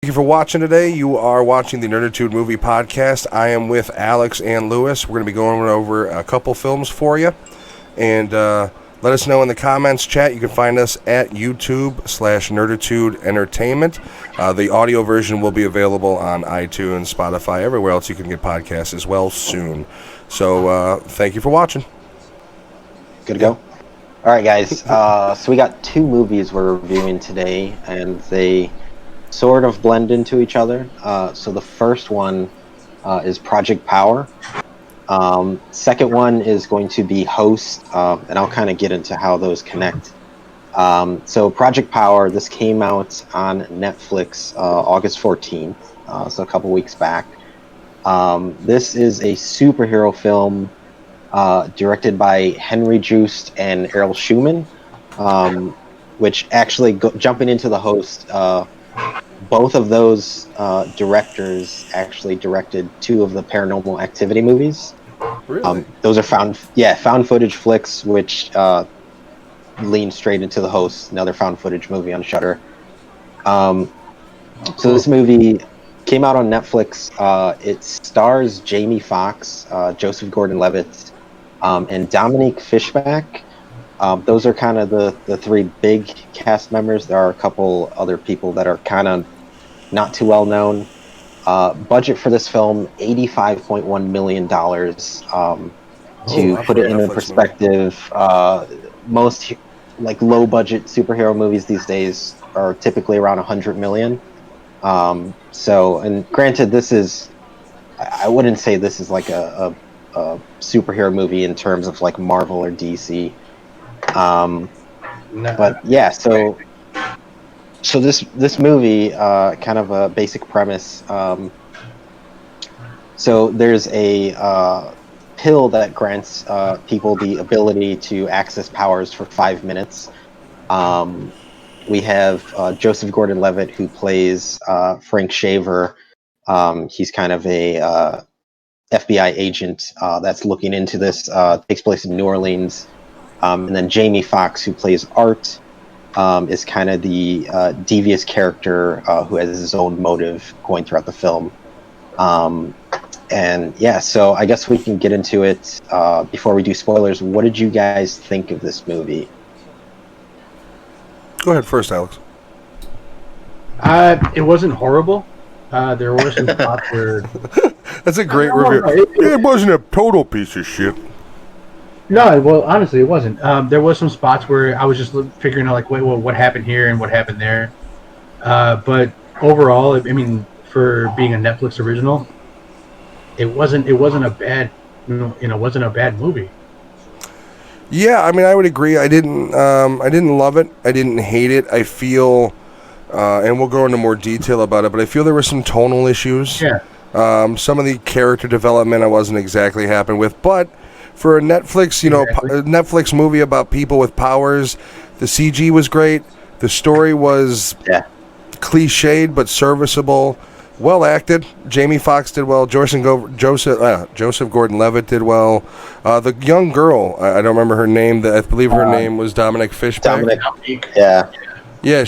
Thank you for watching today. You are watching the Nerdattude Movie Podcast. I am with Alex and Lewis. We're going to be going over a couple films for you. And let us know in the comments chat. You can find us at YouTube/Nerdattude Entertainment. The audio version will be available on iTunes, Spotify, everywhere else you can get podcasts as well soon. So thank you for watching. Good to go. All right, guys. So we got two movies we're reviewing today, and they sort of blend into each other. So the first one is Project Power. Second one is going to be Host, and I'll kind of get into how those connect. So Project Power, this came out on Netflix August 14th, so a couple weeks back. This is a superhero film directed by Henry Joost and Errol Schumann, which actually, jumping into the Host, both of those directors actually directed two of the Paranormal Activity movies. Really? Those are found footage flicks, which lean straight into the Host, another found footage movie on Shudder. So this movie came out on Netflix. It stars Jamie Foxx, Joseph Gordon-Levitt, and Dominique Fishback. Those are kind of the three big cast members. There are a couple other people that are kind of not too well known. Budget for this film, $85.1 million. To put it in perspective, most like low budget superhero movies these days are typically around $100 million. So, and granted, this is, I wouldn't say this is like a superhero movie in terms of like Marvel or DC. But yeah, so this movie, kind of a basic premise. So there's a pill that grants people the ability to access powers for 5 minutes. We have Joseph Gordon-Levitt, who plays Frank Shaver. He's kind of a FBI agent that's looking into this. Takes place in New Orleans. And then Jamie Foxx, who plays Art, is kind of the devious character who has his own motive going throughout the film. And yeah, so I guess we can get into it before we do spoilers. What did you guys think of this movie? Go ahead first, Alex. It wasn't horrible. There were some spots where... That's a great review. It wasn't a total piece of shit. No, well, honestly, it wasn't. There was some spots where I was just figuring out, like, wait, well, what happened here and what happened there. But overall, I mean, for being a Netflix original, it wasn't a bad, wasn't a bad movie. Yeah, I mean, I would agree. I didn't love it. I didn't hate it. I feel, and we'll go into more detail about it, but I feel there were some tonal issues. Yeah. Some of the character development I wasn't exactly happy with, but for a Netflix, a Netflix movie about people with powers, the CG was great. The story was cliched but serviceable. Well acted. Jamie Foxx did well. Joseph Gordon-Levitt did well. The young girl, I don't remember her name. I believe her name was Dominique Fishback. Dominique. Yeah. Yeah,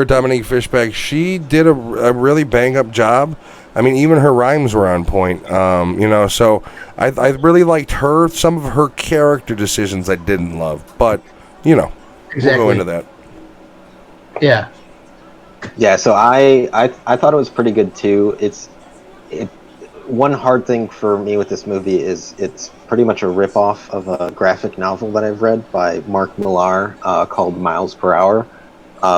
Dominique Fishback. She did a really bang-up job. I mean, even her rhymes were on point. So I really liked her. Some of her character decisions I didn't love, but we'll go into that. Yeah. Yeah, so I thought it was pretty good too. One hard thing for me with this movie is it's pretty much a ripoff of a graphic novel that I've read by Mark Millar called Miles Per Hour,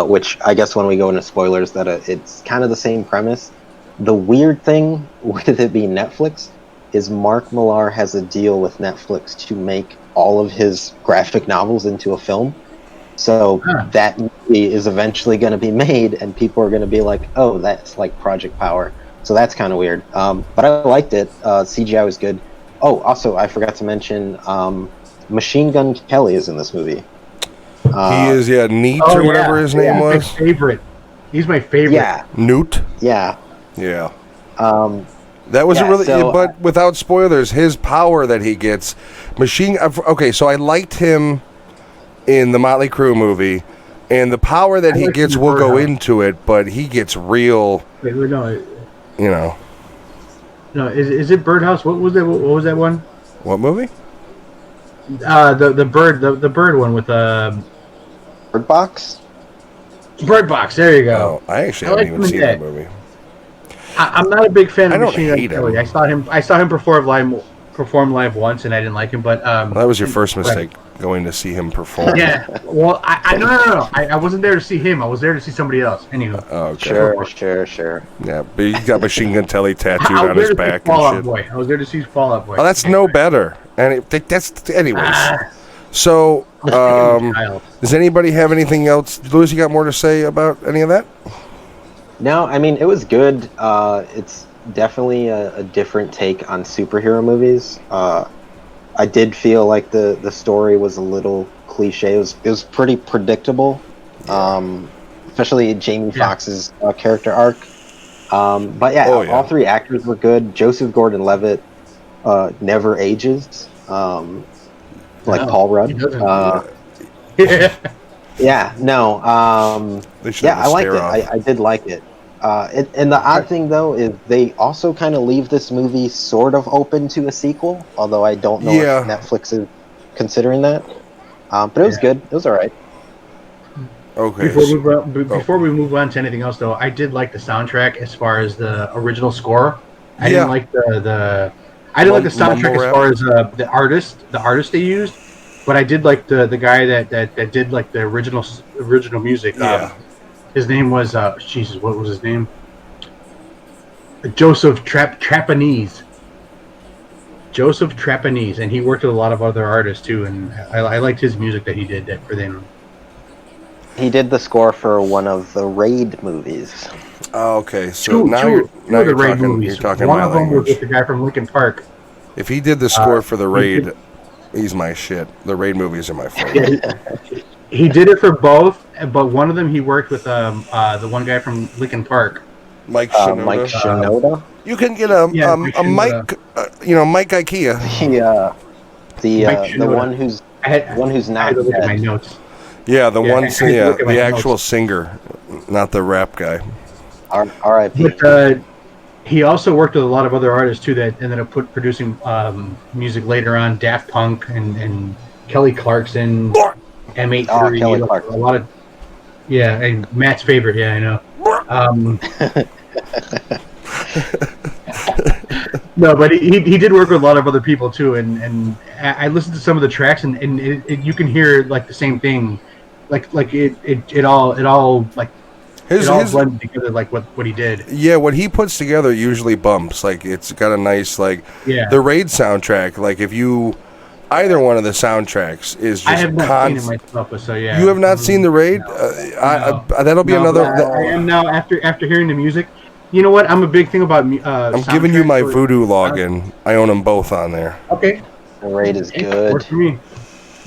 which I guess when we go into spoilers, that it's kind of the same premise. The weird thing with it being Netflix is Mark Millar has a deal with Netflix to make all of his graphic novels into a film. So that movie is eventually going to be made, and people are going to be like, oh, that's like Project Power. So that's kind of weird. But I liked it. CGI was good. Oh, also, I forgot to mention Machine Gun Kelly is in this movie. He is, Neat or whatever his name was. My favorite. He's my favorite. Yeah. Newt? Yeah. Yeah. That was but without spoilers, his power that he gets, so I liked him in the Motley Crue movie, and the power that he gets, we'll go into it, but he gets real Wait, no, You know. no. Is it Birdhouse? What was that? What was that one? What movie? The bird one with Bird Box. Bird Box. There you go. Oh, I actually I haven't like even him seen in that that. movie. I'm not a big fan I of don't Machine Gun hate Kelly. him. I saw him perform live once, and I didn't like him. But Well, that was your first but- mistake, going to see him perform. Yeah. Well, no. I wasn't there to see him. I was there to see somebody else. Anywho. Oh, okay. Sure. Yeah, but he got Machine Gun Kelly tattooed I was on there his to see back Fall Out and shit. Boy. I was there to see Fall Out Boy. Oh, that's no better. And that's anyways. So, Child. does anybody have anything else? Louis, you got more to say about any of that? No, I mean it was good. It's definitely a different take on superhero movies. I did feel like the story was a little cliche. It was pretty predictable, especially Jamie Foxx's character arc. But yeah, all three actors were good. Joseph Gordon-Levitt never ages, like Paul Rudd. Yeah, no. They should Yeah, have a I liked it. stare-off. I did like it. And the odd thing, though, is they also kind of leave this movie sort of open to a sequel, although I don't know if Netflix is considering that. But it was good. It was all right. Okay. Before we move on to anything else, though, I did like the soundtrack as far as the original score. I didn't like the soundtrack as far as the artist they used, but I did like the guy that did like the original music. Yeah. His name was Jesus. What was his name? Joseph Trapanese. Joseph Trapanese, and he worked with a lot of other artists too. And I liked his music that he did for them. He did the score for one of the Raid movies. Oh, okay. So now you're talking one my of them was language. with the guy from Linkin Park. If he did the score for the Raid, he's my shit. The Raid movies are my favorite. He did it for both, but one of them he worked with the one guy from Linkin Park. Mike Shinoda. Mike Shinoda. You can get a Mike, Mike IKEA. The one who's I had not to look at my dead. notes. Yeah, the one, I had to look at my the notes. actual singer, not the rap guy. R.I.P. But he also worked with a lot of other artists too that ended up producing music later on. Daft Punk and Kelly Clarkson, M83, Kelly a Clarkson. lot of and Matt's favorite. Yeah, I know. No, but he did work with a lot of other people too, and I listened to some of the tracks, and you can hear like the same thing, like it all like His blended together like what he did. Yeah, what he puts together usually bumps. Like it's got a nice the Raid soundtrack. Like if you either one of the soundtracks is just I have not seen it myself, so yeah. You have not seen the Raid? No. That'll be another. I am now after hearing the music. You know what? I'm a big thing about. I'm giving you my Voodoo login. I own them both on there. Okay. The Raid is good. Works for me.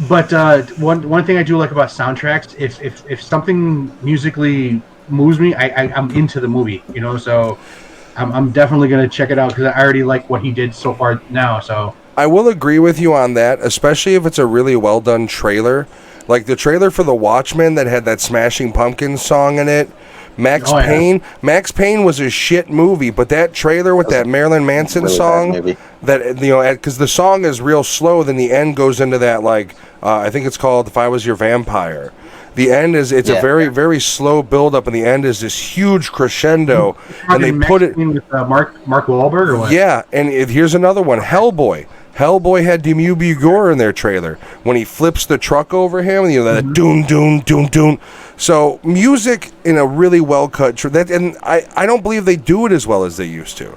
But one thing I do like about soundtracks, if something musically moves me, I'm into the movie. You know, so I'm definitely gonna check it out because I already like what he did so far now. So I will agree with you on that, especially if it's a really well done trailer, like the trailer for The Watchmen that had that Smashing Pumpkins song in it. Max Payne was a shit movie, but that trailer with that Marilyn Manson really song, bad that because the song is real slow, then the end goes into that I think it's called "If I Was Your Vampire." The end is a very very slow build up, and the end is this huge crescendo, and they put it with Mark Wahlberg or what? Yeah, and here's another one, Hellboy. Hellboy had Demu Bugor in their trailer when he flips the truck over him, that doom doom doom doom. So music in a really well cut and I don't believe they do it as well as they used to.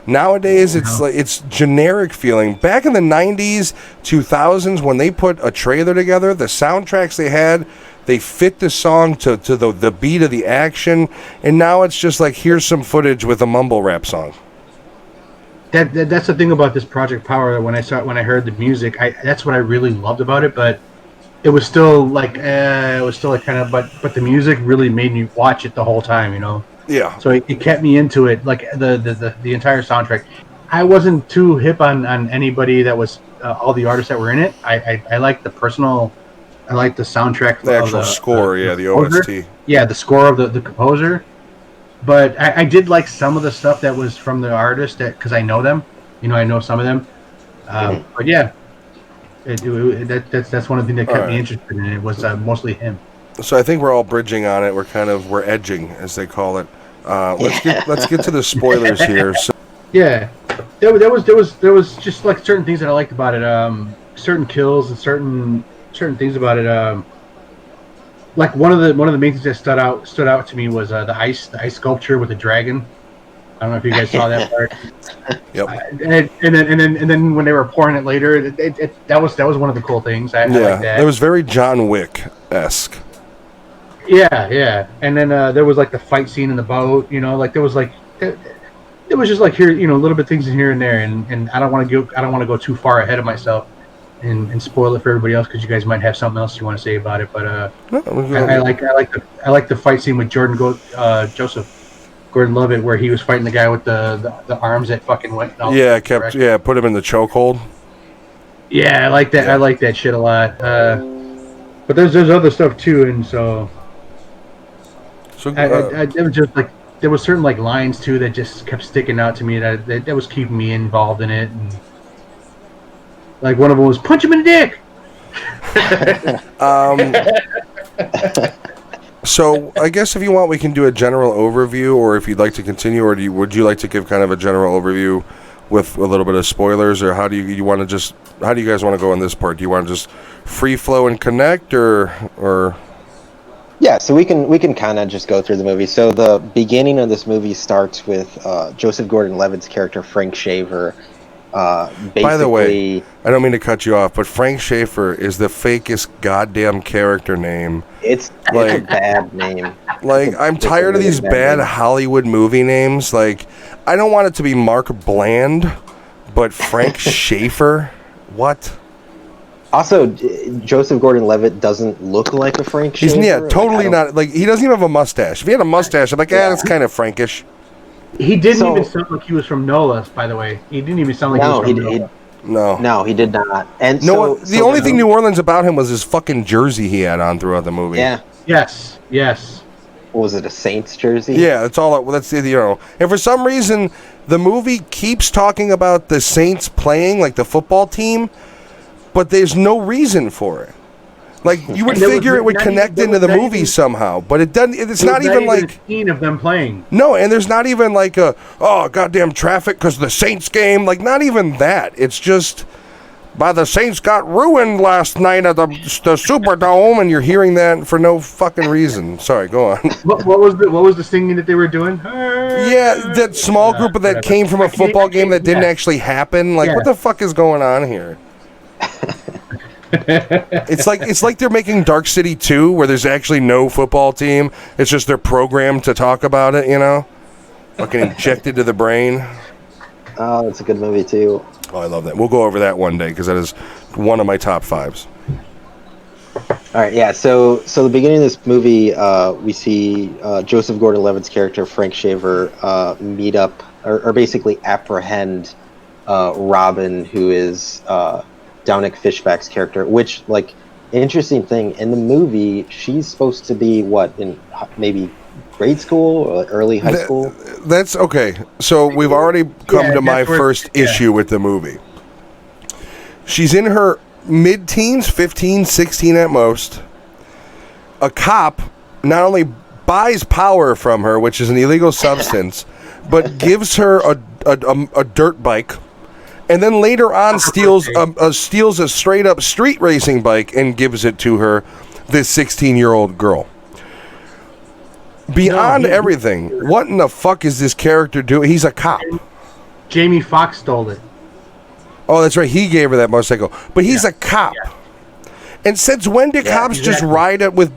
Nowadays it's generic feeling. Back in the 90s, 2000s when they put a trailer together, the soundtracks they had, they fit the song to the beat of the action, and now it's just like here's some footage with a mumble rap song. That's the thing about this Project Power. When I heard the music, that's what I really loved about it. But it was still kind of. But the music really made me watch it the whole time. You know. Yeah. So it kept me into it. Like the entire soundtrack. I wasn't too hip on anybody that was all the artists that were in it. I like the personal. I like the soundtrack. The actual score, the OST. Yeah, the score of the composer. But I did like some of the stuff that was from the artist because I know them. I know some of them. But yeah, that's one of the things that kept me interested in it was mostly him. So I think we're all bridging on it. We're edging, as they call it. Let's get to the spoilers here. So. Yeah, there was just like certain things that I liked about it. Certain kills and certain things about it. Like one of the main things that stood out to me was the ice sculpture with the dragon. I don't know if you guys saw that part. Yep. And then when they were pouring it later, that was one of the cool things. I like that. It was very John Wick-esque. Yeah. And then there was like the fight scene in the boat. Like there was like it was just like here, little bit things in here and there. And I don't want to go too far ahead of myself and spoil it for everybody else because you guys might have something else you want to say about it. But I like the fight scene with Joseph Gordon-Levitt where he was fighting the guy with the arms that fucking went. Put him in the chokehold. Yeah, I like that. Yeah. I like that shit a lot. But there's other stuff too, and so it was just like there was certain like lines too that just kept sticking out to me that was keeping me involved in it. And like one of them was punch him in the dick. So I guess if you want, we can do a general overview, or if you'd like to continue, or would you like to give kind of a general overview with a little bit of spoilers, or how do you want to just how do you guys want to go in this part? Do you want to just free flow and connect, or? Yeah, so we can kind of just go through the movie. So the beginning of this movie starts with Joseph Gordon-Levitt's character Frank Shaver. By the way, I don't mean to cut you off, but Frank Schaefer is the fakest goddamn character name. It's a bad name. Like, I'm tired of these bad Hollywood movie names. Like, I don't want it to be Mark Bland, but Frank Schaefer? What? Also, Joseph Gordon-Levitt doesn't look like a Frank Schaefer. He's totally not. Like, he doesn't even have a mustache. If he had a mustache, I'm like, that's kind of Frankish. He didn't even sound like he was from NOLA, by the way. He didn't even sound like he was from NOLA. No, he did not. And the only thing New Orleans about him was his fucking jersey he had on throughout the movie. Yeah. Yes. What was it, a Saints jersey? Yeah, that's all. That's And for some reason, the movie keeps talking about the Saints playing like the football team, but there's no reason for it. Like, you would figure it would connect into the movie somehow, but it doesn't. It's not even like a scene of them playing. No, and there's not even like goddamn traffic because of the Saints game. Like, not even that. It's just the Saints got ruined last night at the Superdome, and you're hearing that for no fucking reason. Sorry, go on. What was the singing that they were doing? Yeah, that small group that came from a football game that didn't actually happen. Like, what the fuck is going on here? It's like they're making Dark City 2 where there's actually no football team. It's just they're programmed to talk about it, Fucking injected to the brain. Oh, it's a good movie too. Oh, I love that. We'll go over that one day because that is one of my top 5s. All right, yeah. So the beginning of this movie, we see Joseph Gordon-Levitt's character Frank Shaver meet up or basically apprehend Robin, who is Dominic Fishback's character, which, like, interesting thing, in the movie, she's supposed to be, in maybe grade school or early high school? That's okay. So we've already come to my first issue with the movie. She's in her mid-teens, 15, 16 at most. A cop not only buys power from her, which is an illegal substance, but gives her a dirt bike. And then later on steals a straight-up street racing bike and gives it to her, this 16-year-old girl. Beyond everything, what in the fuck is this character doing? He's a cop. Jamie Foxx stole it. Oh, that's right. He gave her that motorcycle. But he's a cop. Yeah. And since when do cops just ride it with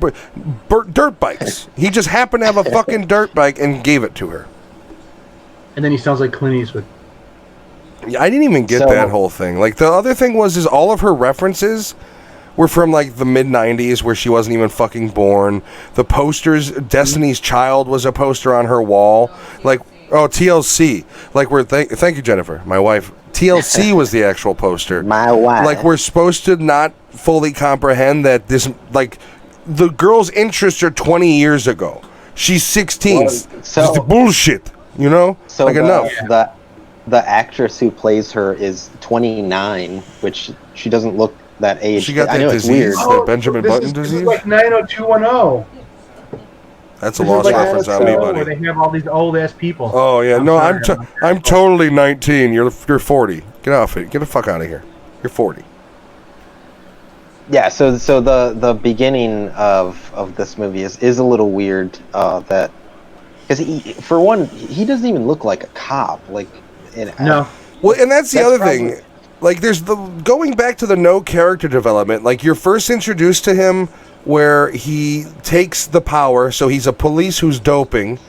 dirt bikes? He just happened to have a fucking dirt bike and gave it to her. And then he sounds like Clint Eastwood. I didn't even get that whole thing. Like, the other thing is all of her references were from, like, the mid-90s where she wasn't even fucking born. The posters, Destiny's Child was a poster on her wall. Like, TLC. Like, thank you, Jennifer, my wife. TLC was the actual poster. My wife. Like, we're supposed to not fully comprehend that this, like, the girl's interests are 20 years ago. She's 16. Well, Just the bullshit, you know? So like enough. The actress who plays her is 29, which she doesn't look that age. She got I that know disease, it's weird. that Benjamin Button disease. This is like 90210. That's a lost reference on me, buddy. Where they have all these old ass people. Oh yeah, I'm totally 19. You're 40. Get off it. Get the fuck out of here. You're 40. Yeah, so the beginning of this movie is a little weird. That because for one, he doesn't even look like a cop. Like no. Well, and that's the other thing. Like, there's going back to the no character development. Like, you're first introduced to him where he takes the power, so he's a police who's doping,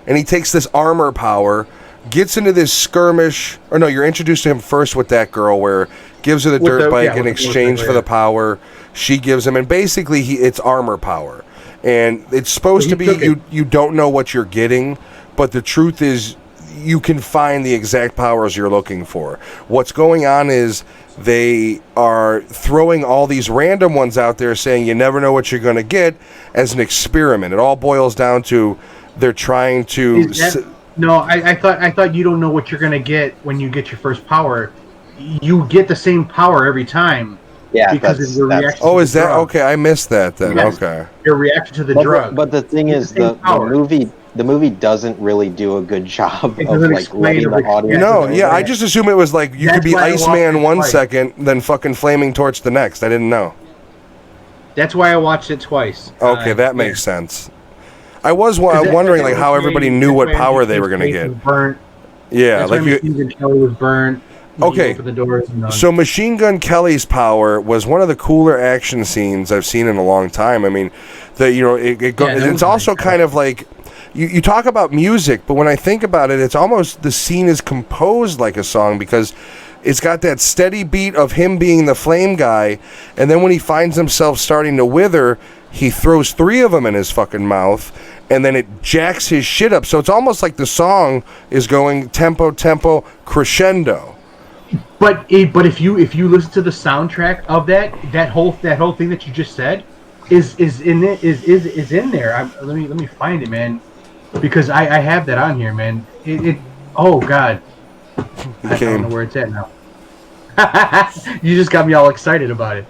and he takes this armor power, gets into this skirmish, or no, you're introduced to him first with that girl where gives her the dirt bike in exchange for the power. She gives him, and basically it's armor power. And it's supposed to be, you don't know what you're getting, but the truth is, you can find the exact powers you're looking for. What's going on is they are throwing all these random ones out there saying you never know what you're going to get as an experiment. It all boils down to they're trying to... No, I thought you don't know what you're going to get when you get your first power. You get the same power every time. Yeah, because of your reaction. Oh, is that... Okay, I missed that then. Yes. Okay. Your reaction to the drug. But the thing is, the movie doesn't really do a good job of like letting the audience. No, yeah, I just assume it was like you could be Iceman one second, then fucking Flaming Torch the next. I didn't know. That's why I watched it twice. Okay, that makes sense. I was wondering like how everybody knew what power they were gonna get. Yeah, like Machine Gun Kelly was burnt. Okay, so Machine Gun Kelly's power was one of the cooler action scenes I've seen in a long time. I mean, it's also kind of like. You talk about music, but when I think about it, it's almost the scene is composed like a song because it's got that steady beat of him being the flame guy, and then when he finds himself starting to wither, he throws 3 of them in his fucking mouth, and then it jacks his shit up. So it's almost like the song is going tempo, tempo, crescendo. But if you listen to the soundtrack of that whole thing that you just said is in there. Let me find it, man. Because I have that on here, man. Oh God, I don't know where it's at now. You just got me all excited about it.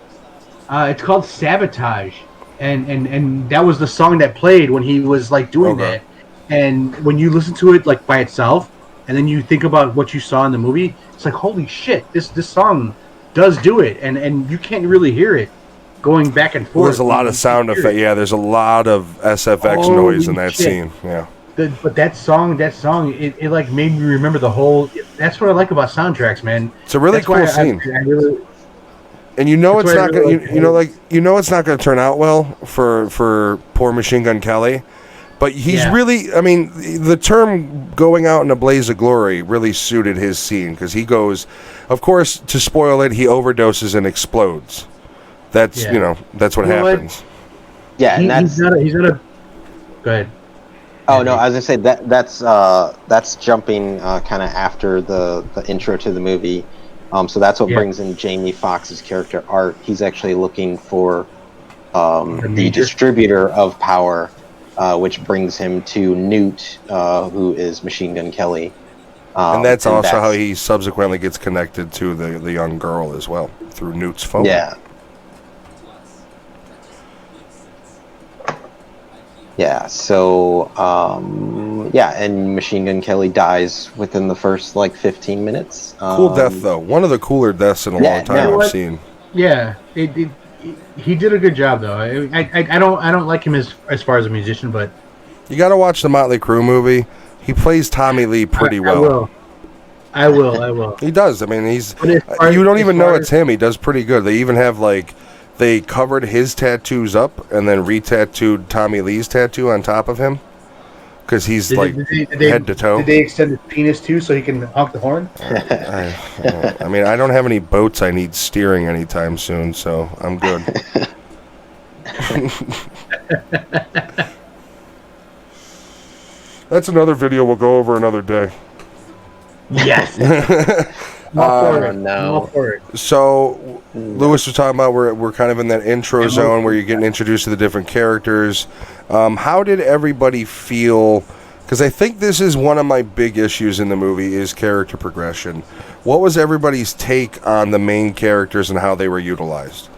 It's called Sabotage, and that was the song that played when he was like doing that. And when you listen to it like by itself, and then you think about what you saw in the movie, it's like holy shit, this song does do it, and you can't really hear it going back and forth. Well, there's a lot of sound effect. Yeah, there's a lot of SFX noise in that scene. Yeah. But that song, it like made me remember the whole. That's what I like about soundtracks, man. It's a really cool scene. And it's not gonna, it's not gonna turn out well for poor Machine Gun Kelly. But he's really, I mean, the term going out in a blaze of glory really suited his scene because he goes, of course, to spoil it, he overdoses and explodes. That's that's what happens. Yeah, and he's not a. Go ahead. Oh no, I was gonna say that's jumping kind of after the intro to the movie. So that's what brings in Jamie Foxx's character Art. He's actually looking for the distributor of power, which brings him to Newt, who is Machine Gun Kelly. And that's also how he subsequently gets connected to the young girl as well through Newt's phone. Yeah. Yeah, so, and Machine Gun Kelly dies within the first, 15 minutes. Cool death, though. One of the cooler deaths in a long time I've seen. Yeah, he did a good job, though. I don't like him as far as a musician, but... You gotta watch the Motley Crue movie. He plays Tommy Lee pretty well. I will. He does. I mean, you don't even know it's him. He does pretty good. They even have, they covered his tattoos up and then re-tattooed Tommy Lee's tattoo on top of him because he's head to toe. Did they extend his penis too so he can honk the horn? I mean, I don't have any boats I need steering anytime soon, so I'm good. That's another video we'll go over another day. Yes. I'm all for it. no. I'm all for it. So Lewis was talking about we're kind of in that intro zone where you're getting introduced to the different characters. How did everybody feel? Because I think this is one of my big issues in the movie is character progression. What was everybody's take on the main characters and how they were utilized?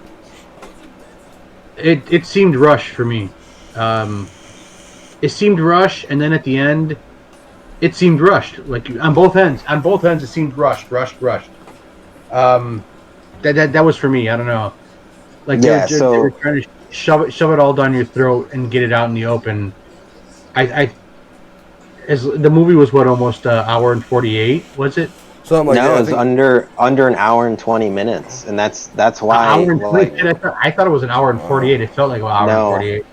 It seemed rushed for me. It seemed rushed, and then at the end, it seemed rushed. Like on both ends. On both ends, it seemed rushed. That was for me. I don't know. Like they were trying to shove it all down your throat and get it out in the open. As the movie was almost an hour and 48, was it? Something like that. No, it was under an hour and 20 minutes, and that's why. An hour and 20, I thought it was an hour and 48. It felt like an hour and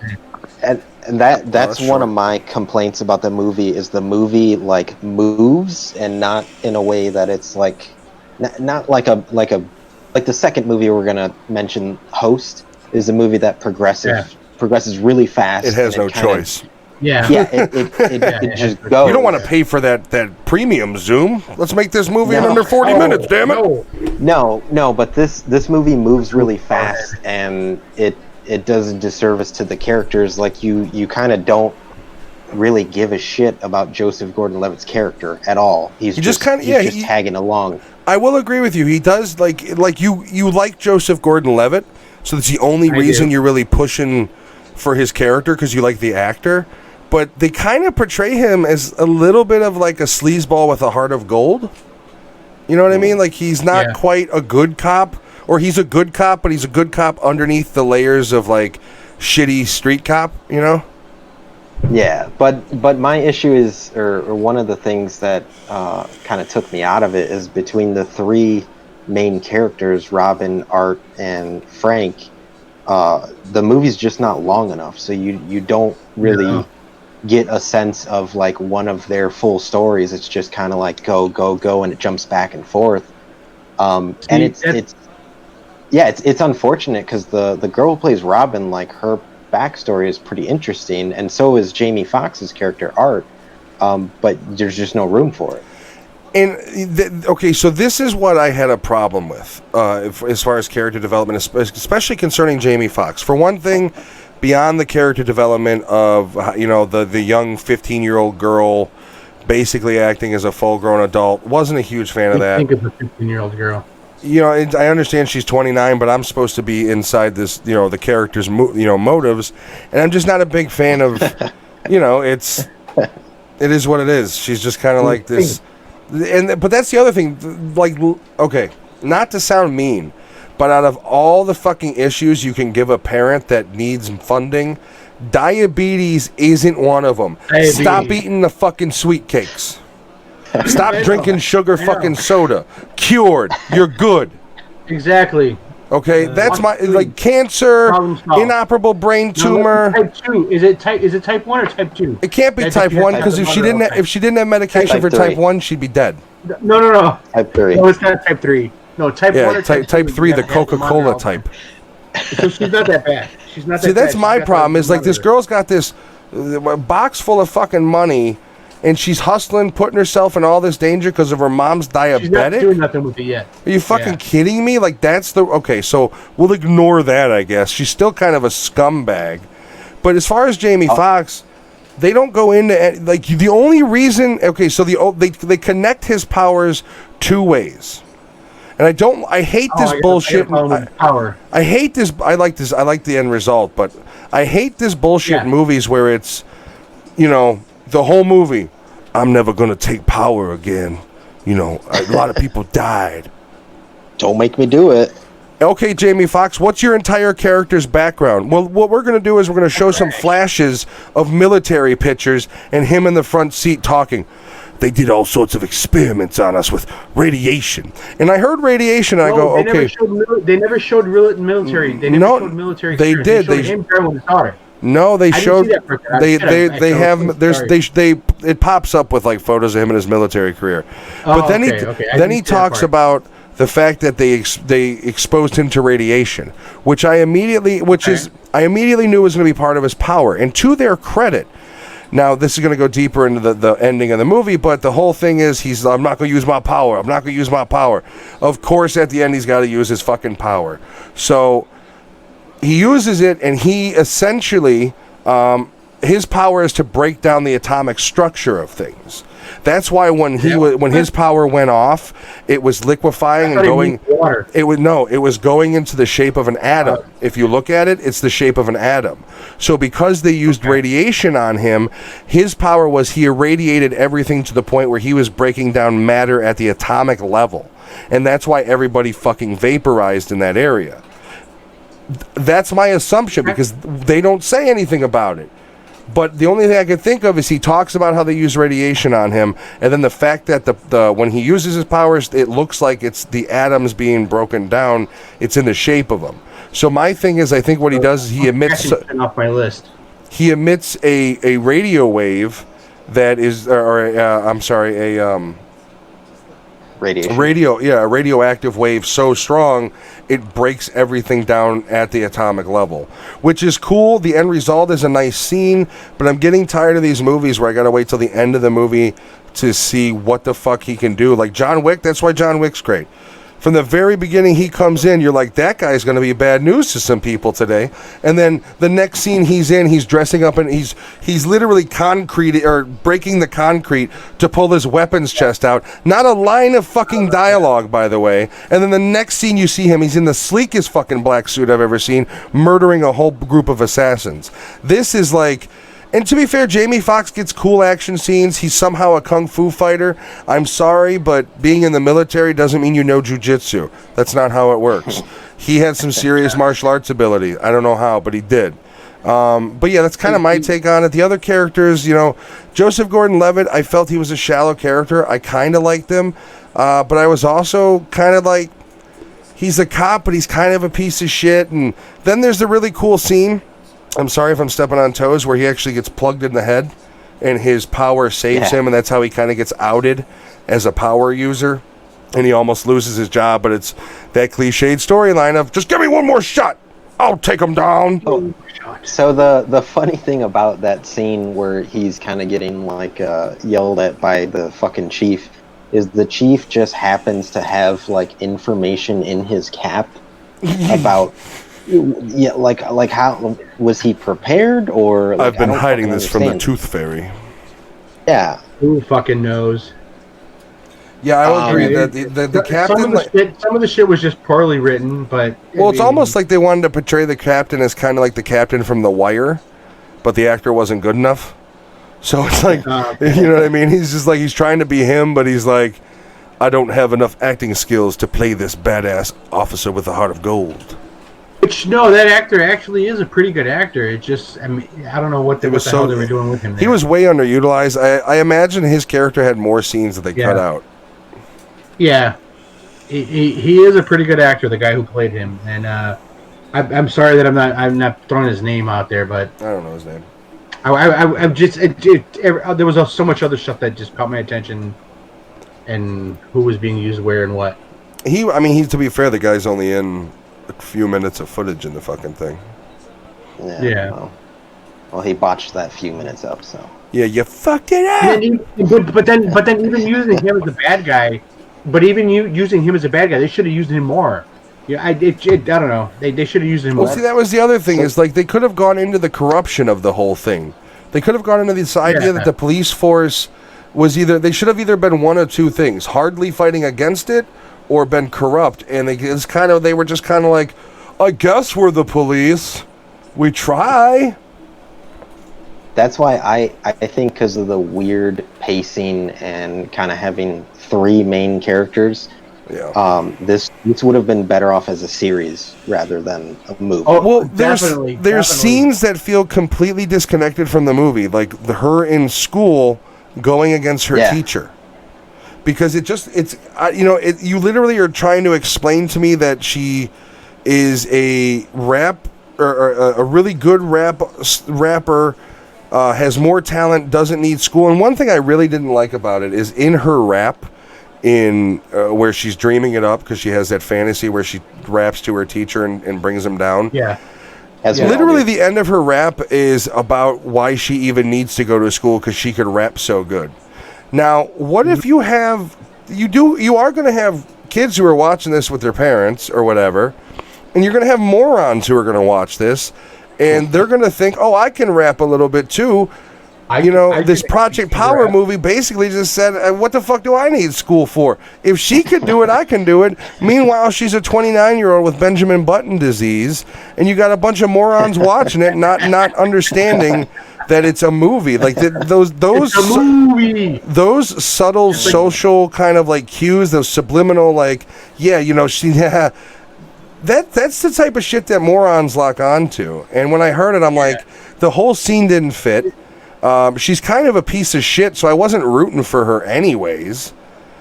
48. And that's one of my complaints about the movie is the movie like moves and not in a way that it's like not like the second movie we're gonna mention, Host, is a movie that progresses really fast. It has no choice. It just goes. You don't want to pay for that premium Zoom. Let's make this movie in under 40 minutes, damn it. No, but this movie moves really fast, and it does a disservice to the characters. Like you kind of don't really give a shit about Joseph Gordon-Levitt's character at all. He's just tagging along. I will agree with you. He does like you like Joseph Gordon-Levitt, so that's the only reason you're really pushing for his character, because you like the actor. But they kind of portray him as a little bit of like a sleazeball with a heart of gold. You know what I mean? Like he's not quite a good cop, or he's a good cop, but he's a good cop underneath the layers of like shitty street cop, you know? Yeah, but my issue is, or one of the things that kind of took me out of it is between the three main characters, Robin, Art, and Frank, the movie's just not long enough, so you don't really get a sense of like one of their full stories. It's just kind of like go, and it jumps back and forth. And it's unfortunate because the girl who plays Robin, like her backstory is pretty interesting, and so is Jamie Foxx's character Art, but there's just no room for it. And so this is what I had a problem with as far as character development, especially concerning Jamie Foxx. For one thing, beyond the character development of the young 15-year-old girl basically acting as a full-grown adult, wasn't a huge fan of that. Think of a 15-year-old girl. I understand she's 29, but I'm supposed to be inside this, the character's, motives, and I'm just not a big fan of, it is what it is. She's just kind of like this, but that's the other thing, like, okay, not to sound mean, but out of all the fucking issues you can give a parent that needs funding, diabetes isn't one of them. Stop eating the fucking sweet cakes. Stop drinking sugar fucking soda. Cured. You're good. Exactly. Okay, that's my cancer, inoperable brain tumor. Type 2. Is it type 1 or type 2? It can't be type 1 because if she didn't have medication for type 1, she'd be dead. No. Type 3. No, it's not type 3. No, type 1 or type 3, the Coca-Cola type. So she's not that bad. She's not that See, that's bad. my problem. Is like this girl's got this box full of fucking money, and she's hustling, putting herself in all this danger because of her mom's diabetic. She's not doing nothing with it yet. Are you fucking kidding me? Like that's so we'll ignore that, I guess. She's still kind of a scumbag. But as far as Jamie Foxx, they don't go into like the only reason. Okay, so they connect his powers two ways. And I hate this bullshit. I hate this. I like the end result, but I hate this bullshit movies where it's, the whole movie, I'm never going to take power again. A lot of people died. Don't make me do it. Okay, Jamie Foxx, what's your entire character's background? Well, what we're going to do is we're going to show some flashes of military pictures and him in the front seat talking. They did all sorts of experiments on us with radiation. And I heard radiation, and I go, okay. They never showed military. They never showed military. They did. They showed him with his daughter. No, they showed. It pops up with like photos of him in his military career. But then he talks about the fact that they exposed him to radiation, which I immediately knew was going to be part of his power. And to their credit, Now, this is going to go deeper into the ending of the movie, but the whole thing is I'm not going to use my power. I'm not going to use my power. Of course, at the end, he's got to use his fucking power. So he uses it, and he essentially, his power is to break down the atomic structure of things. That's why when his power went off, it was liquefying and going. It was going into the shape of an atom. If you look at it, it's the shape of an atom. So because they used radiation on him, his power was he irradiated everything to the point where he was breaking down matter at the atomic level, and that's why everybody fucking vaporized in that area. That's my assumption because they don't say anything about it. But the only thing I could think of is he talks about how they use radiation on him, and then the fact that the when he uses his powers, it looks like it's the atoms being broken down. It's in the shape of them. So my thing is, I think what he does is he emits off my list. He emits a radio wave that is, Radiation. a radioactive wave so strong it breaks everything down at the atomic level, which is cool. The end result is a nice scene, but I'm getting tired of these movies where I gotta wait till the end of the movie to see what the fuck he can do. Like John Wick, that's why John Wick's great. From the very beginning he comes in, you're like, that guy's going to be bad news to some people today. And then the next scene he's in, he's dressing up and he's literally breaking the concrete to pull his weapons chest out. Not a line of fucking dialogue, by the way. And then the next scene you see him, he's in the sleekest fucking black suit I've ever seen, murdering a whole group of assassins. This is like... And to be fair, Jamie Foxx gets cool action scenes. He's somehow a kung fu fighter. I'm sorry, but being in the military doesn't mean you know jujitsu. That's not how it works. He had some serious martial arts ability. I don't know how, but he did. But yeah, that's kind of my take on it. The other characters, Joseph Gordon-Levitt, I felt he was a shallow character. I kind of liked him. But I was also kind of like, he's a cop, but he's kind of a piece of shit. And then there's the really cool scene. I'm sorry if I'm stepping on toes, where he actually gets plugged in the head and his power saves him, and that's how he kind of gets outed as a power user, and he almost loses his job. But it's that cliched storyline of, just give me one more shot, I'll take him down. So the funny thing about that scene where he's kind of getting like yelled at by the fucking chief is the chief just happens to have like information in his cap about... Yeah, like how was he prepared, or I've been hiding this from the Tooth Fairy. Yeah, who fucking knows? Yeah, I would agree that the captain. Some of the shit was just poorly written, but it's almost like they wanted to portray the captain as kind of like the captain from The Wire, but the actor wasn't good enough. So it's like, you know what I mean? He's just like, he's trying to be him, but he's like, I don't have enough acting skills to play this badass officer with a heart of gold. Which, no, that actor actually is a pretty good actor. It just, I mean, I don't know what the hell they were doing with him there. He was way underutilized. I imagine his character had more scenes that they cut out. Yeah. He is a pretty good actor, the guy who played him. And I'm sorry that I'm not throwing his name out there, but... I don't know his name. I'm just... there was so much other stuff that just caught my attention, and who was being used where and what. To be fair, the guy's only in a few minutes of footage in the fucking thing. Yeah. Well, he botched that few minutes up, so. Yeah, you fucked it up. But then even using him as a bad guy, using him as a bad guy, they should have used him more. Yeah, I don't know. They should have used him more. Well, see, that was the other thing, is like they could have gone into the corruption of the whole thing. They could have gone into this idea that the police force was they should have either been one of two things: hardly fighting against it, or been corrupt. And they were just kind of like, I guess we're the police. We try. That's why I think, because of the weird pacing and kind of having three main characters, this would have been better off as a series rather than a movie. Oh, well, there's scenes that feel completely disconnected from the movie, like her in school going against her teacher. Because you literally are trying to explain to me that she is a a really good rapper, has more talent, doesn't need school. And one thing I really didn't like about it is in her rap, where she's dreaming it up because she has that fantasy where she raps to her teacher and brings him down. Yeah. As we all Literally, do. the end of her rap is about why she even needs to go to school because she could rap so good. Now, what if you are going to have kids who are watching this with their parents or whatever, and you're going to have morons who are going to watch this, and they're going to think, oh, I can rap a little bit too. This Project Power movie basically just said, what the fuck do I need school for? If she could do it, I can do it. Meanwhile, she's a 29-year-old with Benjamin Button disease, and you got a bunch of morons watching it, not understanding that it's a movie. Like those subtle social kind of like cues, those subliminal like, that's the type of shit that morons lock onto. And when I heard it, I'm like, the whole scene didn't fit. She's kind of a piece of shit, so I wasn't rooting for her anyways.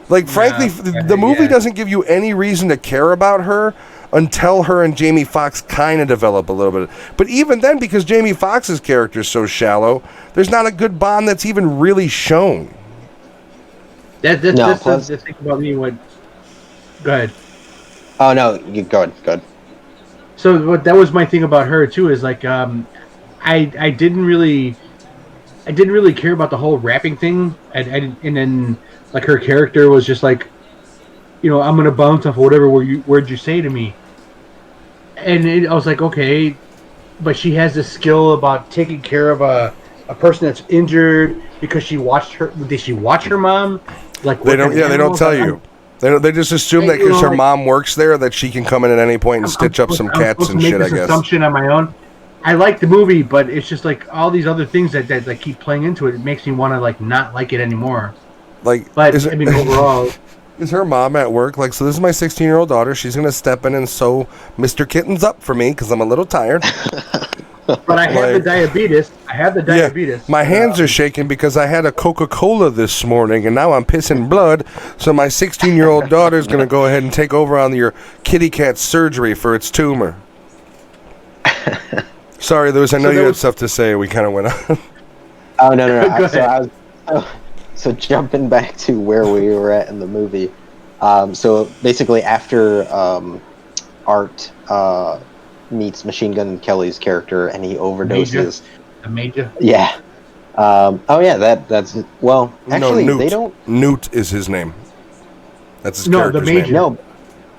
Like, frankly, the movie doesn't give you any reason to care about her until her and Jamie Foxx kind of develop a little bit. But even then, because Jamie Foxx's character is so shallow, there's not a good bond that's even really shown. That's the thing about me. Go ahead. Oh, no, you go ahead. So that was my thing about her, too, is like, I didn't really care about the whole rapping thing, and then like her character was just like, I'm gonna bounce off whatever word you say to me, and I was like, okay, but she has this skill about taking care of a person that's injured because she watched her. Did she watch her mom? Like they don't. Yeah, they don't tell you. They just assume that because her mom works there that she can come in at any point and stitch up some cats and shit. I guess. Assumption on my own. I like the movie, but it's just like all these other things that keep playing into it. It makes me want to like not like it anymore. Like, but overall, is her mom at work? Like, so this is my 16-year-old daughter. She's gonna step in and sew Mr. Kitten's up for me because I'm a little tired. But I have the diabetes. Yeah, my hands are shaking because I had a Coca-Cola this morning and now I'm pissing blood. So my 16-year-old daughter is gonna go ahead and take over on your kitty cat surgery for its tumor. Sorry, Lewis. I know you had stuff to say. We kind of went on. Oh no. So jumping back to where we were at in the movie. So basically, after Art meets Machine Gun Kelly's character and he overdoses. The Major. Yeah. That's well. Actually, no, Newt. They don't. Newt is his name. That's his character's name. No,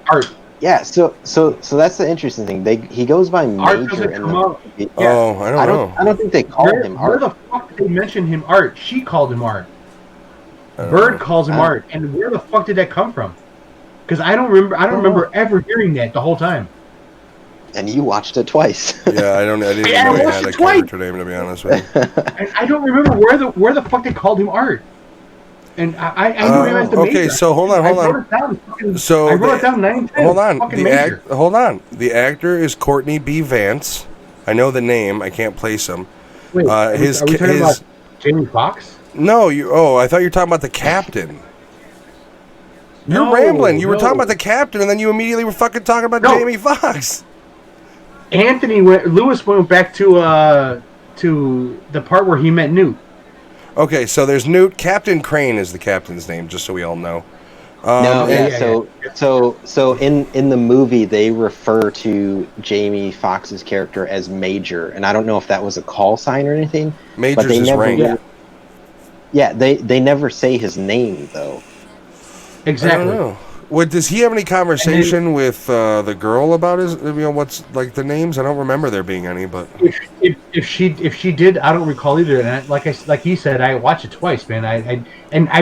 Art. Yeah, so that's the interesting thing. He goes by Major in the movie. Yeah. Oh, I don't know. I don't think they call him Art. Where the fuck did they mention him Art? She called him Art. Bird calls him Art, and where the fuck did that come from? Because I don't remember ever hearing that the whole time. And you watched it twice. Yeah, I didn't know he had a character name, to be honest with you. And I don't remember where the fuck they called him Art. And I knew him as the Major. Okay, so hold on. I wrote it down 9 times. Hold on. The actor is Courtney B. Vance. I know the name. I can't place him. Wait, are we talking about Jamie Foxx? No, I thought you were talking about the captain. You're rambling. You were talking about the captain, and then you immediately were fucking talking about Jamie Foxx. Lewis went back to the part where he met Newt. Okay, so there's Newt. Captain Crane is the captain's name, just so we all know. So in the movie they refer to Jamie Foxx's character as Major, and I don't know if that was a call sign or anything. Major's his rank. Yeah, they never say his name though. Exactly. I don't know. Does he have any conversation with the girl about his? What's like the names? I don't remember there being any. But if she did, I don't recall either. And like he said, I watched it twice, man. I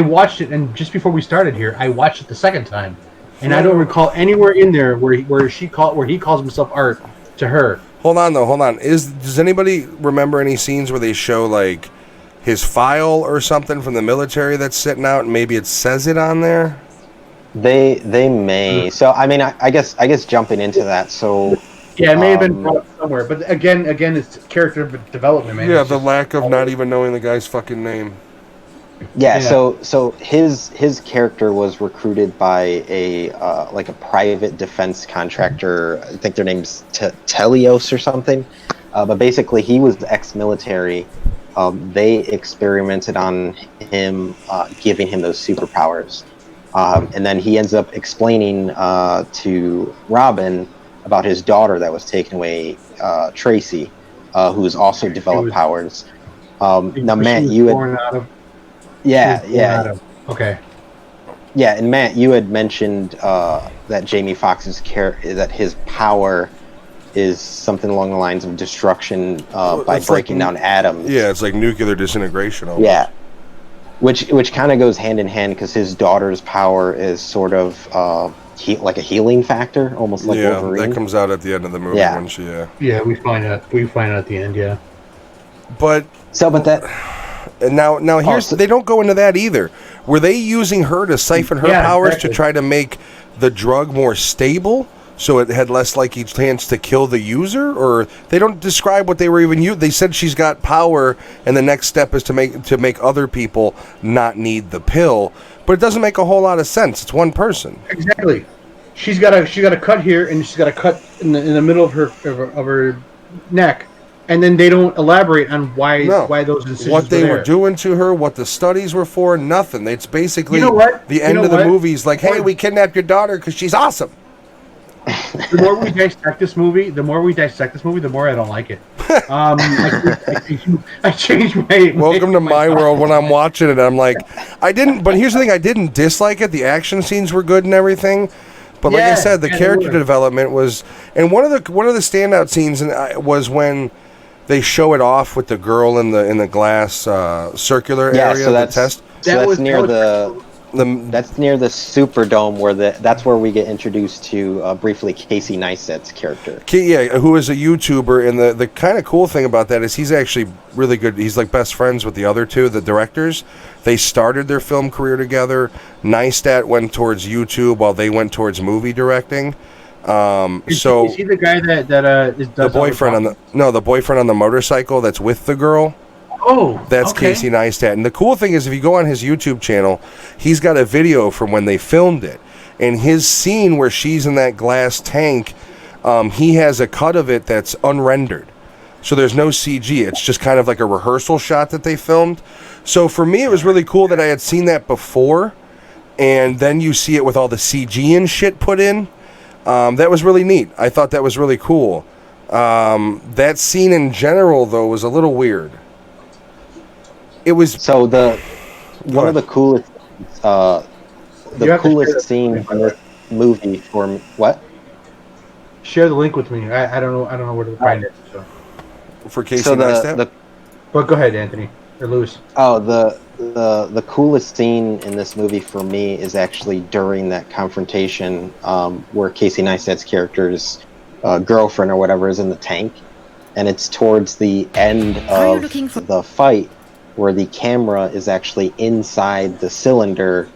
watched it, and just before we started here, I watched it the second time, and I don't recall anywhere in there where he calls himself Art to her. Hold on. Does anybody remember any scenes where they show like his file or something from the military that's sitting out, and maybe it says it on there? They may. So I mean, I guess jumping into that. So yeah, it may have been brought up somewhere, but again, it's character development, man. Yeah, the lack of not even knowing the guy's fucking name. Yeah. So his character was recruited by a private defense contractor. I think their name's Telios or something. But basically, he was ex-military. They experimented on him, giving him those superpowers. And then he ends up explaining to Robin about his daughter that was taken away, Tracy, who's also developed powers. Now, Matt, you had Okay. Yeah, and Matt, you had mentioned that Jamie Foxx's that his power is something along the lines of destruction by breaking down atoms. Yeah, it's like nuclear disintegration. Almost. Yeah, which kind of goes hand in hand because his daughter's power is sort of like a healing factor, almost like Wolverine. Yeah, that comes out at the end of the movie. Yeah. When she, yeah, we find out at the end. Yeah, but and now here's they don't go into that either. Were they using her to siphon her powers to try to make the drug more stable, so it had less likely chance to kill the user? Or they don't describe what they were even using. They said she's got power, and the next step is to make other people not need the pill. But it doesn't make a whole lot of sense. It's one person. Exactly. She's got a cut here, and she's got a cut in the middle of her neck. And then they don't elaborate on why those decisions what they were were doing to her, what the studies were for, nothing. It's basically the end of the movie's like, hey, we kidnapped your daughter because she's awesome. The more we dissect this movie, the more I don't like it. I changed my... Welcome to my world when I'm watching it. I'm like, but here's the thing, I didn't dislike it. The action scenes were good and everything. But like I said, the character development was... And one of the standout scenes was when... They show it off with the girl in the glass circular area so of the test. That's near the Superdome that's where we get introduced to briefly Casey Neistat's character. Who is a YouTuber, and the kind of cool thing about that is he's actually really good. He's like best friends with the other two, the directors. They started their film career together. Neistat went towards YouTube while they went towards movie directing. Is he the guy that is the boyfriend the boyfriend on the motorcycle that's with the girl? Oh, that's okay. Casey Neistat. And the cool thing is, if you go on his YouTube channel, he's got a video from when they filmed it, and his scene where she's in that glass tank, he has a cut of it that's unrendered, so there's no CG. It's just kind of like a rehearsal shot that they filmed. So for me, it was really cool that I had seen that before, and then you see it with all the CG and shit put in. That was really neat. I thought that was really cool. That scene in general, though, was a little weird. It was one of the coolest scene in this movie for me. What? Share the link with me. I don't know where to find it. So. For Casey Neistat. But go ahead, Anthony or Lewis. Oh, the coolest scene in this movie for me is actually during that confrontation where Casey Neistat's character's girlfriend or whatever is in the tank, and it's towards the end of the fight where the camera is actually inside the cylinder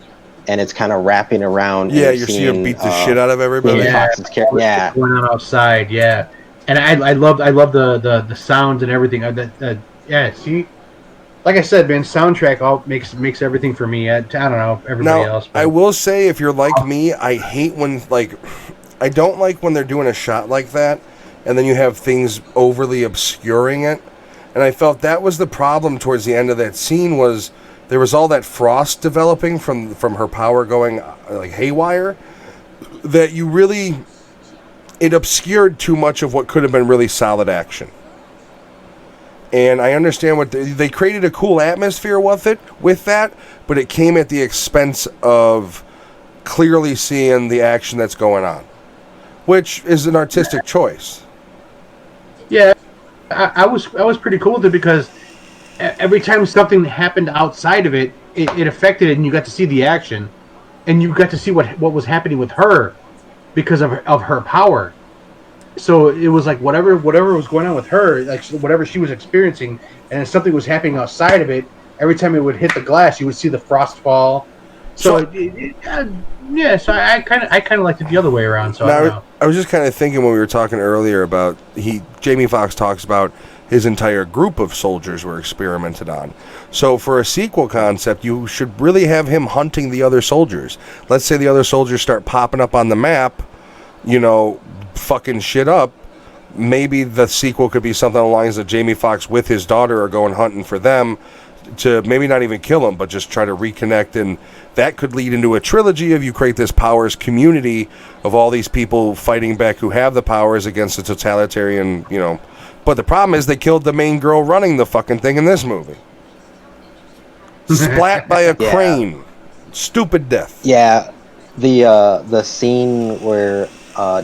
and it's kind of wrapping around. Yeah, you're seeing him beat the shit out of everybody. Yeah, going on outside. Yeah, and I love the sounds and everything. See. Like I said, man, soundtrack all makes everything for me. I don't know everybody else. But. I will say, if you're like me, I hate when I don't like when they're doing a shot like that, and then you have things overly obscuring it. And I felt that was the problem towards the end of that scene was there was all that frost developing from her power going like haywire that it obscured too much of what could have been really solid action. And I understand what they created a cool atmosphere with that, but it came at the expense of clearly seeing the action that's going on, which is an artistic choice. Yeah, I was pretty cool with it because every time something happened outside of it, it affected it, and you got to see the action, and you got to see what was happening with her because of her power. So it was like whatever was going on with her, like whatever she was experiencing, and if something was happening outside of it, every time it would hit the glass, you would see the frost fall. So so I kind of liked it the other way around. So I was just kind of thinking when we were talking earlier about Jamie Foxx talks about his entire group of soldiers were experimented on. So for a sequel concept, you should really have him hunting the other soldiers. Let's say the other soldiers start popping up on the map, fucking shit up. Maybe the sequel could be something along the lines of Jamie Foxx with his daughter are going hunting for them, to maybe not even kill him, but just try to reconnect, and that could lead into a trilogy of you create this powers community of all these people fighting back who have the powers against the totalitarian, But the problem is they killed the main girl running the fucking thing in this movie. Splat by a crane. Stupid death. Yeah, the scene where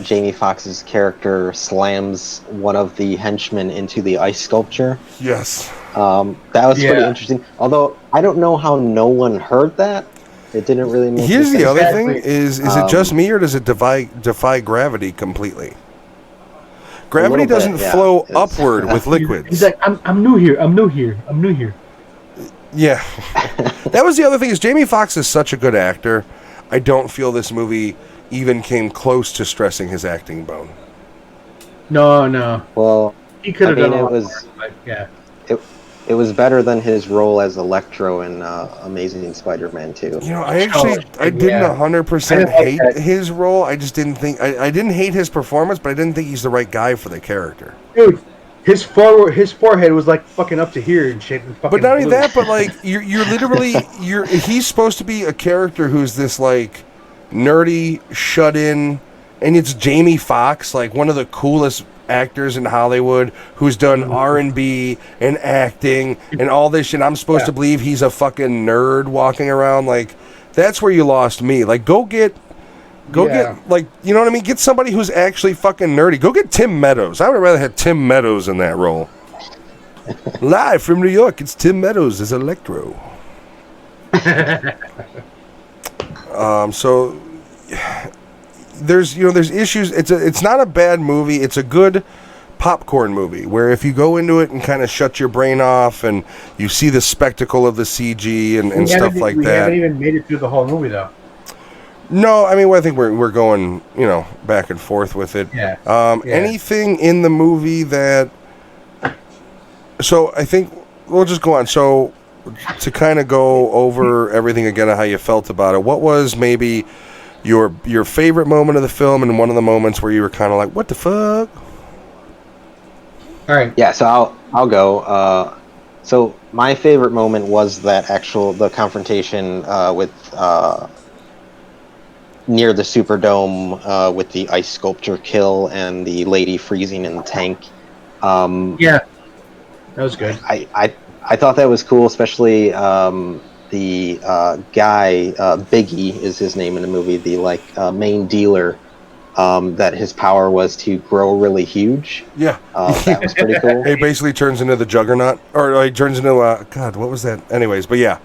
Jamie Foxx's character slams one of the henchmen into the ice sculpture. Yes. That was pretty interesting. Although I don't know how no one heard that. It didn't really make Here's sense. the other thing: is it just me, or does it defy gravity completely? Gravity doesn't flow upward with liquids. He's like, I'm new here. Yeah. That was the other thing, is Jamie Foxx is such a good actor. I don't feel this movie even came close to stressing his acting bone. No. Well, he could have done it more, was. but yeah. It was better than his role as Electro in Amazing Spider-Man 2. I didn't 100% hate his role. I just didn't think... I didn't hate his performance, but I didn't think he's the right guy for the character. Dude, his forehead was like fucking up to here and shit. And but not only that, but like, you're literally... he's supposed to be a character who's this, like, nerdy, shut-in, and it's Jamie Foxx, like, one of the coolest actors in Hollywood who's done R&B and acting and all this shit. I'm supposed to believe he's a fucking nerd walking around. Like, that's where you lost me. Like, go get like, you know what I mean? Get somebody who's actually fucking nerdy. Go get Tim Meadows. I would have rather had Tim Meadows in that role. Live from New York, it's Tim Meadows as Electro. So there's issues. It's not a bad movie. It's a good popcorn movie where if you go into it and kind of shut your brain off and you see the spectacle of the CG and stuff like that. We haven't even made it through the whole movie though. No, I mean, I think we're going, back and forth with it. Yeah. Anything in the movie that... So I think we'll just go on. So to kind of go over everything again and how you felt about it, what was maybe your favorite moment of the film and one of the moments where you were kind of like, what the fuck? All right. Yeah, so I'll go. So my favorite moment was the confrontation with near the Superdome with the ice sculpture kill and the lady freezing in the tank. Yeah, that was good. I thought that was cool, especially the guy, Biggie is his name in the movie, the main dealer, that his power was to grow really huge. Yeah. That was pretty cool. He basically turns into the Juggernaut, or like turns into, God, what was that? Anyways, but yeah.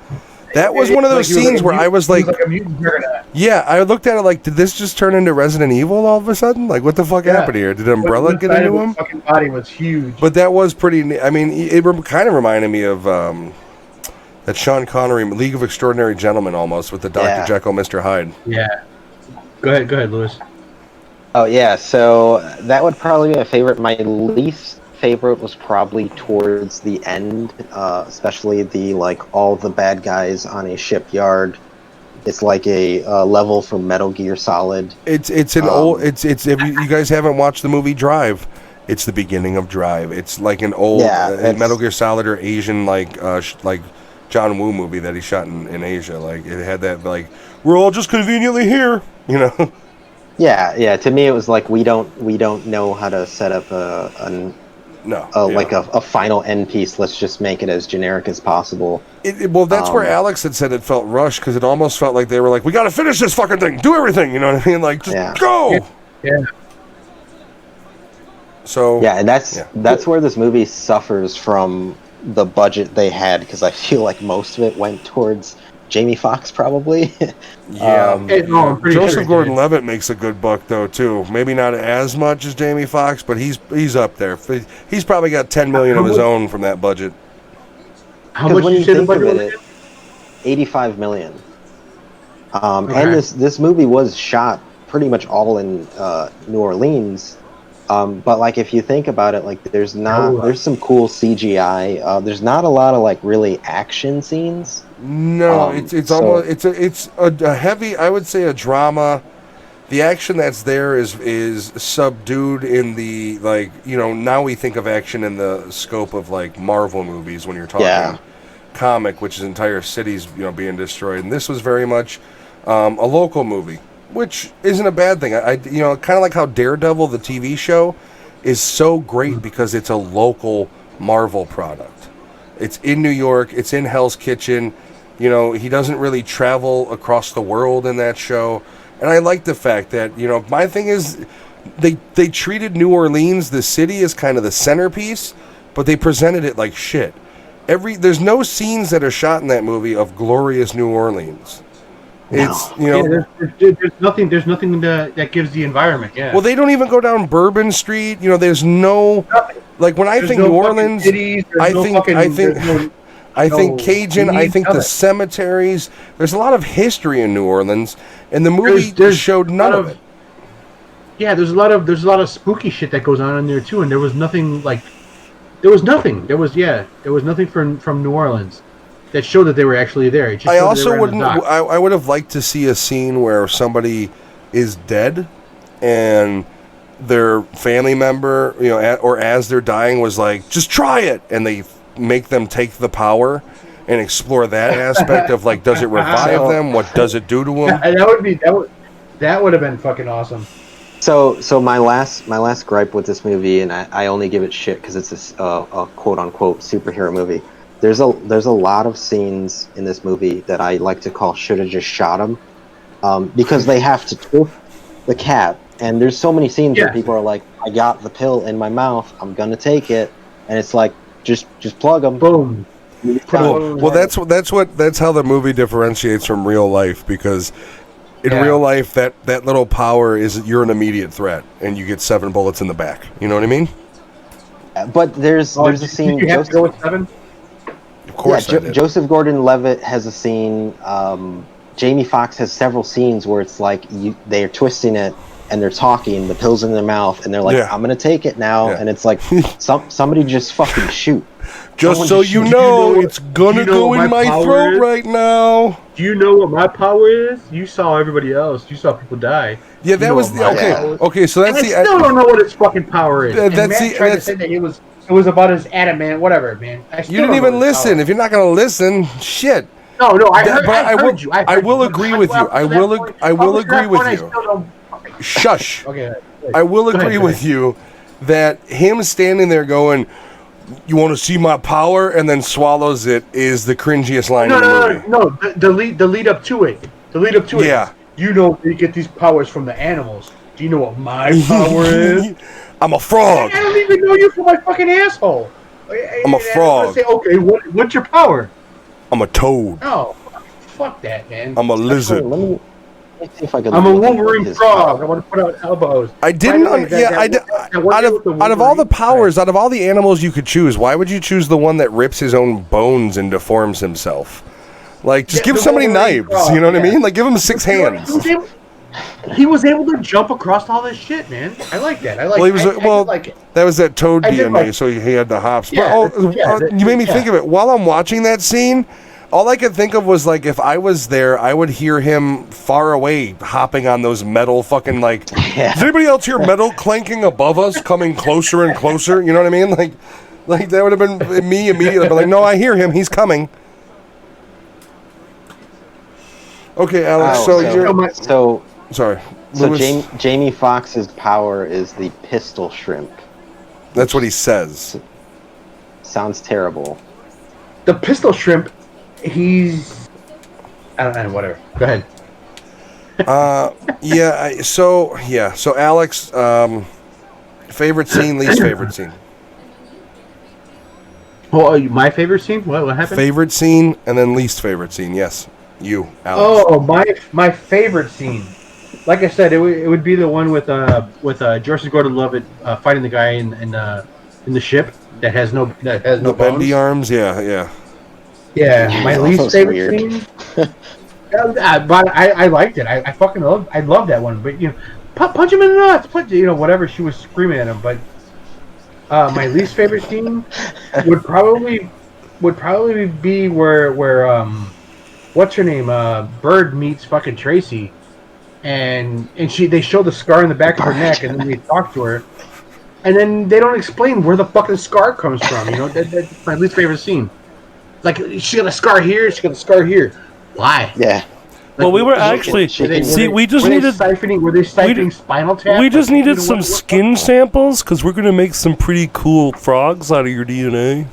That was one of those scenes where I was like, yeah, I looked at it like, did this just turn into Resident Evil all of a sudden? Like, what the fuck happened here? Did Umbrella get into him? His fucking body was huge. But that was pretty, I mean, it kind of reminded me of that Sean Connery, League of Extraordinary Gentlemen almost, with the Dr. Jekyll, Mr. Hyde. Yeah. Go ahead, Lewis. Oh, yeah, so that would probably be my favorite. My least favorite was probably towards the end, especially the all the bad guys on a shipyard. It's like a level from Metal Gear Solid. It's an old. It's if you guys haven't watched the movie Drive, it's the beginning of Drive. It's like an old Metal Gear Solid or Asian like John Woo movie that he shot in Asia. Like it had that we're all just conveniently here, Yeah. To me, it was like we don't know how to set up a final end piece. Let's just make it as generic as possible. Well, that's where Alex had said it felt rushed because it almost felt like they were like, we got to finish this fucking thing, do everything. You know what I mean? Like, just go. Yeah. So. Yeah, and that's where this movie suffers from the budget they had, because I feel like most of it went towards Jamie Foxx, probably. Yeah. Joseph sure Gordon-Levitt makes a good buck though too. Maybe not as much as Jamie Foxx, but he's up there. He's probably got $10 million of his own from that budget. How much did you say the budget was? $85 million. And this movie was shot pretty much all in New Orleans. But if you think about it, there's some cool CGI. There's not a lot of really action scenes. No, it's a heavy, I would say, a drama. The action that's there is subdued in the now we think of action in the scope of Marvel movies when you're talking comic, which is entire cities, being destroyed. And this was very much a local movie, which isn't a bad thing. I kind of like how Daredevil, the TV show, is so great because it's a local Marvel product. It's in New York. It's in Hell's Kitchen. He doesn't really travel across the world in that show. And I like the fact that, my thing is they treated New Orleans, the city, as kind of the centerpiece, but they presented it like shit. There's no scenes that are shot in that movie of glorious New Orleans. It's, there's nothing that gives the environment. Yeah. Well, they don't even go down Bourbon Street. There's no, like when I think New Orleans, I think Cajun, I think the cemeteries. There's a lot of history in New Orleans, and the movie showed none of it. Yeah, there's a lot of spooky shit that goes on in there too, and there was nothing There was nothing from New Orleans that showed that they were actually there. It just I would have liked to see a scene where somebody is dead, and their family member, or as they're dying, was like, "Just try it," and they make them take the power and explore that aspect of like, does it revive them? What does it do to them? That would have been fucking awesome. So my last gripe with this movie, and I only give it shit because it's a quote unquote superhero movie. There's a lot of scenes in this movie that I like to call should have just shot him, because they have to twist the cap, and there's so many scenes where people are like, I got the pill in my mouth, I'm gonna take it, and it's like just plug them, boom. Well, that's how the movie differentiates from real life, because in real life, that little power is you're an immediate threat, and you get 7 bullets in the back. You know what I mean? But there's a scene. You have to go with 7? Of course, Joseph Gordon-Levitt has a scene. Jamie Foxx has several scenes where it's like they're twisting it and they're talking, the pill's in their mouth, and they're like, "I'm gonna take it now," and it's like somebody just fucking shoot. Just so you know, it's gonna go in my throat right now. Do you know what my power is? You saw everybody else. You saw people die. Yeah, that was the okay. So that's I still don't know what its fucking power is. That's tried to say that it was about his adamant, whatever, man. You didn't even listen. If you're not gonna listen, shit. No, I heard you. I will agree with you. I will agree with you. Shush. Okay. I will agree with you that him standing there going, "You want to see my power?" and then swallows it is the cringiest line in the movie. No. The lead up to it. Yeah. You know, you get these powers from the animals. Do you know what my power is? I'm a frog. I don't even know you from my fucking asshole. I'm a frog. Say, okay, what's your power? I'm a toad. No, fuck that, man. I'm a lizard. Let me see if I can. I'm a Wolverine frog. I want to put out elbows. I didn't. Out of all the powers, out of all the animals you could choose, why would you choose the one that rips his own bones and deforms himself? Like, just give somebody knives. Frog, you know what I mean? Like, give him 6 hands. He was able to jump across all this shit, man. I like that. That was that Toad DNA, so he had the hops. But, you made me think of it. While I'm watching that scene, all I could think of was, like, if I was there, I would hear him far away hopping on those metal fucking, like... Does anybody else hear metal clanking above us, coming closer and closer? You know what I mean? Like that would have been me immediately. But like, no, I hear him. He's coming. Okay, Alex, Sorry. So Jamie Foxx's power is the pistol shrimp. That's what he says. Sounds terrible. The pistol shrimp, he's... I don't know, whatever. Go ahead. So Alex, favorite scene, least favorite scene? Well, my favorite scene? What happened? Favorite scene, and then least favorite scene, yes. You, Alex. Oh, my favorite scene. Like I said, it would be the one with Joseph Gordon-Levitt fighting the guy in the ship that has no bendy arms. Yeah. My least favorite scene. But I liked it. I fucking love that one. But punch him in the nuts. Whatever she was screaming at him. But my least favorite scene would probably be where what's her name? Bird meets fucking Tracy. And they show the scar in the back of her neck, and then they talk to her, and then they don't explain where the fucking scar comes from. That's my least favorite scene. Like, she got a scar here, she got a scar here. Why? Yeah. Well, we were actually we just needed Were they siphoning Spinal Tap? we just needed some skin samples because we're gonna make some pretty cool frogs out of your DNA.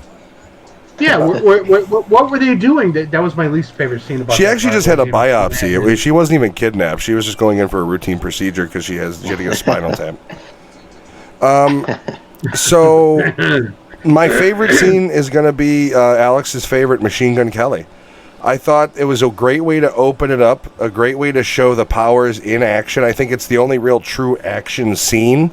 Yeah, what were they doing? That was my least favorite scene about. She actually just had a biopsy. She wasn't even kidnapped. She was just going in for a routine procedure because she had to get a spinal tap. So my favorite scene is going to be Alex's favorite, Machine Gun Kelly. I thought it was a great way to open it up, a great way to show the powers in action. I think it's the only real true action scene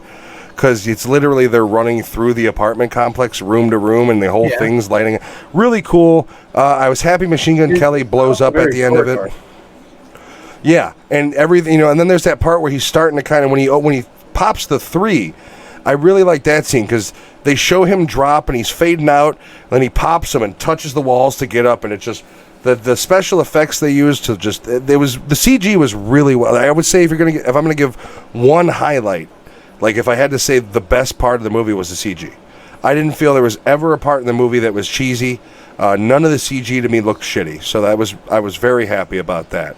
because it's literally they're running through the apartment complex room to room and the whole thing's lighting. Really cool. I was happy Machine Gun Kelly blows up at the end of it. Yeah, and everything, and then there's that part where he's starting to kind of, when he pops the 3, I really like that scene because they show him drop and he's fading out, and then he pops them and touches the walls to get up, and it's just the special effects they used to just the CG was really well. I would say if I'm gonna give one highlight, like if I had to say the best part of the movie was the CG. I didn't feel there was ever a part in the movie that was cheesy. None of the CG to me looked shitty, so I was very happy about that.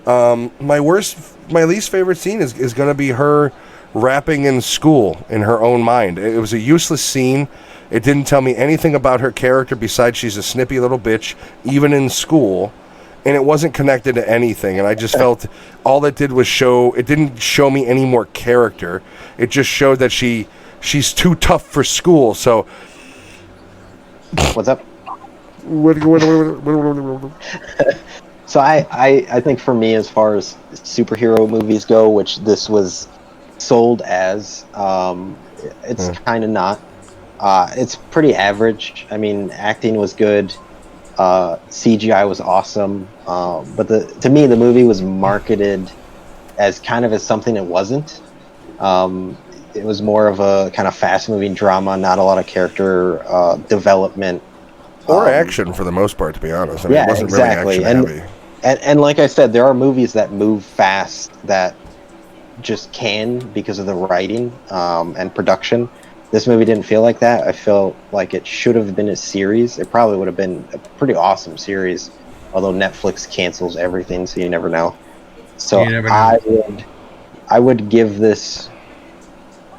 My least favorite scene is going to be her rapping in school in her own mind. It was a useless scene. It didn't tell me anything about her character besides she's a snippy little bitch, even in school, and it wasn't connected to anything. And I just felt all it did was it didn't show me any more character. It just showed that she's too tough for school. So, what's up? So I think for me, as far as superhero movies go, which this was sold as, it's kind of not. It's pretty average. I mean, acting was good. CGI was awesome. But to me, the movie was marketed as kind of as something it wasn't. It was more of a kind of fast-moving drama, not a lot of character development. Or action, for the most part, to be honest. I mean, yeah, it wasn't exactly. really action-heavy. And like I said, there are movies that move fast that just can because of the writing and production. This movie didn't feel like that. I felt like it should have been a series. It probably would have been a pretty awesome series, although Netflix cancels everything, so you never know. So I would give this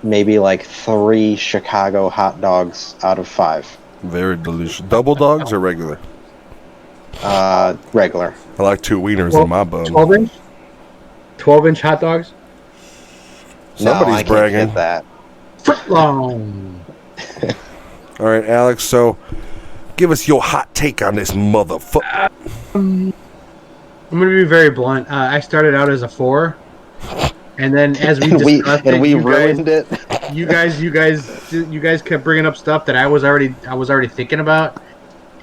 maybe like 3 Chicago hot dogs out of 5. Very delicious. Double dogs or regular? Regular. I like 2 wieners in my bun. 12-inch? 12-inch hot dogs? Somebody's I bragging. can't get that. Foot long. All right, Alex, so give us your hot take on this motherfucker. I'm going to be very blunt. I started out as a 4. And then as we discussed we ruined it. You guys kept bringing up stuff that I was already thinking about,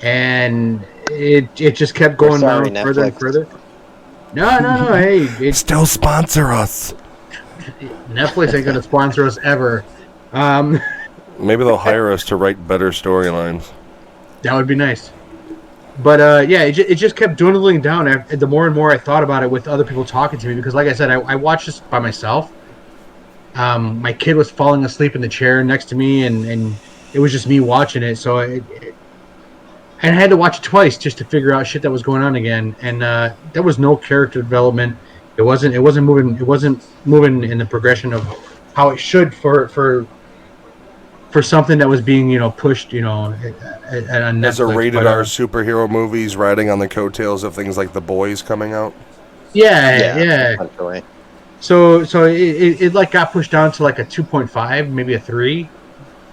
and it just kept going down further and further. No. Hey, still sponsor us. Netflix ain't gonna sponsor us ever. Maybe they'll hire us to write better storylines. That would be nice. But yeah, it just kept dwindling down. The more and more I thought about it with other people talking to me, because like I said, I watched this by myself. My kid was falling asleep in the chair next to me, and it was just me watching it. So and I had to watch it twice just to figure out shit that was going on again. And there was no character development. It wasn't moving. It wasn't moving in the progression of how it should for something that was being pushed on Netflix. As a rated R superhero movies riding on the coattails of things like The Boys coming out. Yeah. So it like got pushed down to like a 2.5, maybe a 3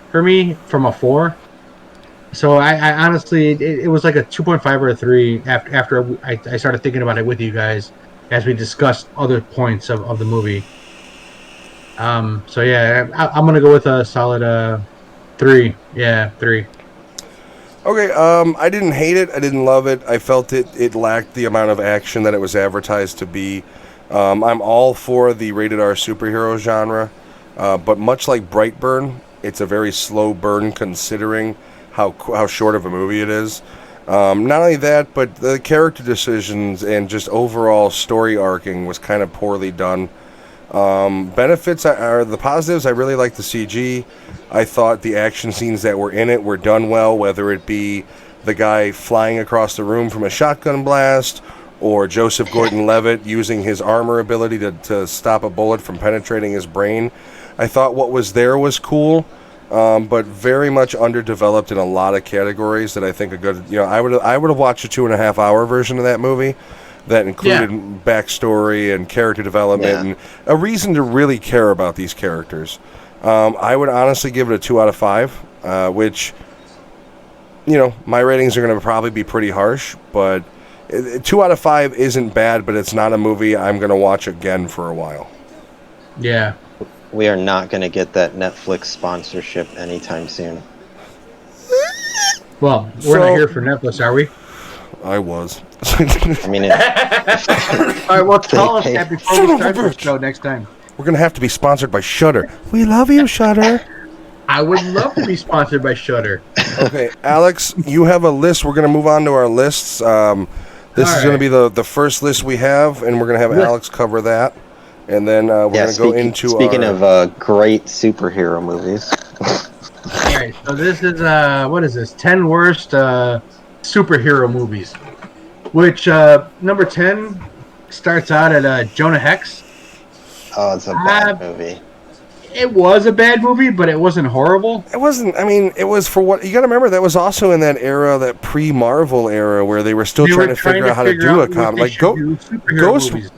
for me from a 4. So I honestly, it was like a 2.5 or a 3 after I started thinking about it with you guys as we discussed other points of the movie. So yeah, I'm gonna go with a solid 3. Yeah, 3. Okay, I didn't hate it. I didn't love it. I felt it lacked the amount of action that it was advertised to be. I'm all for the rated R superhero genre, but much like Brightburn, it's a very slow burn considering how short of a movie it is. Not only that, but the character decisions and just overall story arcing was kind of poorly done. Benefits are the positives. I really like the CG. I thought the action scenes that were in it were done well, whether it be the guy flying across the room from a shotgun blast, or Joseph Gordon-Levitt using his armor ability to stop a bullet from penetrating his brain. I thought what was there was cool, but very much underdeveloped in a lot of categories that I think are good. I would have watched a 2.5 hour version of that movie that included backstory and character development and a reason to really care about these characters. I would honestly give it a 2 out of 5, which, my ratings are going to probably be pretty harsh, but 2 out of 5 isn't bad, but it's not a movie I'm going to watch again for a while. Yeah. We are not going to get that Netflix sponsorship anytime soon. Well, we're not here for Netflix, are we? I was. I mean, All right, well, tell us that before we start the show next time. We're going to have to be sponsored by Shudder. We love you, Shudder. I would love to be sponsored by Shudder. Okay, Alex, you have a list. We're going to move on to our lists. This is going to be the first list we have, and we're going to have Alex cover that. And then we're going to go into Speaking of great superhero movies. All right, so this is, what is this? 10 worst superhero movies. Which, number 10 starts out at Jonah Hex. Oh, it's a bad movie. It was a bad movie, but it wasn't horrible. It wasn't. I mean, it was for what you got to remember. That was also in that era, that pre-Marvel era, where they were still trying to figure out how to do a comic. Like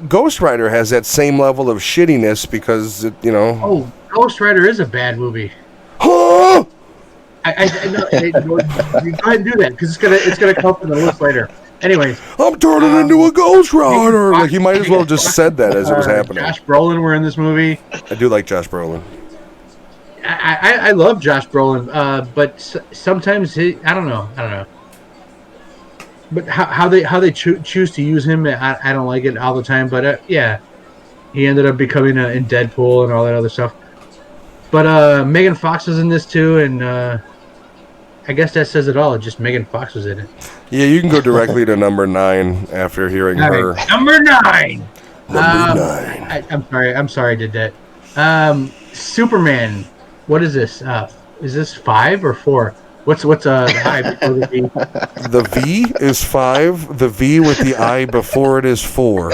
Ghost Rider has that same level of shittiness because Oh, Ghost Rider is a bad movie. Huh? I know. Go ahead and do that because it's gonna come up in the list later. Anyways, I'm turning into a Ghost Rider. Like, you might as well have just said that as it was happening. Josh Brolin were in this movie. I do like Josh Brolin. I love Josh Brolin, but sometimes I don't know. But how they choose to use him, I don't like it all the time. But he ended up becoming in Deadpool and all that other stuff. But Megan Fox was in this too, and I guess that says it all. Just Megan Fox was in it. Yeah, you can go directly to number 9 after hearing her. Number 9. Number 9. I'm sorry I did that. Superman. What is this? Is this 5 or 4? What's the I before the V? The V is 5. The V with the I before it is 4.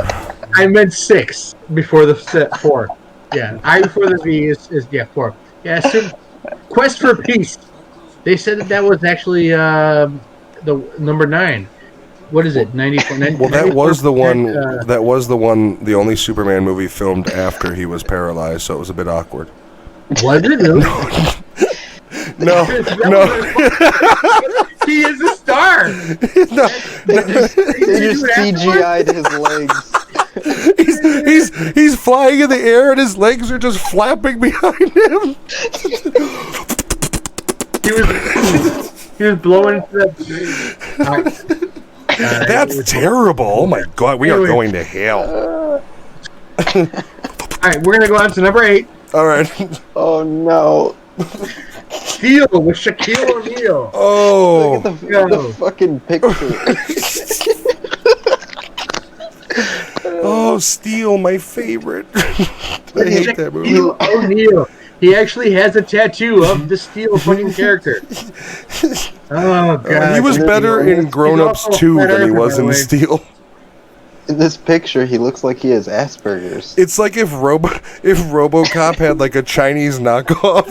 I meant 6 before the 4. Yeah, I before the V is 4. Yeah, Quest for Peace. They said that was actually the number 9. What is it? 94. Well, that was the one. That was the one. The only Superman movie filmed after he was paralyzed, so it was a bit awkward. Was it? Really? No. He is a star. They just CGI'd his legs. He's flying in the air and his legs are just flapping behind him. He was blowing into that. That's terrible. Oh my God, we are going to hell. All right, we're gonna go on to number 8. All right. Oh no. Steel with Shaquille O'Neal. Oh. Look at the fucking picture. Oh, Steel, my favorite. I hate that movie. Shaquille O'Neal. He actually has a tattoo of the Steel fucking character. Oh God. He was better in Grown Ups 2 than he was in Steel. In this picture, he looks like he has Asperger's. It's like if RoboCop had like a Chinese knockoff.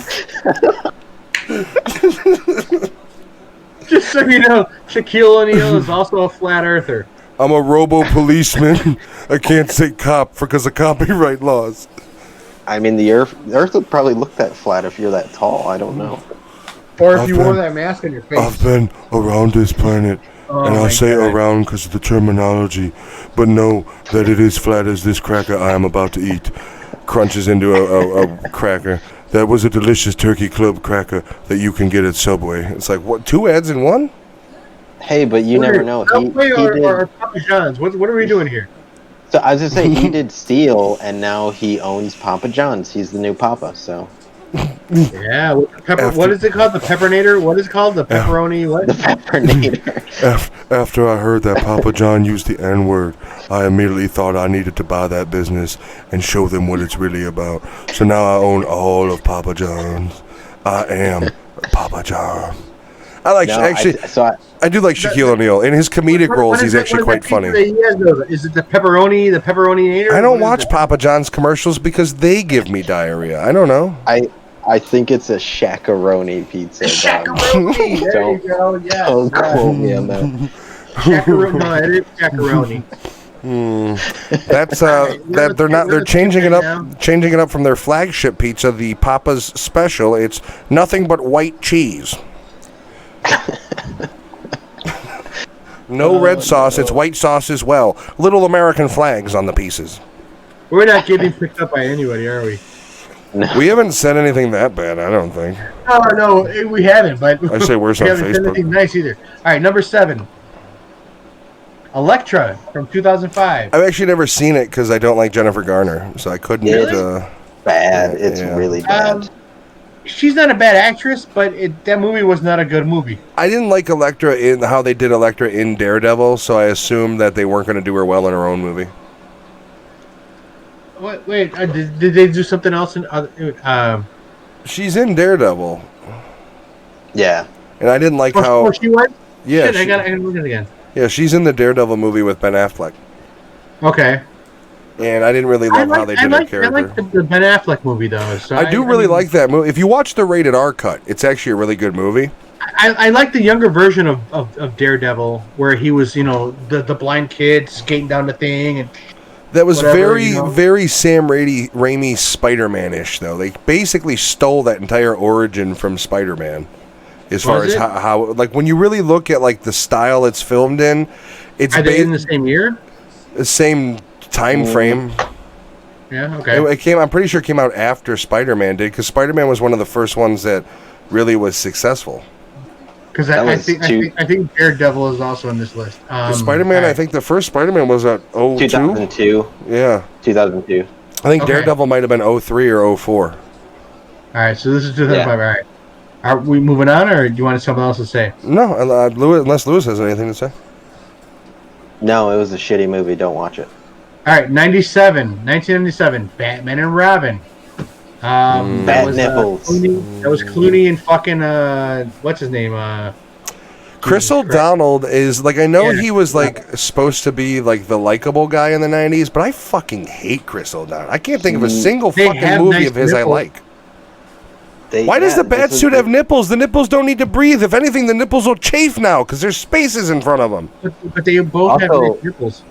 Just so you know, Shaquille O'Neal is also a flat earther. I'm a robo-policeman. I can't say cop because of copyright laws. I mean, the Earth would probably look that flat if you're that tall. I don't know. Or if you wore that mask on your face. I've been around this planet, and I say around because of the terminology, but know that it is flat as this cracker I am about to eat. Crunches into a cracker. That was a delicious Turkey Club cracker that you can get at Subway. It's like, what, 2 ads in one? Hey, but you never know. Subway or Papa John's? What are we doing here? So I was just saying, he did Steel, and now he owns Papa John's. He's the new Papa, so. Yeah, what is it called? The Peppernator? What is it called? The pepperoni? What? The Peppernator. After I heard that Papa John used the N-word, I immediately thought I needed to buy that business and show them what it's really about. So now I own all of Papa John's. I am Papa John. I I do like Shaquille O'Neal. In his comedic roles, he's actually quite funny. Is it the pepperoni? I don't watch Papa John's commercials because they give me diarrhea. I don't know. I think it's a shakaroni pizza. Shakaroni. There you go. Yes. Don't quote me on that. Shakaroni. No, it is shakaroni. That's that they're changing it up from their flagship pizza, the Papa's Special. It's nothing but white cheese. No red sauce, it's white sauce as well. Little American flags on the pieces. We're not getting picked up by anybody, are we? No. We haven't said anything that bad, I don't think. No, we haven't, but I say worse on we haven't said Facebook. anything nice either. All right, number 7. Elektra from 2005. I've actually never seen it because I don't like Jennifer Garner, so I couldn't. Bad. It's really bad. She's not a bad actress, but that movie was not a good movie. I didn't like Elektra in how they did Elektra in Daredevil, so I assumed that they weren't going to do her well in her own movie. Wait, did they do something else in other? She's in Daredevil. Yeah. And I didn't like how. She was? Yeah. Shit, I gotta look at it again. Yeah, she's in the Daredevil movie with Ben Affleck. Okay. And I didn't really love how they did her character. I like the Ben Affleck movie, though. So I do really like that movie. If you watch the rated R cut, it's actually a really good movie. I like the younger version of Daredevil, where he was, the blind kid skating down the thing. And that was very Sam Raimi Spider-Man-ish, though. They basically stole that entire origin from Spider-Man. As far as how, like, when you really look at, like, the style it's filmed in, it's... Are they in the same year? The same time frame. Yeah, okay. I'm pretty sure it came out after Spider-Man did, because Spider-Man was one of the first ones that really was successful. Because I think Daredevil is also on this list. Spider-Man, I think the first Spider-Man was at 02? 2002. Yeah. 2002. I think Daredevil might have been 03 or 04. All right, so this is 2005. All right. Are we moving on, or do you want something else to say? No, unless Lewis has anything to say. No, it was a shitty movie. Don't watch it. All right, 1997, Batman and Robin. Bat nipples. That was Clooney and fucking what's his name? Chris O'Donnell is like, I know he was like supposed to be like the likable guy in the 90s, but I fucking hate Chris O'Donnell. I can't think of a single fucking movie of his I like. Why does the bat suit have nipples? The nipples don't need to breathe. If anything, the nipples will chafe now because there's spaces in front of them. But they both have nipples.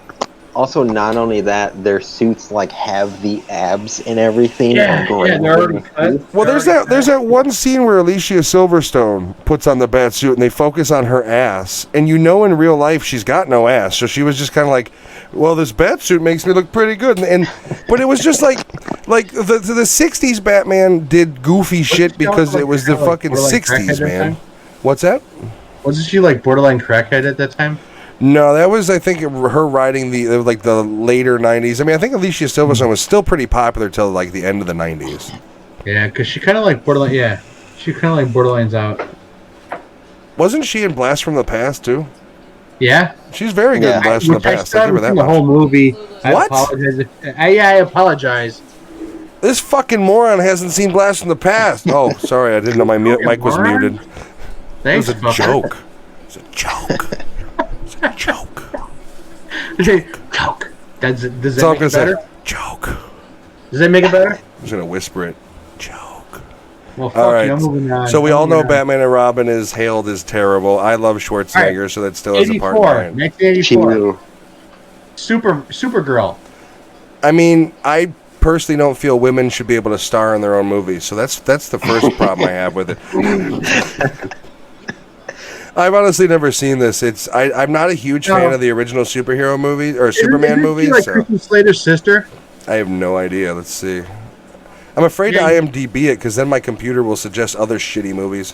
Also, not only that, their suits like have the abs and everything. Yeah, they're already cut. Well, there's that one scene where Alicia Silverstone puts on the bat suit and they focus on her ass, and in real life she's got no ass, so she was just kind of like, well, this bat suit makes me look pretty good, but it was just like the 60s Batman did goofy shit because it was the fucking 60s, man. What's that? Wasn't she like borderline crackhead at that time? No, that was, I think, her riding the later 90s. I mean, I think Alicia Silverstone was still pretty popular till like the end of the 90s. Yeah, because she kind of like borderline. Yeah, she kind of like borderlines out. Wasn't she in Blast from the Past too? Yeah, she's very good in Blast from the Past. I'll give her that much. The whole movie. What? I apologize. This fucking moron hasn't seen Blast from the Past. Oh, sorry, I didn't know my mic was muted. Thanks, it was a joke. It's a joke. Joke. Joke. Does that make it better? Joke. Does that make it better? I'm just gonna whisper it. Joke. Well, fuck all right. I'm moving on. So we all know Batman and Robin is hailed as terrible. I love Schwarzenegger, so that still has a part in mine. 1984. Supergirl. I mean, I personally don't feel women should be able to star in their own movies, so that's the first problem I have with it. I've honestly never seen this. I'm not a huge fan of the original superhero movies or Superman movies. Like Christian Slater's sister? I have no idea. Let's see. I'm afraid to IMDb it because then my computer will suggest other shitty movies.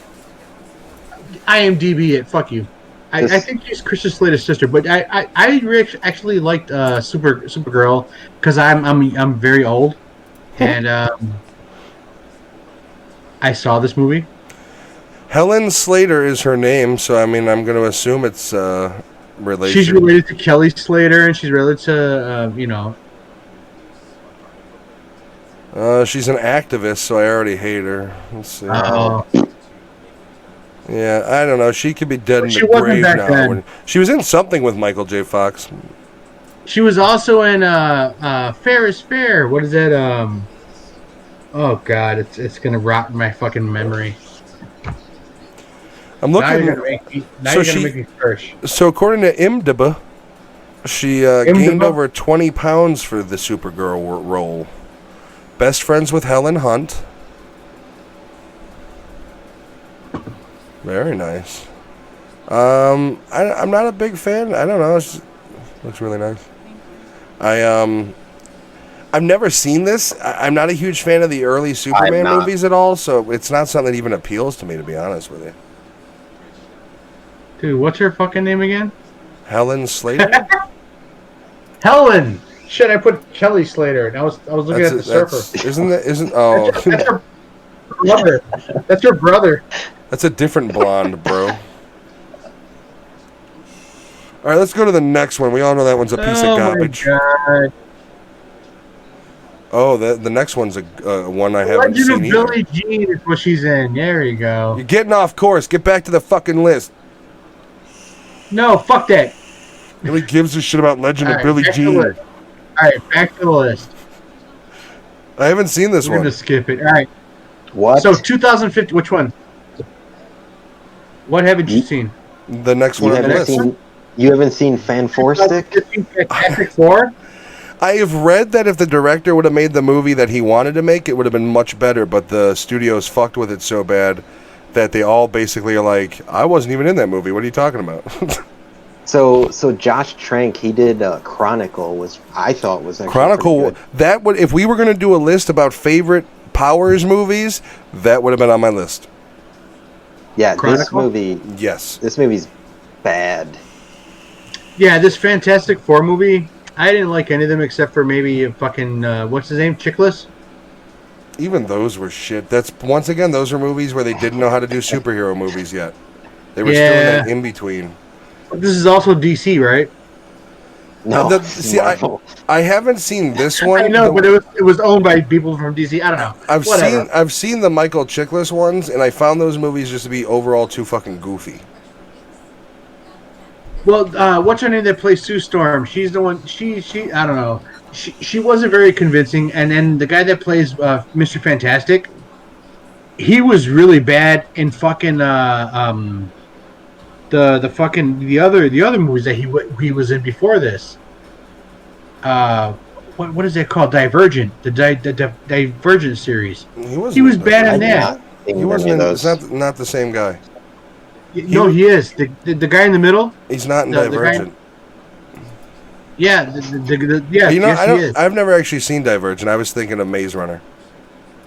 IMDb it. Fuck you. I think she's Christian Slater's sister, but I actually liked Supergirl because I'm very old, and I saw this movie. Helen Slater is her name, so I mean, I'm going to assume it's related. She's related to Kelly Slater, and she's related to, she's an activist, so I already hate her. Let's see. Yeah, I don't know. She could be dead in She the wasn't grave back now. then. She was in something with Michael J. Fox. She was also in Fair is Fair. What is that? Oh God, it's gonna rot in my fucking memory. I'm Now you're looking. gonna make me. Now So you're gonna she- make me search. So according to IMDb, she gained over 20 pounds for the Supergirl role. Best friends with Helen Hunt. Very nice. I'm not a big fan. I don't know. It looks really nice. I've never seen this. I'm not a huge fan of the early Superman not. movies at all, so it's not something that even appeals to me, to be honest with you. Dude, what's her fucking name again? Helen Slater. Helen. Shit, I put Kelly Slater, and I was looking at the surfer. Isn't oh That's her brother. That's her brother. that's a different blonde, bro. All right, let's go to the next one. We all know that one's a piece of garbage. Oh my God. Oh, the next one's a one I haven't Legend seen of either. Billie Jean is what she's in. There you go. You're getting off course. Get back to the fucking list. No, fuck that. Nobody gives a shit about Legend of All right, Billie back to the Jean. list. All right, back to the list. I haven't seen this We're one. gonna skip it. All right. What? So 2050. Which one? What haven't you seen? The next one you on the haven't list. seen? You haven't seen Fan Four Stick? 2015 Fantastic Four. I have read that if the director would have made the movie that he wanted to make, it would have been much better, but the studios fucked with it so bad that they all basically are like, I wasn't even in that movie. What are you talking about? So Josh Trank, he did Chronicle, was I thought was actually Chronicle, pretty good. that would, if we were going to do a list about favorite Powers movies, that would have been on my list. Yeah, this Chronicle? movie. Yes. This movie's bad. Yeah, this Fantastic Four movie. I didn't like any of them except for maybe a fucking what's his name, Chickless. Even those were shit. That's, once again, those are movies where they didn't know how to do superhero movies yet. They were still in Yeah. that in-between. This is also DC, right? No, See, Marvel. I haven't seen this one. I know, but it was owned by people from DC. I don't know. Whatever. I've seen the Michael Chiklis ones, and I found those movies just to be overall too fucking goofy. Well, what's her name that plays Sue Storm? She's the one. She. I don't know. She wasn't very convincing. And then the guy that plays Mr. Fantastic, he was really bad in fucking the other movies that he was in before this. What is that called? Divergent. The Divergent series. He was bad in I've that. not seen He any wasn't. of It's those. not the same guy. No, he is the guy in the middle. He's not in The guy- Divergent. Yeah, yes, You know, yes, he is. I've never actually seen Divergent. I was thinking of Maze Runner.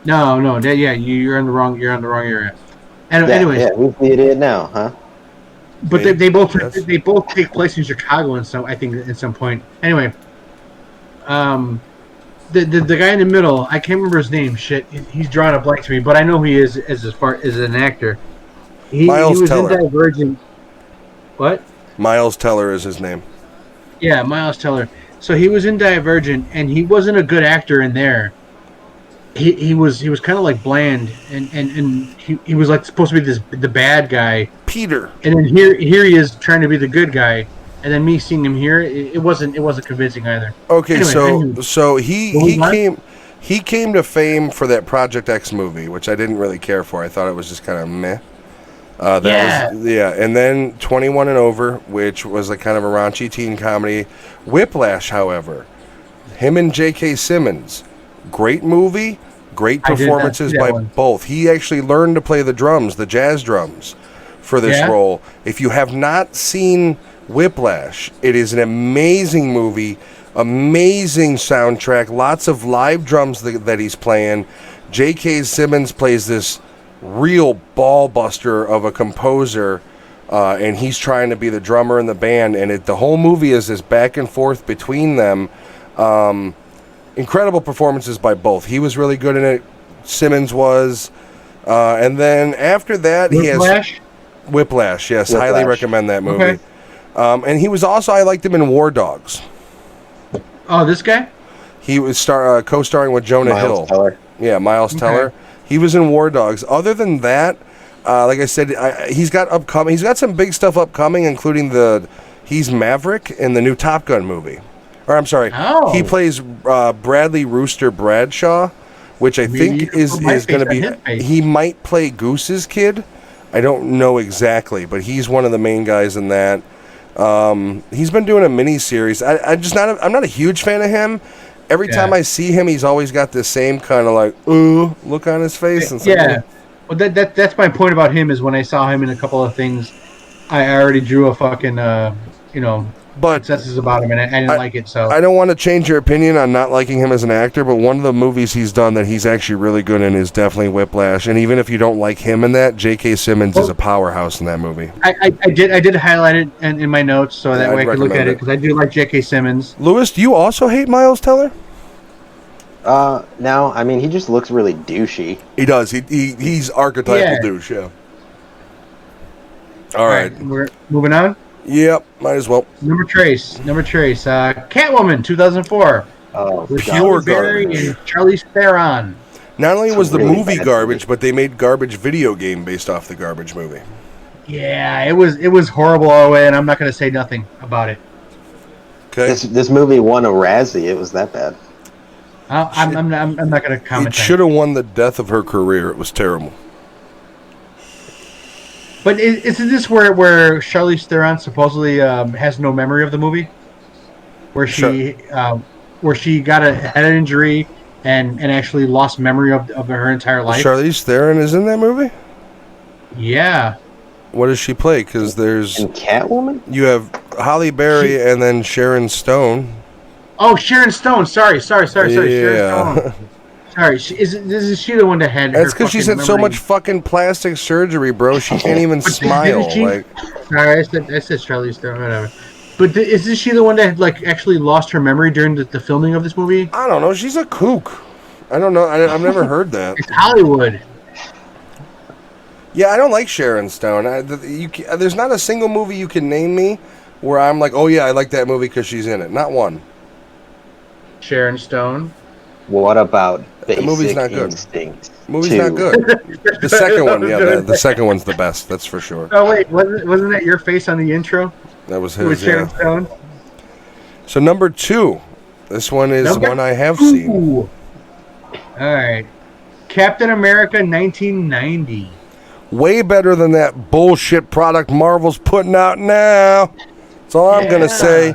No, you're in the wrong area. And Yeah, anyways, yeah, who's the idiot now, huh? but Me? they both Yes. take place in Chicago, and so I think at some point. Anyway, the guy in the middle, I can't remember his name. Shit, he's drawing a blank to me, but I know who he is as far as an actor. He Miles was Teller. in Divergent. What? Miles Teller is his name. Yeah, Miles Teller. So he was in Divergent, and he wasn't a good actor in there. He was kind of like bland, and he was like supposed to be the bad guy, Peter. and then here he is trying to be the good guy, and then me seeing him here, it wasn't convincing either. Okay, Anyway, so What he was that? came to fame for that Project X movie, which I didn't really care for. I thought it was just kind of meh. And then 21 and Over, which was a kind of a raunchy teen comedy. Whiplash, however, him and J.K. Simmons, great movie, great I did not performances see that by one. both. He actually learned to play the drums, the jazz drums, for this Yeah? role. If you have not seen Whiplash, it is an amazing movie, amazing soundtrack, lots of live drums that he's playing. J.K. Simmons plays this real ball buster of a composer, and he's trying to be the drummer in the band, and the whole movie is this back and forth between them. Incredible performances by both. He was really good in it. Simmons was. And then after that, he has Whiplash. Yes, highly Whiplash. recommend that movie. Okay. And he was also, I liked him in War Dogs. Oh, this guy? He was co-starring with Jonah Hill. Miles Teller. Yeah, Miles Okay. Teller. He was in War Dogs. Other than that, Like I said, he's got some big stuff upcoming, including he's Maverick in the new Top Gun movie. Or I'm sorry, he plays Bradley Rooster Bradshaw, which I think is going to be. He might play Goose's kid. I don't know exactly, but he's one of the main guys in that. He's been doing a mini series. I'm not a huge fan of him. Every time I see him, he's always got the same kind of like look on his face. And well, that's my point about him is when I saw him in a couple of things, I already drew a fucking consensus about him, and I didn't like it. So I don't want to change your opinion on not liking him as an actor, but one of the movies he's done that he's actually really good in is definitely Whiplash. And even if you don't like him in that, J.K. Simmons is a powerhouse in that movie. I did highlight it in my notes so that way I could look at it because I do like J.K. Simmons. Lewis, do you also hate Miles Teller? No, I mean he just looks really douchey. He does. He's archetypal douche. Yeah. All right, we're moving on. Yep, might as well. Number Trace. Catwoman, 2004. Oh, with Halle Berry and Charlize Theron. Not only was the movie garbage, but they made garbage video game based off the garbage movie. Yeah, it was horrible all the way, and I'm not going to say nothing about it. Okay. This movie won a Razzie. It was that bad. I'm not going to comment. It should have won the death of her career. It was terrible. But isn't this where Charlize Theron supposedly has no memory of the movie, where she got a head injury and actually lost memory of her entire life? Charlize Theron is in that movie? Yeah. What does she play? Because there's in Catwoman. You have Halle Berry and then Sharon Stone. Oh, Sharon Stone. Sorry. Sharon Stone. Sorry, is she the one that had? That's because she's had so much fucking plastic surgery, bro. She can't even smile. Sorry, I said Charlize Theron, whatever. But isn't she the one that actually lost her memory during the filming of this movie? I don't know. She's a kook. I don't know. I've never heard that. It's Hollywood. Yeah, I don't like Sharon Stone. There's not a single movie you can name me where I'm like, oh yeah, I like that movie because she's in it. Not one. Sharon Stone. What about the movie's not good. Instinct movie's 2? Not good. The second one, the second one's the best. That's for sure. Oh wait, wasn't that your face on the intro? That was his. With Sharon Stone. So number 2, this one is one I have seen. All right, Captain America 1990. Way better than that bullshit product Marvel's putting out now. That's all I'm gonna say.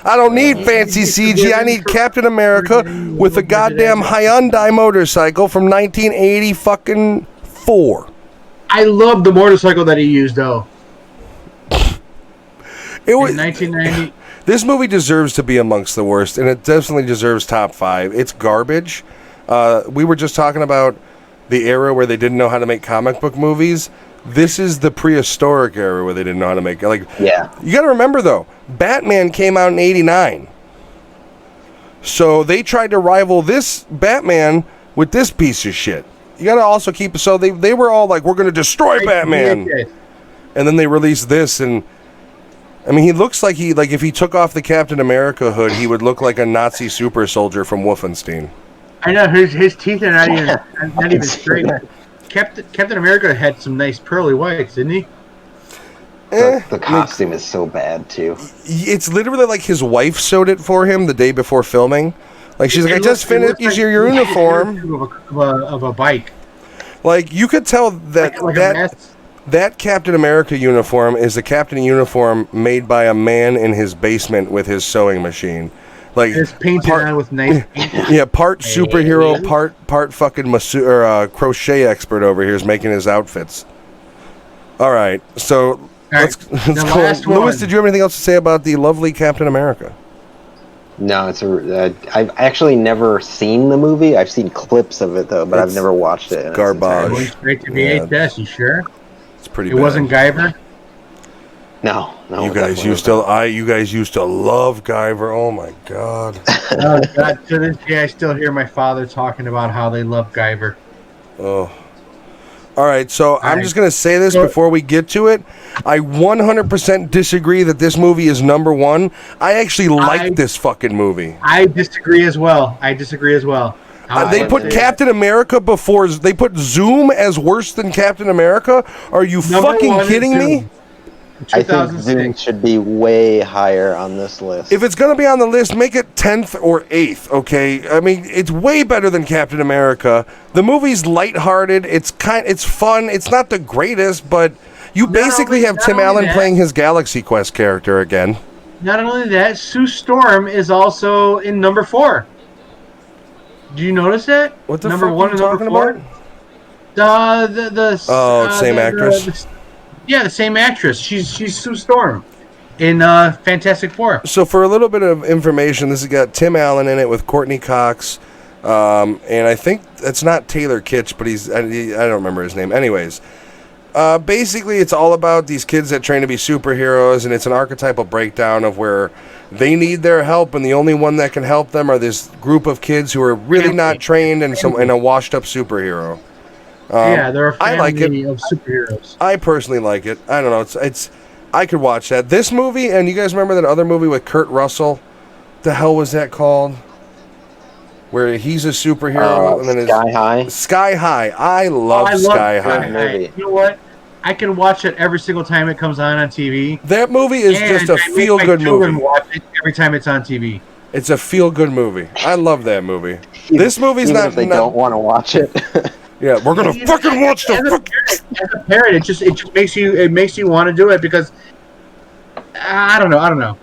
I don't need fancy CG. I need Captain America with a goddamn Hyundai motorcycle from 1980 fucking 4. I love the motorcycle that he used, though. It was in 1990. This movie deserves to be amongst the worst, and it definitely deserves top 5. It's garbage. We were just talking about the era where they didn't know how to make comic book movies. This is the prehistoric era where they didn't know how to make it. You got to remember, though, Batman came out in 89. So they tried to rival this Batman with this piece of shit. You got to also keep... So they were all like, we're going to destroy Batman. And then they released this, and... I mean, he looks like if he took off the Captain America hood, he would look like a Nazi super soldier from Wolfenstein. I know, his teeth are not even straight. Captain America had some nice pearly whites, didn't he? The costume is so bad, too. It's literally like his wife sewed it for him the day before filming. Like, she's like, I just finished your uniform. Of a bike. Like, you could tell that that Captain America uniform is a captain uniform made by a man in his basement with his sewing machine. Like, it's painted on with nice paint. Yeah, part superhero, part fucking crochet expert over here is making his outfits. All right, so let's go. Lewis, did you have anything else to say about the lovely Captain America? No, I've actually never seen the movie. I've seen clips of it though, but I've never watched it. Garbage. Going straight to VHS. You sure? It's pretty. It wasn't Guyver. No. You guys used to love Guyver. Oh my God. Oh God! To this day, I still hear my father talking about how they love Guyver. Oh. All right, so I'm just going to say this before we get to it. I 100% disagree that this movie is number 1. I actually like this fucking movie. I disagree as well. They put Captain America before. They put Zoom as worse than Captain America. Are you fucking kidding me? I think Zoom should be way higher on this list. If it's going to be on the list, make it 10th or 8th, okay? I mean, it's way better than Captain America. The movie's lighthearted. It's fun. It's not the greatest, but you basically have Tim Allen playing his Galaxy Quest character again. Not only that, Sue Storm is also in number 4. Do you notice that? What the number fuck 1 are you and number talking 4? about? Same actress? Yeah, the same actress. She's Sue Storm in Fantastic Four. So for a little bit of information, this has got Tim Allen in it with Courtney Cox, and I think it's not Taylor Kitsch, but I don't remember his name. Anyways, basically it's all about these kids that train to be superheroes, and it's an archetypal breakdown of where they need their help, and the only one that can help them are this group of kids who are really not trained and a washed-up superhero. They're a family I like it. of superheroes. I personally like it. I don't know. It's. I could watch that. This movie, and you guys remember that other movie with Kurt Russell? The hell was that called? Where he's a superhero and then Sky High. Sky High. I love Sky High. You know what? I can watch it every single time it comes on TV. That movie is just a feel-good movie. Watch it every time it's on TV. It's a feel-good movie. I love that movie. This movie's even not. If they don't want to watch it. Yeah, we're gonna fucking watch the. As a parent, it just makes you want to do it because I don't know.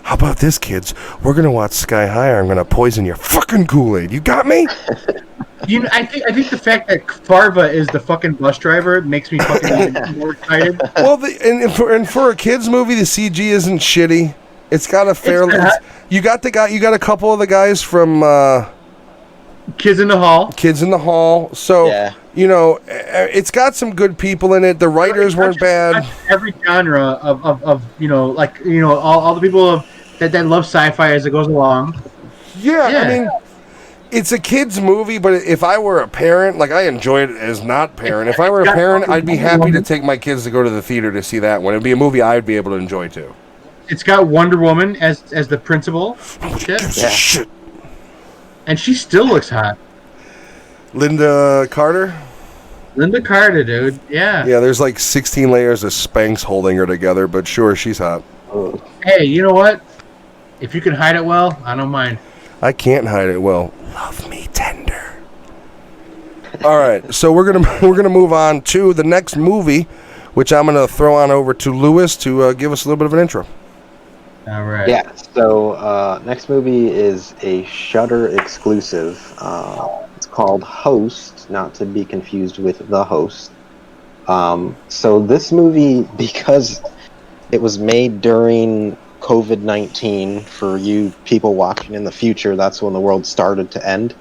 How about this, kids? We're gonna watch Sky High. Or I'm gonna poison your fucking Kool-Aid. You got me? I think the fact that Farva is the fucking bus driver makes me fucking more excited. Well, and for a kids movie, the CG isn't shitty. It's got a fairly. You got a couple of the guys from. Kids in the Hall. So, yeah. You know, it's got some good people in it. The writers weren't bad. Every genre of all the people that love sci-fi as it goes along. Yeah, I mean, it's a kids movie, but if I were a parent, like I enjoy it as not parent. If I were a parent, I'd be happy to take my kids to go to the theater to see that one. It'd be a movie I'd be able to enjoy too. It's got Wonder Woman as the principal. Shit. And she still looks hot. Linda Carter, dude. Yeah. Yeah, there's like 16 layers of Spanx holding her together, but sure, she's hot. Hey, you know what? If you can hide it well, I don't mind. I can't hide it well. Love me tender. All right, so we're gonna move on to the next movie, which I'm gonna throw on over to Lewis to give us a little bit of an intro. All right. Yeah. So next movie is a Shudder exclusive. It's called Host, not to be confused with The Host. So this movie, because it was made during COVID-19, for you people watching in the future, that's when the world started to end.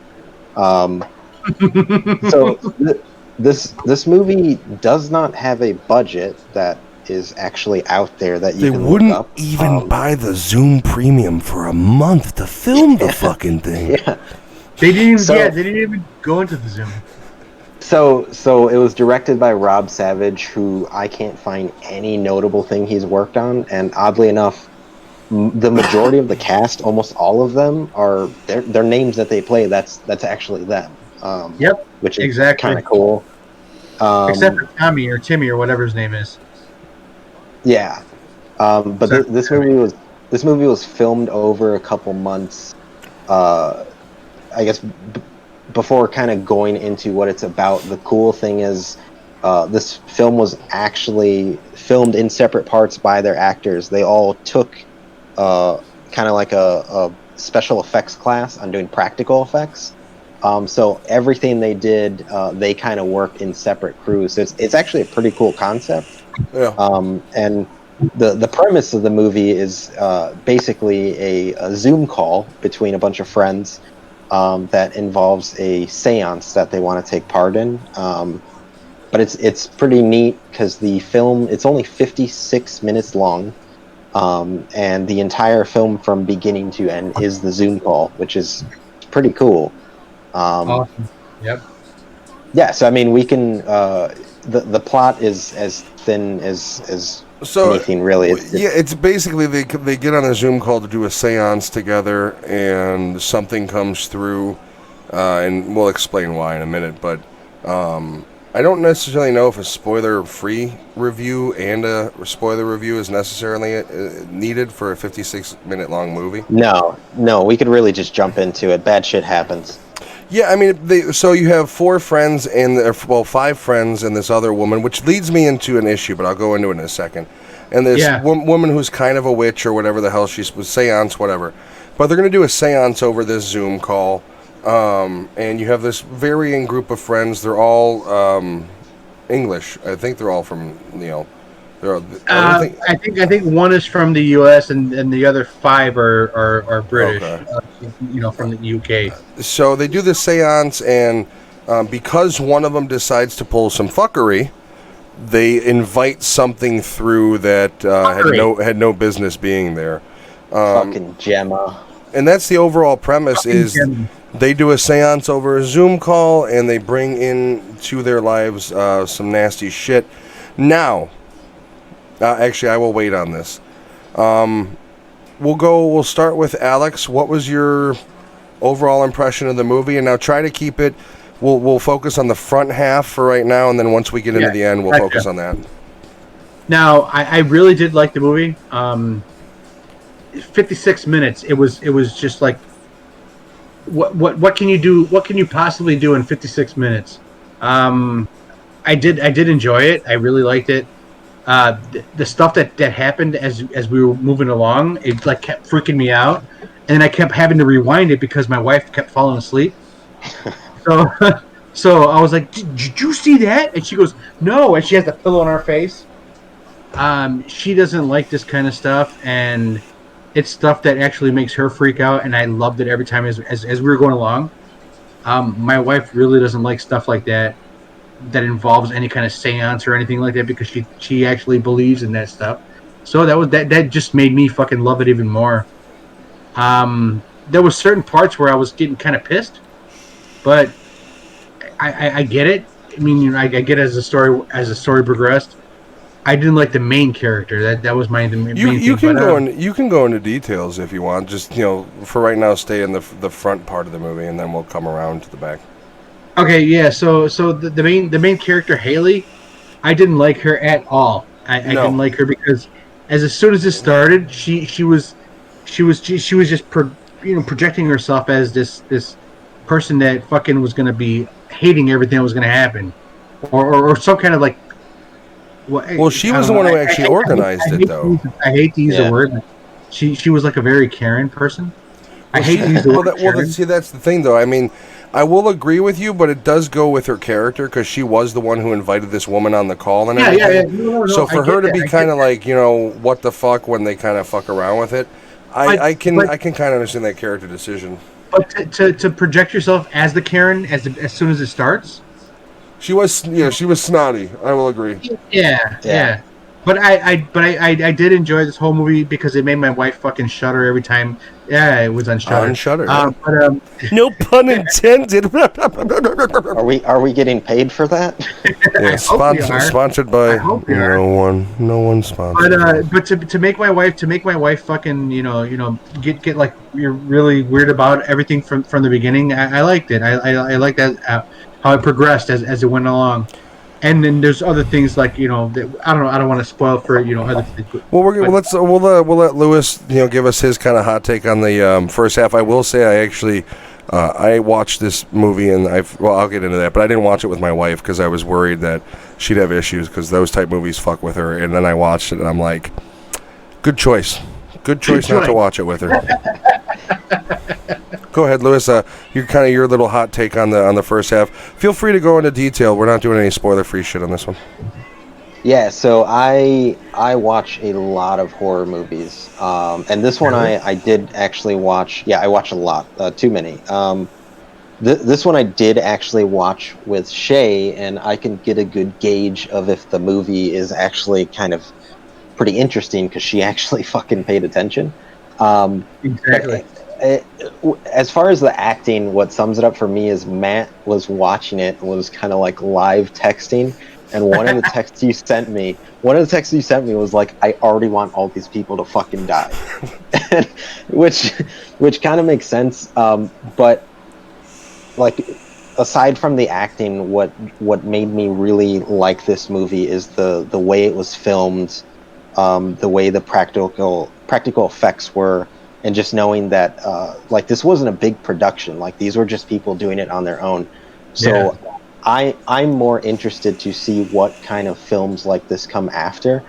So this movie does not have a budget that is actually out there that you can look up. They wouldn't even buy the Zoom Premium for a month to film the fucking thing. Yeah. They didn't even go into the Zoom. So it was directed by Rob Savage, who I can't find any notable thing he's worked on, and oddly enough, the majority of the cast, almost all of them, are their names that they play. That's actually them. Yep. Which is exactly kind of cool. Except for Tommy or Timmy or whatever his name is. Yeah, but this movie was filmed over a couple months. I guess before kind of going into what it's about. The cool thing is, this film was actually filmed in separate parts by their actors. They all took kind of like a special effects class on doing practical effects. So everything they did, they kind of worked in separate crews. So it's actually a pretty cool concept. Yeah. And the premise of the movie is basically a Zoom call between a bunch of friends that involves a seance that they want to take part in. But it's pretty neat because the film, it's only 56 minutes long, and the entire film from beginning to end is the Zoom call, which is pretty cool. Awesome. Yep. Yeah, so I mean, we can. The plot is as thin as anything really. It's basically they get on a Zoom call to do a seance together, and something comes through, and we'll explain why in a minute. But I don't necessarily know if a spoiler-free review and a spoiler review is necessarily needed for a 56-minute long movie. No, we could really just jump into it. Bad shit happens. Yeah, I mean, so you have 4 friends and 5 friends and this other woman, which leads me into an issue, but I'll go into it in a second. And this woman who's kind of a witch or whatever the hell she's seance, whatever. But they're going to do a seance over this Zoom call, and you have this varying group of friends. They're all English. I think they're all from I think one is from the U.S. and the other 5 are British. Okay. From the U.K. So they do this seance, and because one of them decides to pull some fuckery, they invite something through that had no business being there. Fucking Gemma. And that's the overall premise. They do a seance over a Zoom call, and they bring into their lives some nasty shit. Now. Actually, I will wait on this. We'll start with Alex. What was your overall impression of the movie? And now try to keep it. We'll focus on the front half for right now, and then once we get into the end, we'll focus on that. Now, I really did like the movie. 56 minutes. It was just like, what can you do? What can you possibly do in 56 minutes? I did enjoy it. I really liked it. The stuff that happened as we were moving along, it like kept freaking me out, and I kept having to rewind it because my wife kept falling asleep. So I was like, "Did you see that?" And she goes, "No," and she has the pillow on her face. She doesn't like this kind of stuff, and it's stuff that actually makes her freak out. And I loved it every time as we were going along. My wife really doesn't like stuff like that involves any kind of seance or anything like that because she actually believes in that stuff. So that just made me fucking love it even more. There was certain parts where I was getting kind of pissed, but I get it. I mean, I get it as the story progressed. I didn't like the main character. That was the main thing. You can go into details if you want. Just for right now, stay in the front part of the movie, and then we'll come around to the back. Okay, yeah. So the main character Haley, I didn't like her at all. I didn't like her because as soon as it started, she was just projecting herself as this person that fucking was going to be hating everything that was going to happen, or some kind of like. Well, she was the one who actually organized it, though. I hate to use the word. She was like a very Karen person. I hate to use the word. Well, see, that's the thing, though. I mean, I will agree with you, but it does go with her character because she was the one who invited this woman on the call and everything. Yeah. No, so for her to be kind of like, what the fuck when they kind of fuck around with it, I can kind of understand that character decision. But to project yourself as the Karen as soon as it starts. She was snotty. I will agree. Yeah. But I did enjoy this whole movie because it made my wife fucking shudder every time. Yeah, it was on Shudder. On Shudder. No pun intended. Are we getting paid for that? Yeah, sponsored by no one sponsored. But to make my wife fucking get like you're really weird about everything from the beginning. I liked it. I like that how it progressed as it went along. And then there's other things like that, I don't want to spoil for other things. Well, we'll let Lewis give us his kind of hot take on the first half. I will say I actually I watched this movie and I'll get into that, but I didn't watch it with my wife because I was worried that she'd have issues because those type movies fuck with her. And then I watched it and I'm like, good choice not to watch it with her. Go ahead, Lewis. Your little hot take on the first half. Feel free to go into detail. We're not doing any spoiler-free shit on this one. Yeah, so I watch a lot of horror movies, and this one I did actually watch. Yeah, I watch a lot, too many. This one I did actually watch with Shay, and I can get a good gauge of if the movie is actually kind of pretty interesting because she actually fucking paid attention. Exactly. As far as the acting, what sums it up for me is Matt was watching it and was kind of like live texting, and one of the texts you sent me was like, I already want all these people to fucking die. which kind of makes sense, but like aside from the acting, what made me really like this movie is the way it was filmed, the way the practical effects were, and just knowing that like this wasn't a big production. Like these were just people doing it on their own. So I'm more interested to see what kind of films like this come after.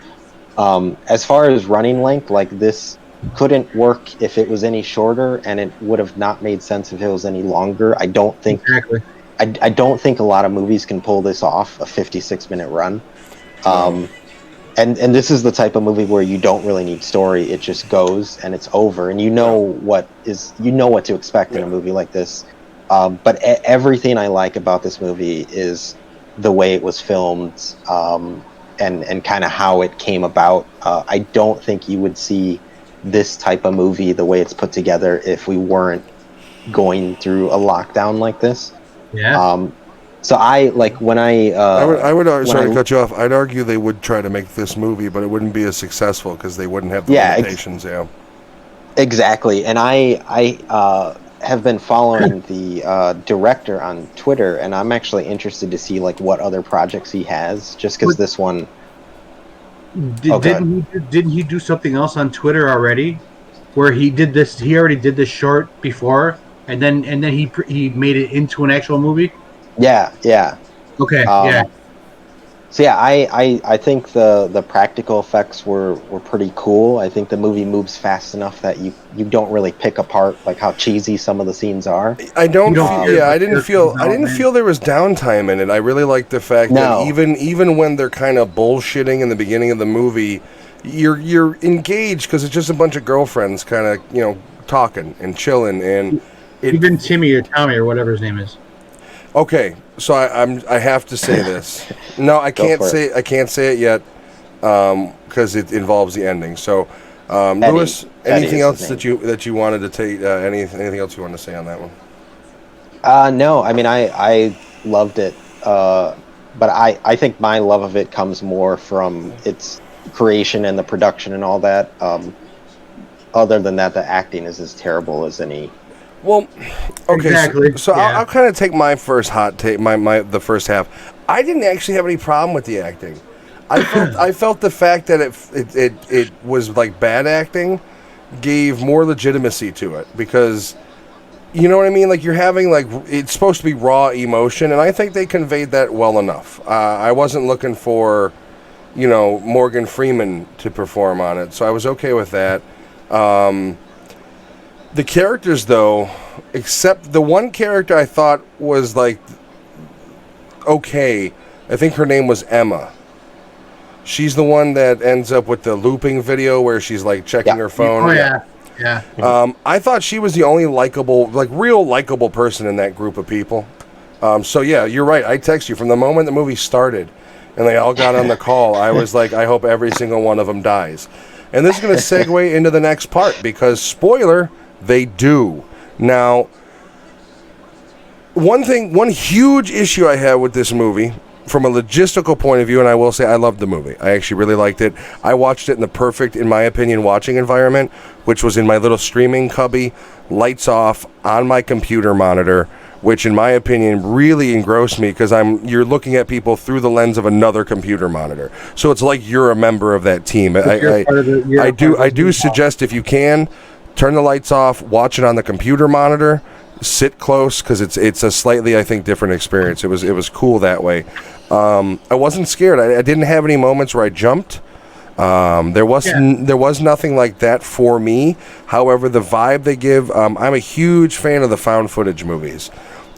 As far as running length, like this couldn't work if it was any shorter, and it would have not made sense if it was any longer. I don't think Exactly. I don't think a lot of movies can pull this off, a 56-minute run. And this is the type of movie where you don't really need story. It just goes and it's over, and you know what to expect in a movie like this. But everything I like about this movie is the way it was filmed, and kind of how it came about. I don't think you would see this type of movie the way it's put together if we weren't going through a lockdown like this. Yeah. So I like when I would sorry to cut you off. I'd argue they would try to make this movie, but it wouldn't be as successful because they wouldn't have the limitations. Exactly. And I have been following the director on Twitter, and I'm actually interested to see like what other projects he has. Just because this one. Didn't he do something else on Twitter already, where he did this? He already did this short before, and then he made it into an actual movie. Yeah. Okay. So yeah, I think the practical effects were pretty cool. I think the movie moves fast enough that you don't really pick apart like how cheesy some of the scenes are. I didn't feel there was downtime in it. I really liked the fact that even when they're kind of bullshitting in the beginning of the movie, you're engaged because it's just a bunch of girlfriends kind of talking and chilling, and even Timmy or Tommy or whatever his name is. Okay, so I have to say this. No, I can't say it yet because it involves the ending. So, Lewis, anything else that you wanted to take? Anything else you wanted to say on that one? No, I mean I loved it, but I think my love of it comes more from its creation and the production and all that. Other than that, the acting is as terrible as any. Well, okay, exactly. so I'll kind of take my first hot take, the first half. I didn't actually have any problem with the acting. I felt the fact that it was like bad acting gave more legitimacy to it, because you know what I mean. Like you're having it's supposed to be raw emotion, and I think they conveyed that well enough. I wasn't looking for Morgan Freeman to perform on it, so I was okay with that. The characters, though, except the one character I thought was okay. I think her name was Emma. She's the one that ends up with the looping video where she's checking her phone. Oh yeah. I thought she was the only real likable person in that group of people. So yeah, you're right. I text you from the moment the movie started, and they all got on the call. I was like, I hope every single one of them dies. And this is going to segue into the next part because spoiler. They do. Now, one huge issue I have with this movie, from a logistical point of view, and I will say I loved the movie. I actually really liked it. I watched it in the perfect, in my opinion, watching environment, which was in my little streaming cubby, lights off, on my computer monitor, which in my opinion really engrossed me because you're looking at people through the lens of another computer monitor. So it's like you're a member of that team. I do suggest if you can, turn the lights off, watch it on the computer monitor, sit close because it's a slightly, I think, different experience. It was cool that way. I wasn't scared. I didn't have any moments where I jumped. There was nothing like that for me. However, the vibe they give, I'm a huge fan of the found footage movies.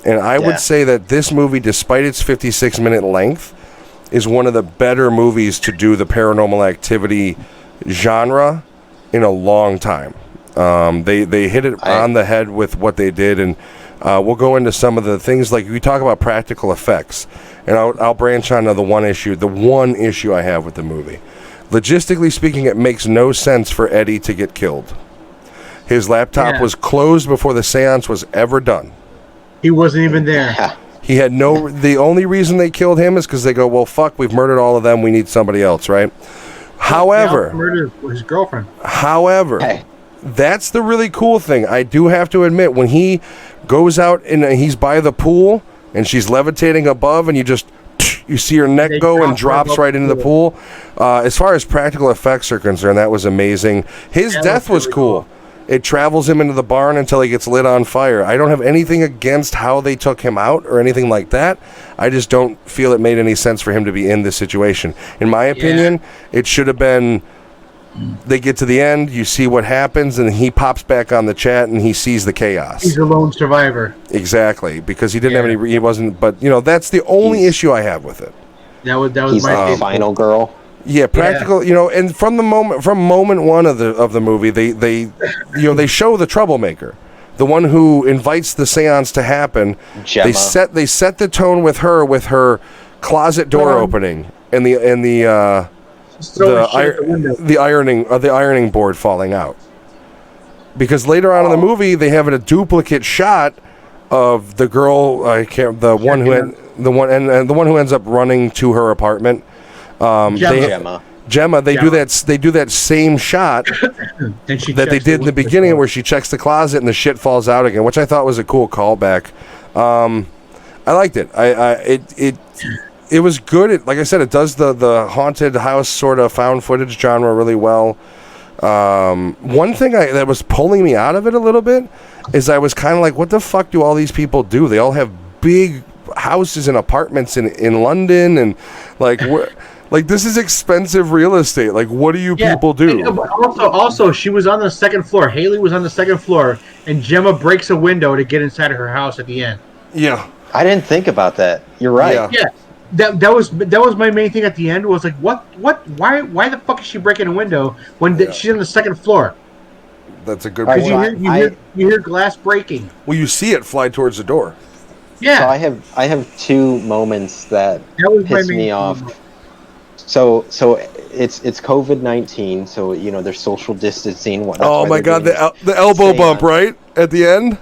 And I would say that this movie, despite its 56-minute length, is one of the better movies to do the paranormal activity genre in a long time. They hit it on the head with what they did, and we'll go into some of the things like we talk about practical effects, and I'll branch on to the one issue I have with the movie. Logistically speaking, it makes no sense for Eddie to get killed. His laptop was closed before the seance was ever done. He wasn't even there. He had the only reason they killed him is because they go, well, fuck, we've murdered all of them, we need somebody else, right? However, murdered his girlfriend. However, that's the really cool thing. I do have to admit, when he goes out and he's by the pool and she's levitating above, and you see her neck go and drops right into the pool. As far as practical effects are concerned, that was amazing. His death was really cool. It travels him into the barn until he gets lit on fire. I don't have anything against how they took him out or anything like that. I just don't feel it made any sense for him to be in this situation. In my opinion, it should have been, they get to the end, you see what happens, and he pops back on the chat and he sees the chaos. He's a lone survivor. Exactly, because he didn't have any, he wasn't, but that's the only issue I have with it. That was he's my the final girl. Yeah, practical. And from moment one of the movie, they show the troublemaker, the one who invites the seance to happen. Gemma. They set the tone with her closet door opening and the ironing board falling out. Because later on in the movie, they have a duplicate shot of the girl. The one who ends up running to her apartment. Gemma. They do that same shot that they did in the beginning, where she checks the closet and the shit falls out again, which I thought was a cool callback. I liked it. It was good. Like I said, it does the haunted house sort of found footage genre really well. One thing that was pulling me out of it a little bit is I was kind of like, what the fuck do all these people do? They all have big houses and apartments in London, and like this is expensive real estate. Like, what do you people do? Also, she was on the second floor. Haley was on the second floor, and Gemma breaks a window to get inside of her house at the end. Yeah, I didn't think about that. You're right. Yeah. That was my main thing at the end. Was like, why the fuck is she breaking a window when she's on the second floor? That's a good point. You hear glass breaking. Well, you see it fly towards the door. Yeah. So I have two moments that piss me off. So it's COVID-19, so there's social distancing. Oh my god, the elbow bump right at the end.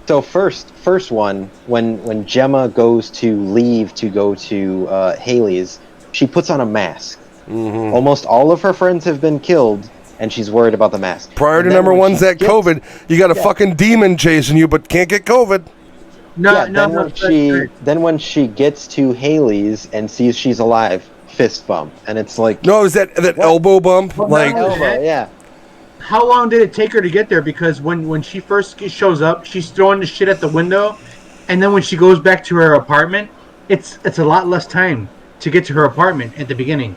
So first one, when Gemma goes to leave to go to Haley's, she puts on a mask. Mm-hmm. Almost all of her friends have been killed, and she's worried about the mask. Prior to number one's that COVID, you got a fucking demon chasing you, but can't get COVID. Then when she gets to Haley's and sees she's alive, fist bump, and it's like, no, is that elbow bump? Elbow, yeah. How long did it take her to get there? Because when she first shows up, she's throwing the shit at the window, and then when she goes back to her apartment, it's a lot less time to get to her apartment at the beginning.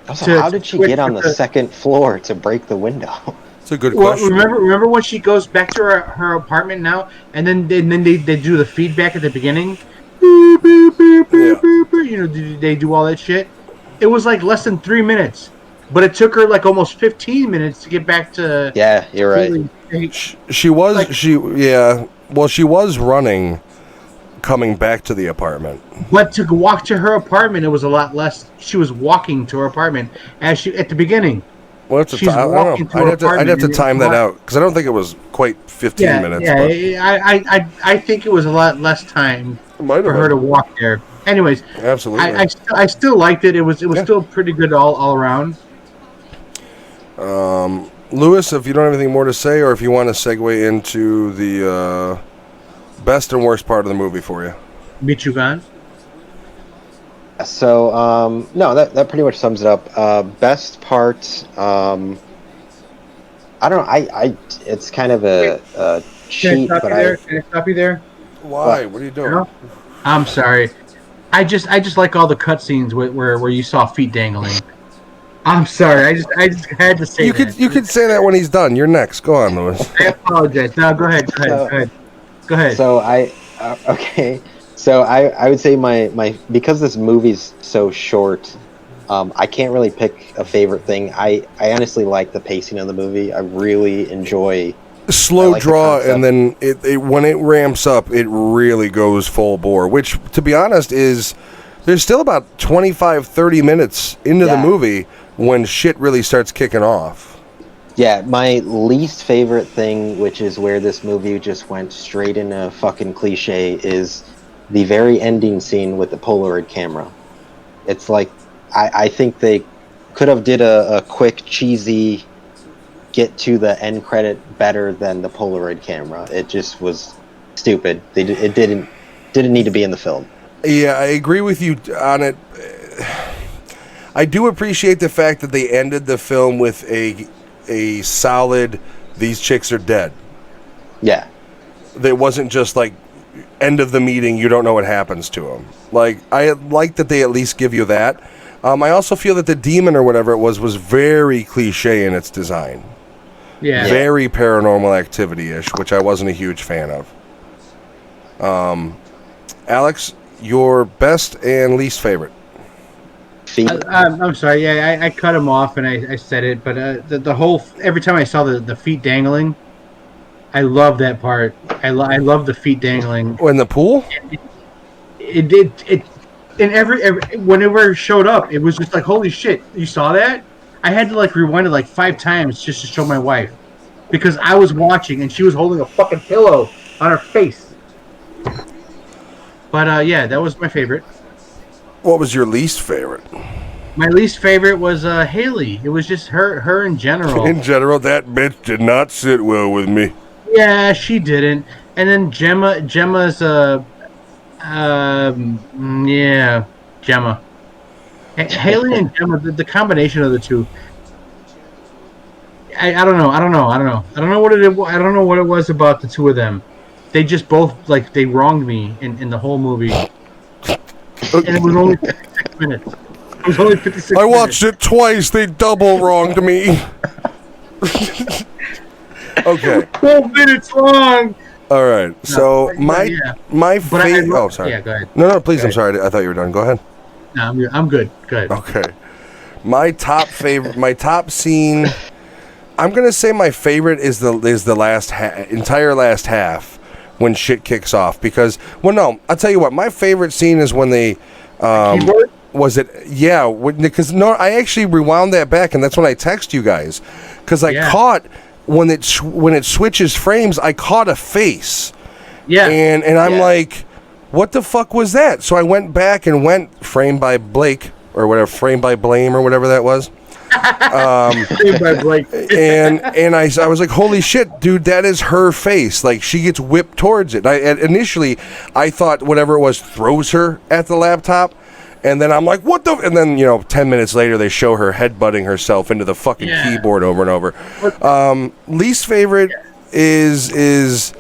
Also, how did she get on the second floor to break the window? It's a good question. Remember when she goes back to her apartment now, and then they do the feedback at the beginning? Boop, boop, boop, boop, boop, boop. They do all that shit. It was like less than 3 minutes, but it took her like almost 15 minutes to get back to. Yeah, you're right. She was running, coming back to the apartment. But to walk to her apartment, it was a lot less. She was walking to her apartment at the beginning. Well, I don't know. I'd have to time that out because I don't think it was quite 15 minutes. Yeah, I think it was a lot less time for her to walk there. Anyways, absolutely. I still liked it. It was still pretty good all around. Lewis, if you don't have anything more to say, or if you want to segue into the best and worst part of the movie for you, Michoacan. So no, that pretty much sums it up. Best part, I don't know. It's kind of a cheat, but Can I stop you there? Why? What are you doing? No? I'm sorry. I just like all the cutscenes where you saw feet dangling. I'm sorry. I just had to say that. You could say that when he's done. You're next. Go on, Lewis. I apologize. No, go ahead. Go ahead. So okay. So I would say my because this movie's so short, I can't really pick a favorite thing. I honestly like the pacing of the movie. I really enjoy slow draw, and then it when it ramps up, it really goes full bore. Which, to be honest, there's still about 25-30 minutes into the movie when shit really starts kicking off. Yeah, my least favorite thing, which is where this movie just went straight into fucking cliche, is the very ending scene with the Polaroid camera. It's like, I think they could have did a quick, cheesy get to the end credit better than the Polaroid camera. It just was stupid. It didn't need to be in the film. Yeah, I agree with you on it. I do appreciate the fact that they ended the film with a solid, these chicks are dead. Yeah. It wasn't just like, end of the meeting, you don't know what happens to them. Like, I like that they at least give you that. I also feel that the demon or whatever it was very cliche in its design. Yeah. Very Paranormal Activity-ish, which I wasn't a huge fan of. Alex, your best and least favorite? I'm sorry. Yeah, I cut him off and I said it, but the whole every time I saw the feet dangling, I love that part. I love the feet dangling. Oh, in the pool? It did it. And every whenever it showed up, it was just like, holy shit! You saw that? I had to like rewind it like 5 times just to show my wife, because I was watching and she was holding a fucking pillow on her face. But yeah, that was my favorite. What was your least favorite? My least favorite was Haley. It was just her in general. In general, that bitch did not sit well with me. Yeah, she didn't. And then Gemma's yeah, Gemma. Haley and Gemma, the combination of the two. I don't know. I don't know what it was about the two of them. They just both they wronged me in the whole movie. And it was only 56 minutes. It was only 56 minutes. I watched it twice. They double wronged me. Okay. 12 minutes long. All right. So my favorite. Oh, sorry. Yeah, go ahead. No, please. I'm sorry. I thought you were done. Go ahead. No, I'm good. Good. Okay. My top favorite. My top scene. I'm gonna say my favorite is the entire last half when shit kicks off, because I'll tell you what, my favorite scene is when they was it because I actually rewound that back, and that's when I text you guys, because I caught when it switches frames, I caught a face, and I'm like, what the fuck was that? So I went back and went frame by Blake or whatever, frame by Blame or whatever that was. And I was like, holy shit, dude, that is her face. Like, she gets whipped towards it. Initially I thought whatever it was throws her at the laptop, and then I'm like, what the? And then 10 minutes later they show her headbutting herself into the fucking keyboard over and over. Least favorite is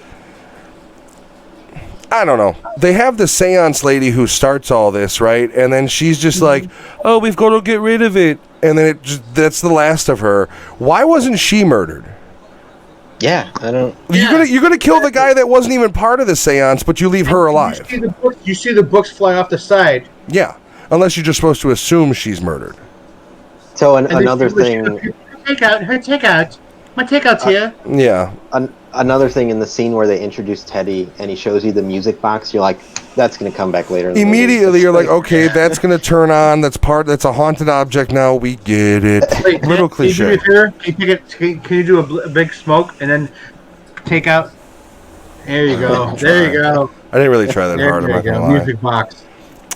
I don't know. They have the seance lady who starts all this, right? And then she's just like, oh, we've got to get rid of it. And then that's the last of her. Why wasn't she murdered? Yeah, I don't. You're gonna kill the guy that wasn't even part of the seance, but you leave her alive. You see the books fly off the side. Yeah, unless you're just supposed to assume she's murdered. So another thing. Her takeout. My takeout's here. Yeah. Another thing in the scene where they introduce Teddy and he shows you the music box, you're like, that's going to come back later. Immediately, you're like, okay, that's going to turn on. That's a haunted object now. We get it. Wait, little cliche. Can you do a big smoke and then take out? There you go. There you go. I didn't really try that hard. I'm not going to lie. Music box.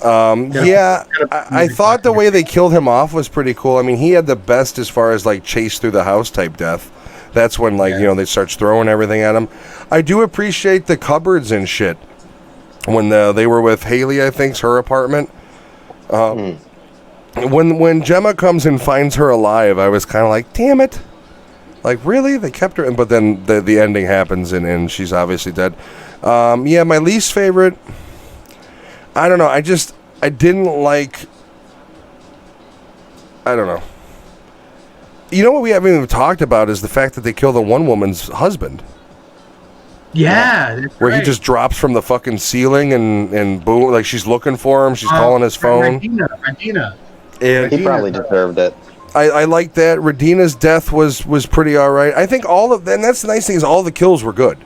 I thought the way they killed him off was pretty cool. I mean, he had the best as far as like chase through the house type death. That's when they start throwing everything at him. I do appreciate the cupboards and shit. When they were with Haley, I think's her apartment. When Gemma comes and finds her alive, I was kind of like, damn it. Like, really? They kept her? But then the ending happens and she's obviously dead. My least favorite, I don't know. I didn't like, I don't know. You know what we haven't even talked about is the fact that they kill the one woman's husband. Yeah, that's where right. he just drops from the fucking ceiling and boom, like she's looking for him. She's calling his phone. Radina. And he probably deserved it. I like that. Radina's death was pretty all right. I think and that's the nice thing is all the kills were good.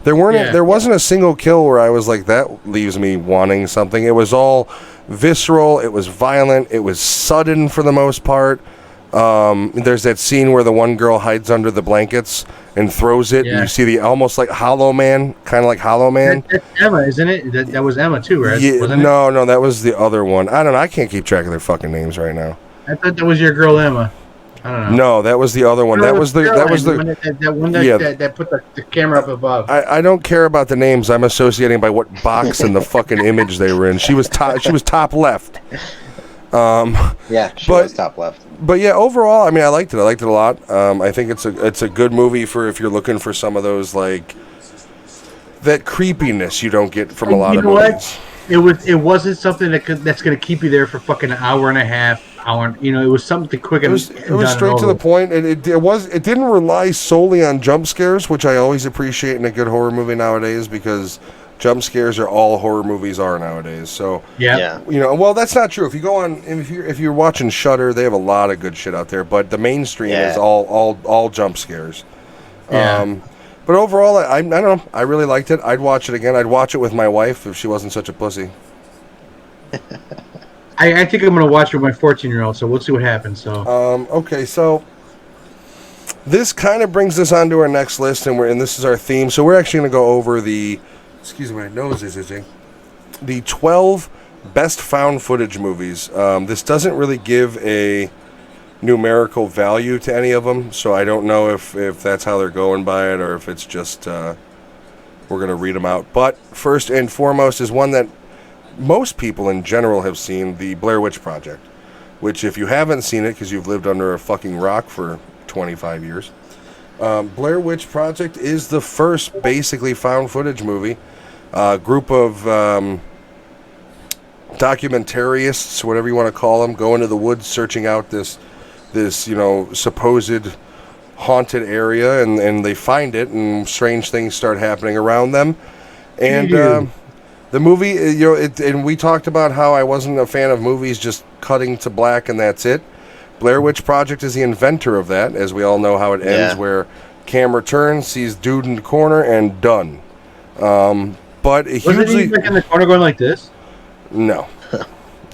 There wasn't a single kill where I was like, that leaves me wanting something. It was all visceral. It was violent. It was sudden for the most part. There's that scene where the one girl hides under the blankets and throws it, and you see the almost like Hollow Man, kind of like Hollow Man. That's Emma, isn't it? That was Emma too, right? Yeah, no, that was the other one. I don't know. I can't keep track of their fucking names right now. I thought that was your girl Emma. I don't know. No, that was the other one. That was the one that put the camera up above. I don't care about the names. I'm associating by what box and the fucking image they were in. She was top left. Yeah, she was top left. But yeah, overall, I mean, I liked it. I liked it a lot. I think it's a good movie for if you're looking for some of those like that creepiness you don't get from a lot of movies. It wasn't something that's going to keep you there for fucking an hour and a half. It was something quick. It was straight to the point, and it didn't rely solely on jump scares, which I always appreciate in a good horror movie nowadays, because jump scares are all horror movies are nowadays. So yeah. Well, that's not true. If you go on, if you're watching Shudder, they have a lot of good shit out there, but the mainstream is all jump scares. Yeah. But overall, I don't know. I really liked it. I'd watch it again. I'd watch it with my wife if she wasn't such a pussy. I think I'm going to watch it with my 14-year-old, so we'll see what happens. So okay, so this kind of brings us on to our next list, and this is our theme. So we're actually going to go over the, excuse me, my nose is itching, the 12 best found footage movies. This doesn't really give a numerical value to any of them, so I don't know if that's how they're going by it or if it's just we're going to read them out. But first and foremost is one that most people in general have seen, the Blair Witch Project, which if you haven't seen it because you've lived under a fucking rock for 25 years, Blair Witch Project is the first basically found footage movie. Group of documentarists, whatever you want to call them, go into the woods searching out this supposed haunted area, and they find it, and strange things start happening around them. And the movie, and we talked about how I wasn't a fan of movies just cutting to black and that's it. Blair Witch Project is the inventor of that, as we all know how it ends, where camera turns, sees dude in the corner, and done. But it wasn't he like in the corner going like this? No.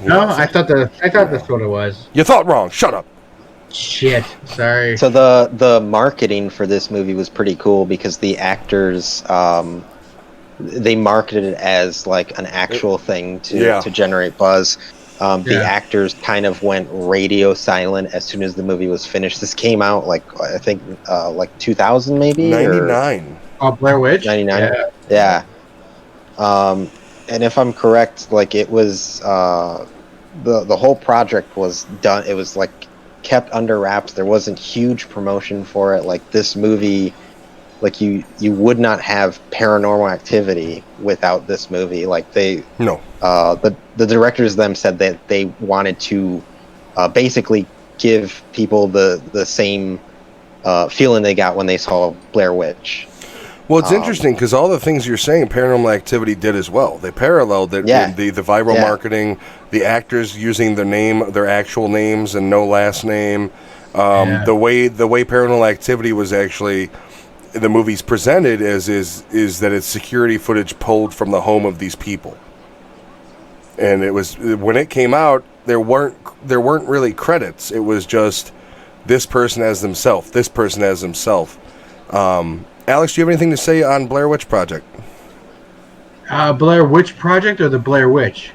No, I thought that's what it was. You thought wrong. Shut up. Shit. Sorry. So the marketing for this movie was pretty cool because the actors they marketed it as like an actual thing to generate buzz. The actors kind of went radio silent as soon as the movie was finished. This came out like I think like 2000 maybe 99. Oh, Blair Witch. 99. Yeah. And if I'm correct, like it was the whole project was done. It was like kept under wraps. There wasn't huge promotion for it. Like this movie, like you would not have Paranormal Activity without this movie. Like the directors them said that they wanted to basically give people the same feeling they got when they saw Blair Witch. Well, it's interesting because all the things you're saying, Paranormal Activity did as well. They paralleled it. The viral marketing, the actors using their actual names and no last name. The way Paranormal Activity was actually, the movie's presented as is that it's security footage pulled from the home of these people. And it was, when it came out, there weren't really credits. It was just this person as themselves, this person as himself. Alex, do you have anything to say on Blair Witch Project? Blair Witch Project or the Blair Witch?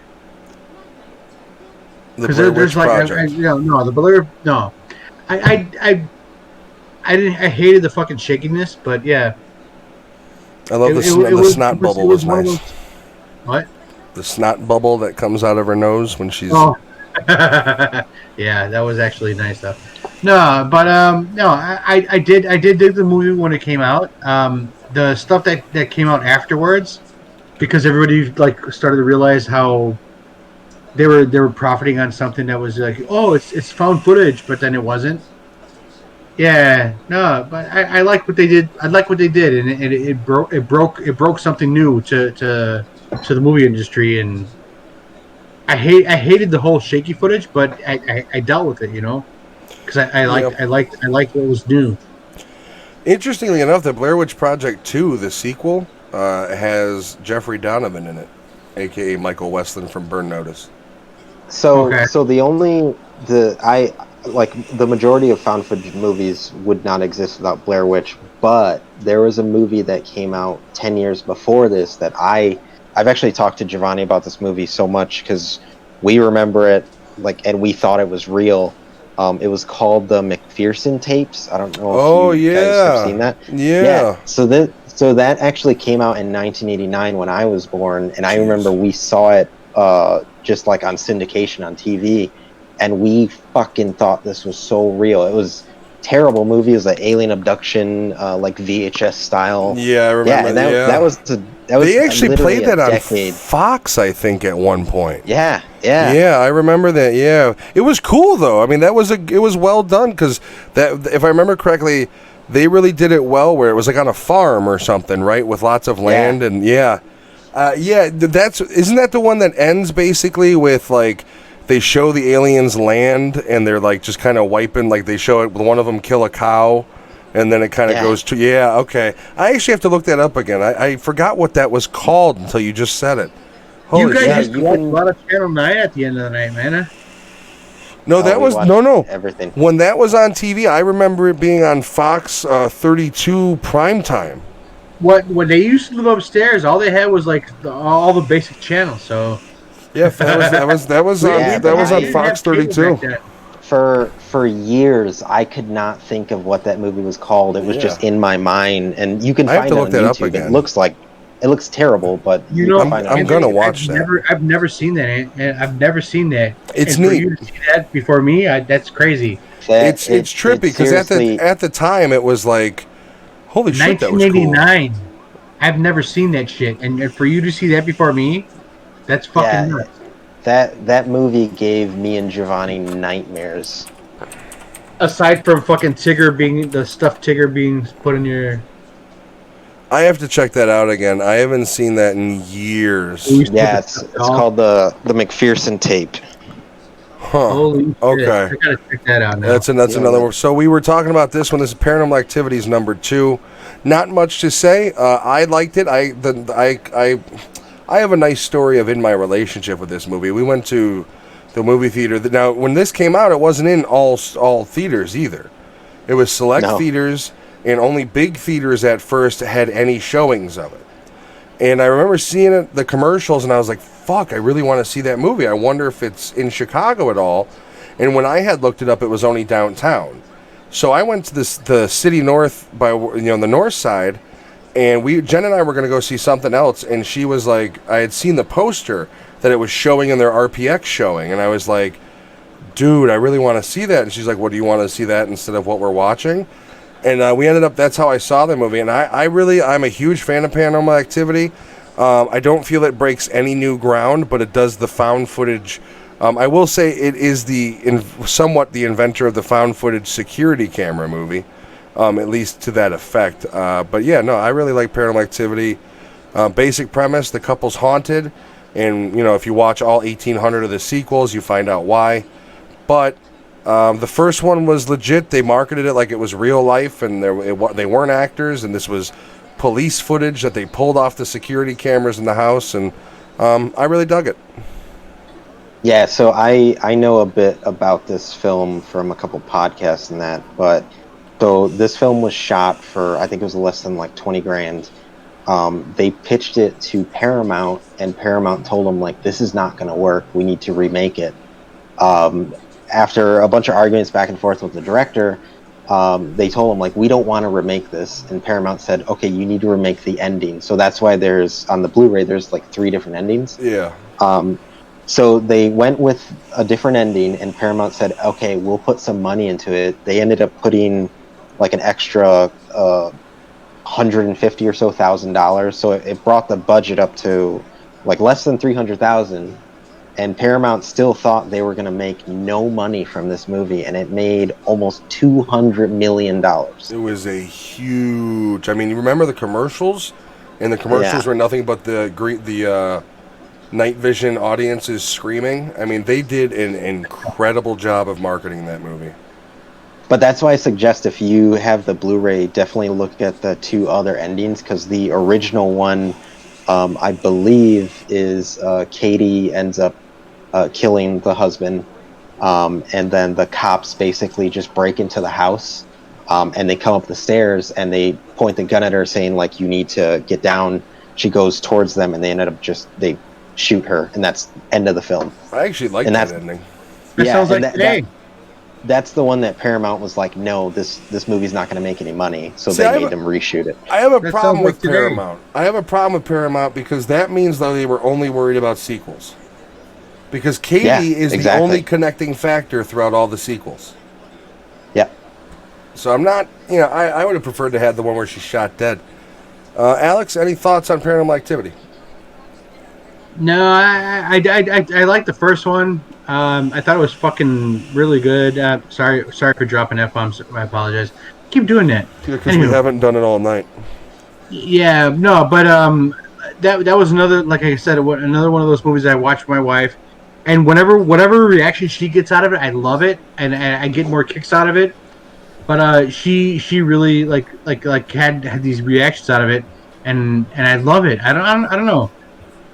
The Blair Witch Project. The Blair. No, I hated the fucking shakiness, but yeah. I love the snot bubble was nice. What? The snot bubble that comes out of her nose when she's. Oh. Yeah, that was actually nice though. No, but I did dig the movie when it came out. The stuff that came out afterwards, because everybody like started to realize how they were profiting on something that was like, oh, it's found footage, but then it wasn't. Yeah, no, but I like what they did. I like what they did, and it broke something new to the movie industry, and I hated the whole shaky footage, but I dealt with it, because I liked what was new. Interestingly enough, the Blair Witch Project 2, the sequel, has Jeffrey Donovan in it, aka Michael Weston from Burn Notice. So the majority of found footage movies would not exist without Blair Witch, but there was a movie that came out 10 years before this that I've actually talked to Giovanni about this movie so much because we remember it and we thought it was real. It was called the McPherson tapes. I don't know Oh, if you guys have seen that. Yeah. So that actually came out in 1989 when I was born, and I Jeez. remember we saw it just like on syndication on TV, and we fucking thought this was so real. It was terrible movie. It was like alien abduction, like VHS style. Yeah, I remember. Yeah, and that was they actually literally played that a on decade. Fox, I think, at one point. Yeah. Yeah, I remember that. Yeah, it was cool though. I mean, it was well done because that, if I remember correctly, they really did it well. Where it was like on a farm or something, right, with lots of land and isn't that the one that ends basically with like they show the aliens land and they're like just kind of wiping, like they show it, one of them kill a cow. And then it kind of goes to, okay. I actually have to look that up again. I forgot what that was called until you just said it. Holy You guys shit. used to watch a lot of Channel 9 at the end of the night, man. Huh? No, that was, no. Everything. When that was on TV, I remember it being on Fox 32 primetime. When they used to live upstairs, all they had was like all the basic channels. So yeah, that was on Fox 32. For years, I could not think of what that movie was called. It was just in my mind, and you can find it on YouTube. It looks terrible, but I'm gonna watch that. I've never seen that, and I've never seen that. It's and neat. For you to see that before me, that's crazy. It's trippy because at the time it was like, holy shit, that was cool. 1989. I've never seen that shit, and for you to see that before me, that's fucking nuts. That movie gave me and Giovanni nightmares. Aside from fucking the stuffed Tigger being put in your... I have to check that out again. I haven't seen that in years. Yeah, it's called the McPherson tape. Huh. Holy shit. Okay. I gotta check that out now. That's another one. So we were talking about this one. This is Paranormal Activities number 2. Not much to say. I liked it. I have a nice story of in my relationship with this movie. We went to the movie theater. Now, when this came out, it wasn't in all theaters either. It was select theaters, and only big theaters at first had any showings of it. And I remember seeing the commercials, and I was like, fuck, I really want to see that movie. I wonder if it's in Chicago at all. And when I had looked it up, it was only downtown. So I went to the city north, by the north side, and Jen and I were going to go see something else, and she was like, I had seen the poster that it was showing in their RPX showing, and I was like, dude, I really want to see that. And she's like, well, do you want to see that instead of what we're watching? And we ended up, that's how I saw the movie, and I'm a huge fan of Paranormal Activity. I don't feel it breaks any new ground, but it does the found footage. I will say it is somewhat the inventor of the found footage security camera movie. At least to that effect. But yeah, no, I really like Paranormal Activity. Basic premise, the couple's haunted, and if you watch all 1,800 of the sequels, you find out why. But the first one was legit. They marketed it like it was real life, and they weren't actors, and this was police footage that they pulled off the security cameras in the house, and I really dug it. Yeah, so I know a bit about this film from a couple podcasts and that, but so this film was shot for, I think it was less than like 20 grand. They pitched it to Paramount, and Paramount told them, like, this is not going to work. We need to remake it. After a bunch of arguments back and forth with the director, they told him, like, we don't want to remake this. And Paramount said, okay, you need to remake the ending. So that's why on the Blu-ray, there's like 3 different endings. Yeah. So they went with a different ending, and Paramount said, okay, we'll put some money into it. They ended up putting like an extra $150,000 or so. So it brought the budget up to like less than $300,000, and Paramount still thought they were going to make no money from this movie, and it made almost $200 million. It was a huge. I mean, you remember the commercials, and the commercials were nothing but the night vision audiences screaming. I mean, they did an incredible job of marketing that movie. But that's why I suggest, if you have the Blu-ray, definitely look at the 2 other endings, because the original one, I believe, is Katie ends up killing the husband, and then the cops basically just break into the house, and they come up the stairs, and they point the gun at her, saying, like, you need to get down. She goes towards them, and they ended up they shoot her, and that's end of the film. I actually like that ending. That sounds like today. that's the one that Paramount was like, no, this movie's not going to make any money, so See, they made them reshoot it. I have a That problem sounds with like today. Paramount. I have a problem with Paramount because that means that they were only worried about sequels. Because Katie Yeah, is the exactly. only connecting factor throughout all the sequels. Yeah. So I'm not, I would have preferred to have the one where she's shot dead. Alex, any thoughts on Paranormal Activity? No, I like the first one. I thought it was fucking really good. Sorry for dropping F-bombs. I apologize. Keep doing that. Because we haven't done it all night. Yeah, no, but that was another, like I said, another one of those movies I watched with my wife, and whatever reaction she gets out of it, I love it, and I get more kicks out of it. But she really like had these reactions out of it, and I love it. I don't know.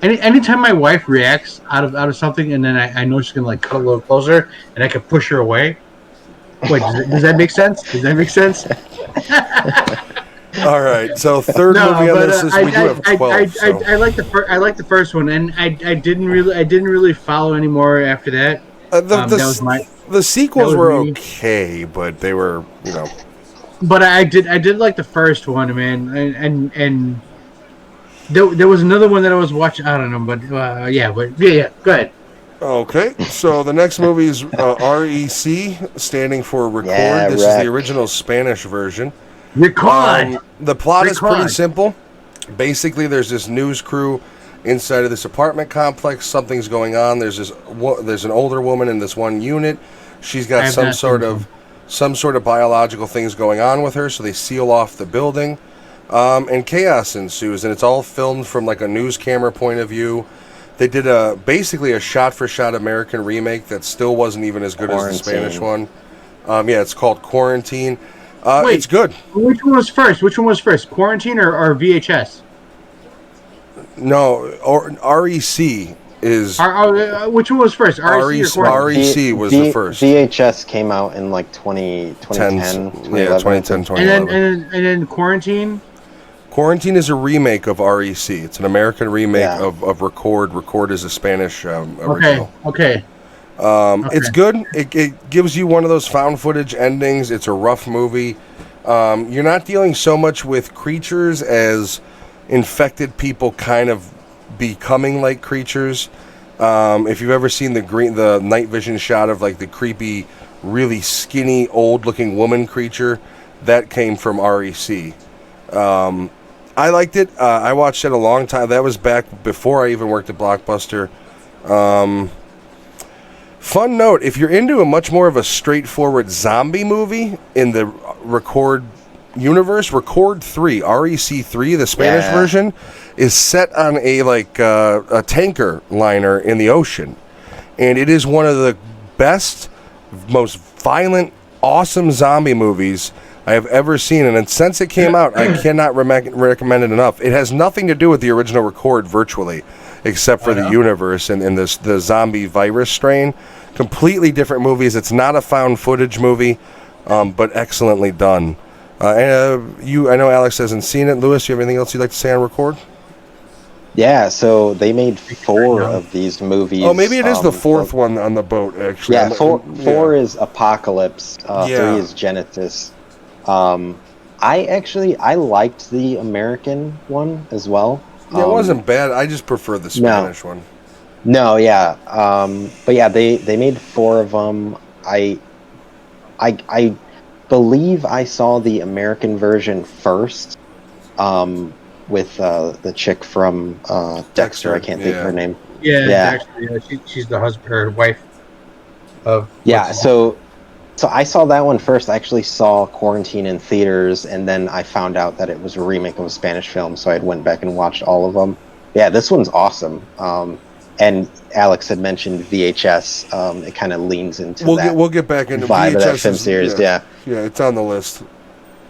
Anytime my wife reacts out of something, and then I know she's gonna like cut a little closer, and I can push her away. Wait, does that make sense? Does that make sense? All right, so third movie on this is we do have 12. So. I like the first one, and I didn't really follow anymore after that. The sequels that was were me. okay, but they were, But I did like the first one, man, and there was another one that I was watching. I don't know, but yeah, go ahead. Okay, so the next movie is REC, standing for Record. Yeah, This is Rec. the original Spanish version. Record. The plot is pretty Record. simple. Basically, there's this news crew inside of this apartment complex. Something's going on. There's an older woman in this one unit. She's got some sort of biological things going on with her. So they seal off the building, and chaos ensues. And it's all filmed from like a news camera point of view. They did basically a shot-for-shot American remake that still wasn't even as good as the Spanish one. Yeah, it's called Quarantine. Wait, it's good. Which one was first? Quarantine or VHS? No, or REC is which one was first? REC or Quarantine? REC was the first. VHS came out in like 2010, 2010, 2011. And then Quarantine. Quarantine is a remake of REC. It's an American remake Yeah. of Record. Record is a Spanish original. Okay. It's good. It gives you one of those found footage endings. It's a rough movie. You're not dealing so much with creatures as infected people kind of becoming like creatures. If you've ever seen the night vision shot of like the creepy, really skinny, old-looking woman creature, that came from REC. I liked it. I watched it a long time. That was back before I even worked at Blockbuster. Fun note, if you're into a much more of a straightforward zombie movie in the Record universe, Record 3, REC 3, the Spanish version, is set on a tanker liner in the ocean. And it is one of the best, most violent, awesome zombie movies I have ever seen. And since it came out, I cannot recommend it enough. It has nothing to do with the original Record virtually, except for the universe and the zombie virus strain. Completely different movies. It's not a found footage movie, but excellently done. I know Alex hasn't seen it. Lewis, you have anything else you'd like to say on Record? Yeah, so they made 4 of these movies. Oh, maybe it is the fourth one on the boat, actually. Yeah, four is Apocalypse, 3 is Genesis. I liked the American one as well. Yeah, it wasn't bad. I just prefer the Spanish one. No, yeah. But yeah, they made 4 of them. I believe I saw the American version first, with the chick from Dexter. I can't think of her name. Yeah. She's the husband or wife of. Yeah, so I saw that one first. I actually saw Quarantine in theaters, and then I found out that it was a remake of a Spanish film, so I went back and watched all of them. Yeah, this one's awesome. And Alex had mentioned VHS. It kind of leans into we'll get back into vibe VHS of that film series. Yeah, it's on the list.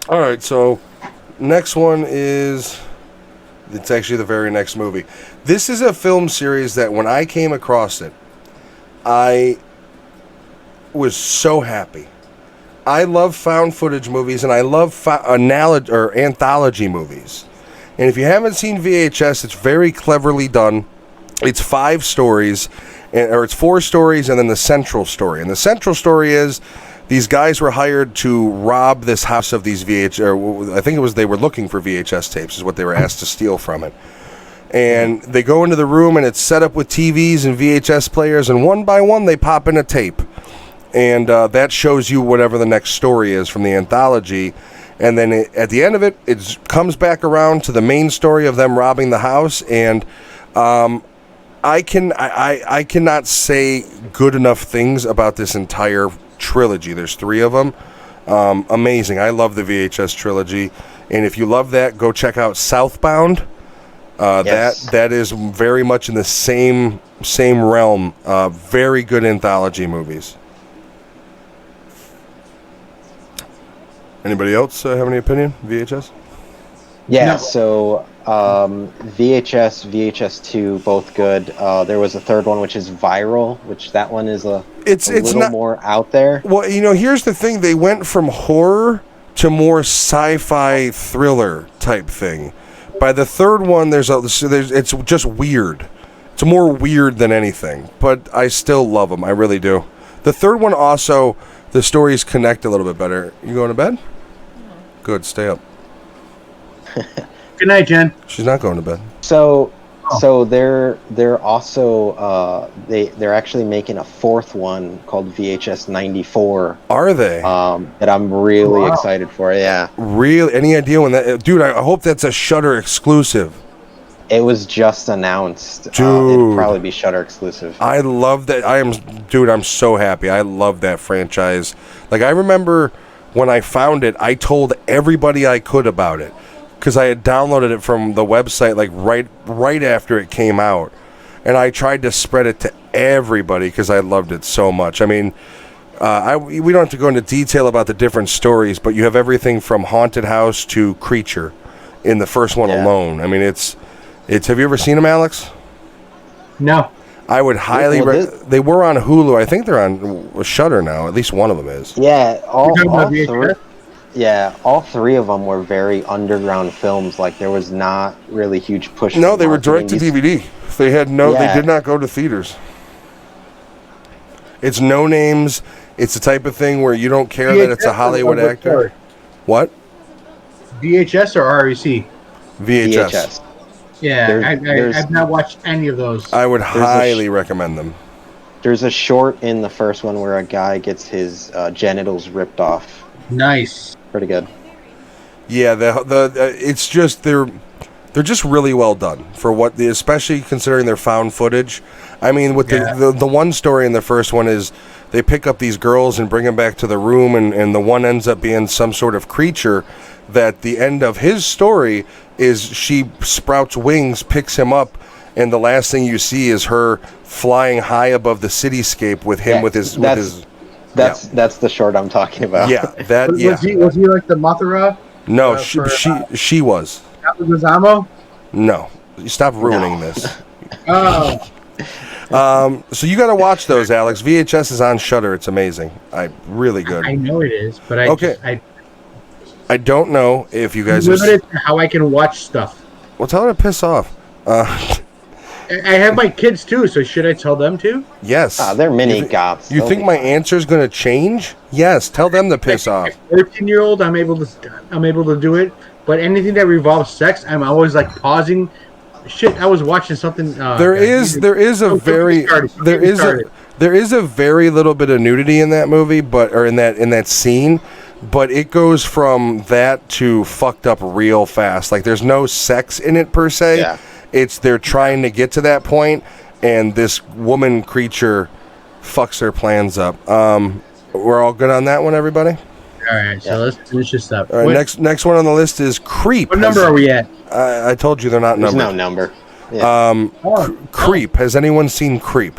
All right, so next one is. It's actually the very next movie. This is a film series that when I came across it, I was so happy. I love found footage movies, and I love anthology movies. And if you haven't seen VHS, it's very cleverly done. It's 5 stories, or it's 4 stories, and then the central story. And the central story is these guys were hired to rob this house of these I think it was they were looking for VHS tapes is what they were asked to steal from it. And they go into the room, and it's set up with TVs and VHS players, and one by one they pop in a tape. And that shows you whatever the next story is from the anthology. And then at the end of it, it comes back around to the main story of them robbing the house. And I cannot say good enough things about this entire trilogy. There's 3 of them. Amazing. I love the VHS trilogy. And if you love that, go check out Southbound. Yes. That is very much in the same realm. Very good anthology movies. Anybody else have any opinion? VHS? Yeah. No. So VHS, VHS2, both good. There was a third one which is Viral, which that one is it's little not more out there. Well, here's the thing: they went from horror to more sci-fi thriller type thing. By the third one, it's just weird. It's more weird than anything, but I still love them. I really do. The third one also, the stories connect a little bit better. You going to bed? Good, stay up. Good night, Jen. She's not going to bed. So they're also they're actually making a 4th one called VHS 94. Are they? That I'm really excited for. Yeah. Really? Any idea when that? Dude, I hope that's a Shudder exclusive. It was just announced. Dude. It'll probably be Shudder exclusive. I love that. I'm so happy. I love that franchise. Like, I remember when I found it, I told everybody I could about it because I had downloaded it from the website like right after it came out, and I tried to spread it to everybody because I loved it so much. I mean, we don't have to go into detail about the different stories, but you have everything from haunted house to creature in the first one alone. I mean, it's. Have you ever seen them, Alex? No. I would highly. They were on Hulu. I think they're on Shudder now. At least one of them is. Yeah, all 3. Yeah, all 3 of them were very underground films. Like, there was not really huge push. No, they were direct to DVD. They had They did not go to theaters. It's no names. It's the type of thing where you don't care that it's a Hollywood actor. What? VHS or REC? VHS. Yeah, I've not watched any of those. I would highly recommend them. There's a short in the first one where a guy gets his genitals ripped off. Nice. Pretty good. Yeah, it's just they're just really well done for what especially considering their found footage. I mean, with the one story in the first one is they pick up these girls and bring them back to the room, and the one ends up being some sort of creature. That the end of his story is she sprouts wings, picks him up, and the last thing you see is her flying high above the cityscape with him with his. That's the short I'm talking about. Yeah, that. Yeah. Was he like the Mothra? No, she was. Leguizamo? No, you stop ruining this. Oh. So you got to watch those, Alex. VHS is on Shudder. It's amazing. Really good. I know it is, but I don't know if you guys limited to how I can watch stuff. Well, tell her to piss off. I have my kids too, so should I tell them to? Yes. They're mini goths. You think my answer's going to change? Yes. Tell them to piss off. 14-year-old, I'm able to do it, but anything that revolves sex, I'm always like pausing. Shit, I was watching something. There is a very little bit of nudity in that movie, or in that scene. But it goes from that to fucked up real fast. Like, there's no sex in it per se. Yeah. They're trying to get to that point, and this woman creature fucks their plans up. We're all good on that one, everybody? All right, so let's finish this up. All right, next one on the list is Creep. What number are we at? I told you they're not numbered. There's no number. Yeah. Creep. Has anyone seen Creep?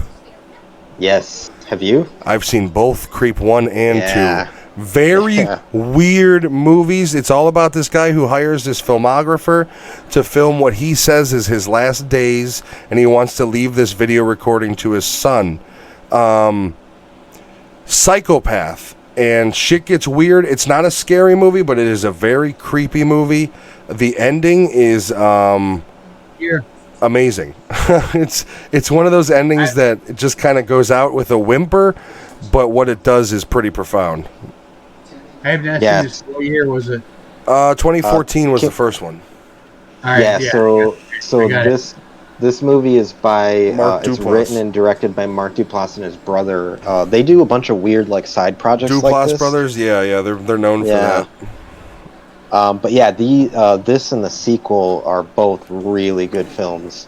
Yes. Have you? I've seen both Creep 1 and 2. Very Yeah. weird movies. It's all about this guy who hires this filmographer to film what he says is his last days, and he wants to leave this video recording to his son. Psychopath. And shit gets weird. It's not a scary movie, but it is a very creepy movie. The ending is amazing. It's one of those endings that just kind of goes out with a whimper, but what it does is pretty profound. I have not Yeah. seen this. What year was it? 2014 was the first one. All right, Yeah, so I got this movie is by Mark it's Duplass. written and directed by Mark Duplass and his brother. They do a bunch of weird like side projects like Duplass this. brothers, yeah, they're known for that. But yeah, this and the sequel are both really good films,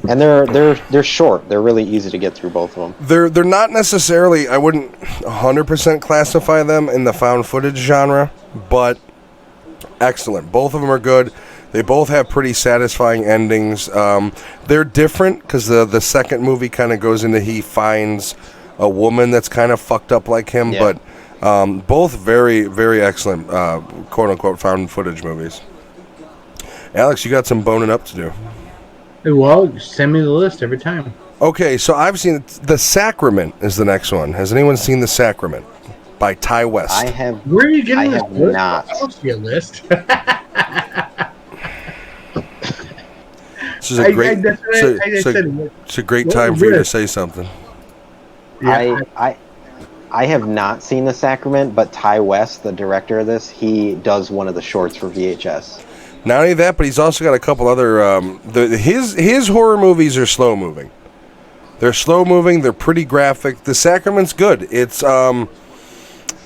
and they're short. They're really easy to get through, both of them. They're not necessarily. I wouldn't 100% classify them in the found footage genre, but excellent. Both of them are good. They both have pretty satisfying endings. They're different because the second movie kind of goes into he finds a woman that's kind of fucked up like him, but both very, very excellent quote-unquote found footage movies. Alex, you got some boning up to do. Well, send me the list every time. Okay, so I've seen The Sacrament is the next one. Has anyone seen The Sacrament by Ty West? I have. Where are you getting I this have list? not. I don't see a list. This is a great. It's a great time for you to say something. Yeah. I have not seen The Sacrament, but Ty West, the director of this, he does one of the shorts for VHS. Not only that, but he's also got a couple other. His horror movies are slow moving. They're slow moving. They're pretty graphic. The Sacrament's good. It's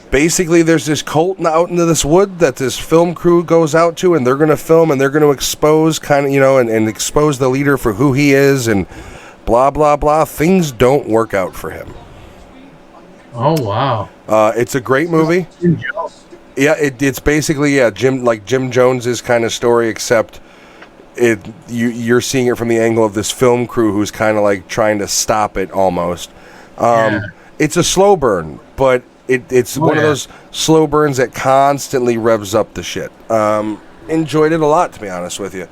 basically there's this cult out into this wood that this film crew goes out to, and they're going to film and they're going to expose and expose the leader for who he is and blah blah blah. Things don't work out for him. Oh wow! It's a great movie. Yeah, it's basically Jim Jones's kind of story, except you're seeing it from the angle of this film crew who's kind of like trying to stop it almost. It's a slow burn, but it's one of those slow burns that constantly revs up the shit. Enjoyed it a lot, to be honest with you.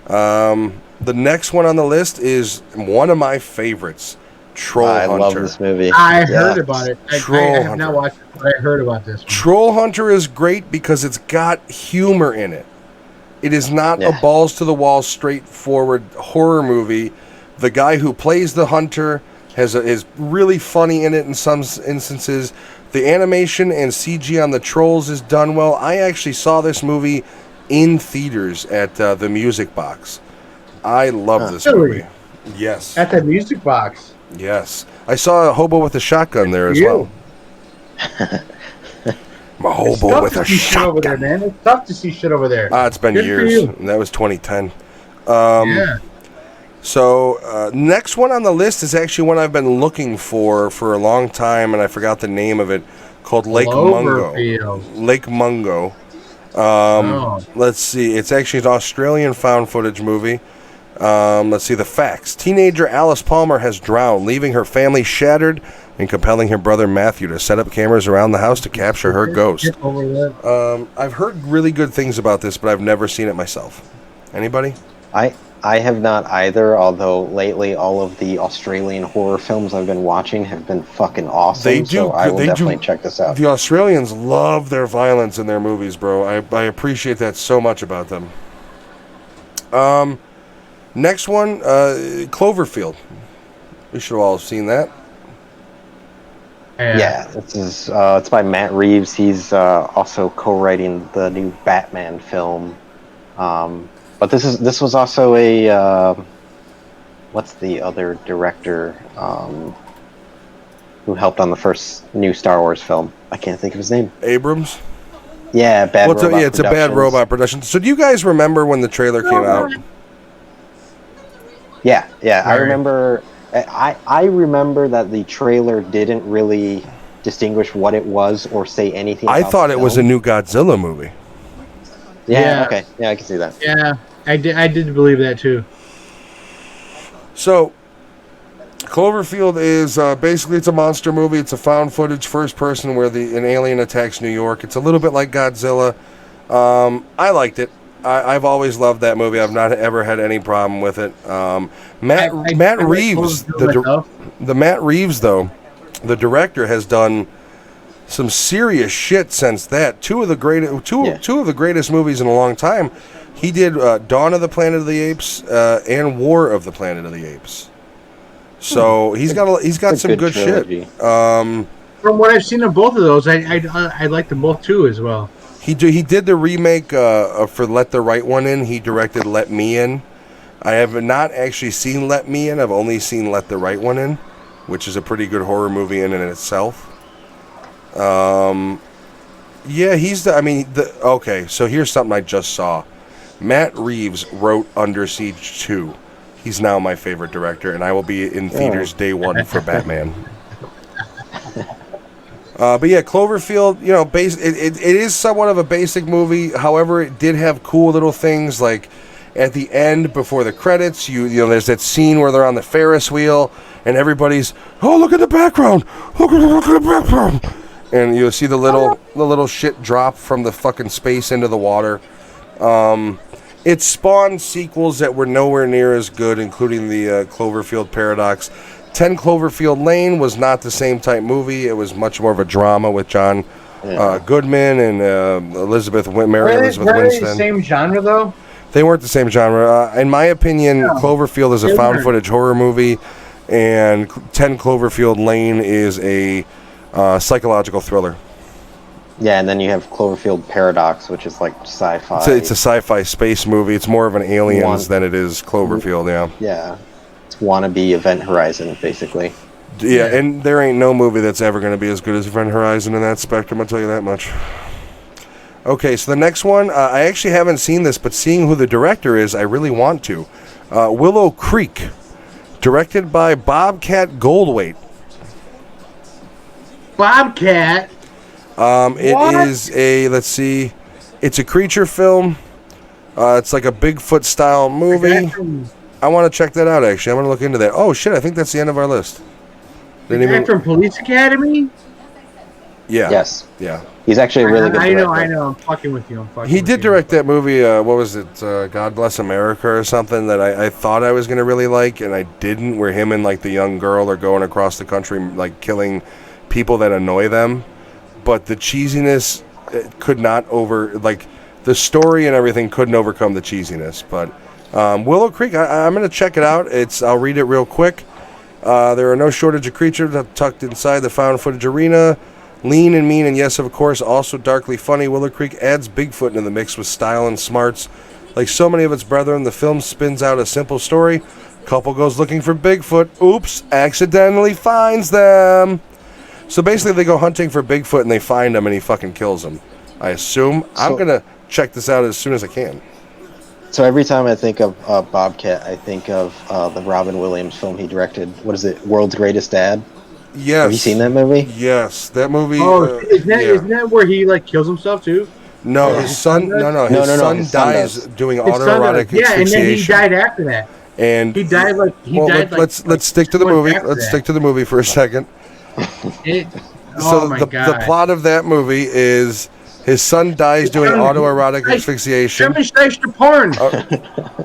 The next one on the list is one of my favorites, Troll Hunter. I love this movie. I heard about it. I have Hunter. not watched it, but I heard about this one. Troll Hunter is great because it's got humor in it. It is not a balls-to-the-wall, straightforward horror movie. The guy who plays the hunter is really funny in it in some instances. The animation and CG on the trolls is done well. I actually saw this movie in theaters at the Music Box. I love this movie. Yes. At the Music Box. Yes. I saw a hobo with a shotgun there as well. I'm a hobo with a shotgun. Over there, man. It's tough to see shit over there. It's been Good years. That was 2010. So, next one on the list is actually one I've been looking for a long time, and I forgot the name of it, called Lake Mungo. Lake Mungo. Let's see. It's actually an Australian found footage movie. Let's see the facts. Teenager Alice Palmer has drowned, leaving her family shattered and compelling her brother Matthew to set up cameras around the house to capture her ghost. I've heard really good things about this, but I've never seen it myself. Anybody? I have not either, although lately all of the Australian horror films I've been watching have been fucking awesome. They do. So I will definitely check this out. The Australians love their violence in their movies, bro. I appreciate that so much about them. Next one, Cloverfield. We should have all seen that. Yeah, this is it's by Matt Reeves. He's also co-writing the new Batman film. But this was also a what's the other director who helped on the first new Star Wars film? I can't think of his name. Abrams? Yeah, it's a Bad Robot production. So do you guys remember when the trailer came out? Yeah, I remember. I remember that the trailer didn't really distinguish what it was or say anything. I thought it was a new Godzilla movie. Yeah. Okay. Yeah, I can see that. Yeah, I did believe that too. So, Cloverfield is basically it's a monster movie. It's a found footage first person where an alien attacks New York. It's a little bit like Godzilla. I liked it. I've always loved that movie. I've not ever had any problem with it. Matt Reeves, Matt Reeves, though, the director, has done some serious shit since that. Two of the greatest movies in a long time. He did Dawn of the Planet of the Apes and War of the Planet of the Apes. So he's got It's a some good trilogy. shit. From what I've seen of both of those, I like them both too as well. He did the remake for Let the Right One In. He directed Let Me In. I have not actually seen Let Me In. I've only seen Let the Right One In, which is a pretty good horror movie in and itself. Yeah, okay, so here's something I just saw. Matt Reeves wrote Under Siege 2. He's now my favorite director, and I will be in theaters day one for Batman. But yeah, Cloverfield, it is somewhat of a basic movie. However, it did have cool little things like at the end before the credits, there's that scene where they're on the Ferris wheel and everybody's, oh, look at the background. Look at the background. And you'll see the little shit drop from the fucking space into the water. It spawned sequels that were nowhere near as good, including the Cloverfield Paradox. 10 Cloverfield Lane was not the same type movie. It was much more of a drama with John Goodman and Mary Elizabeth Were they Winstead. the same genre though? They weren't the same genre. In my opinion, Cloverfield is a found footage horror movie, and 10 Cloverfield Lane is a psychological thriller. Yeah, and then you have Cloverfield Paradox, which is like sci-fi. It's a sci-fi space movie. It's more of an Aliens than it is Cloverfield, yeah. Yeah. It's wannabe Event Horizon, basically. Yeah, and there ain't no movie that's ever going to be as good as Event Horizon in that spectrum, I'll tell you that much. Okay, so the next one, I actually haven't seen this, but seeing who the director is, I really want to. Willow Creek, directed by Bobcat Goldthwait. Bobcat? It is it's a creature film. It's like a Bigfoot-style movie. I want to check that out, actually. I'm going to look into that. Oh, shit, I think that's the end of our list. The guy from Police Academy? Yeah. Yes. Yeah. He's actually a really good director. I know. I'm fucking with you. He did direct that movie, what was it, God Bless America or something, that I thought I was going to really like, and I didn't, where him and, like, the young girl are going across the country, like, killing people that annoy them. But the cheesiness could not the story and everything couldn't overcome the cheesiness. But Willow Creek, I'm going to check it out. I'll read it real quick. There are no shortage of creatures tucked inside the found footage arena. Lean and mean, and yes, of course, also darkly funny, Willow Creek adds Bigfoot into the mix with style and smarts. Like so many of its brethren, the film spins out a simple story. Couple goes looking for Bigfoot. Oops, accidentally finds them. So basically, they go hunting for Bigfoot, and they find him, and he fucking kills them. I assume. I'm going to check this out as soon as I can. So every time I think of Bobcat, I think of the Robin Williams film he directed. What is it? World's Greatest Dad? Yes. Have you seen that movie? Yes, that movie. Oh, isn't that where he like kills himself too? No, his son. No, his son dies doing autoerotic asphyxiation. Yeah, and then he died after that. And he died like let's stick to the movie. Let's stick to the movie for a second. The plot of that movie is his son dies doing autoerotic asphyxiation. Porn.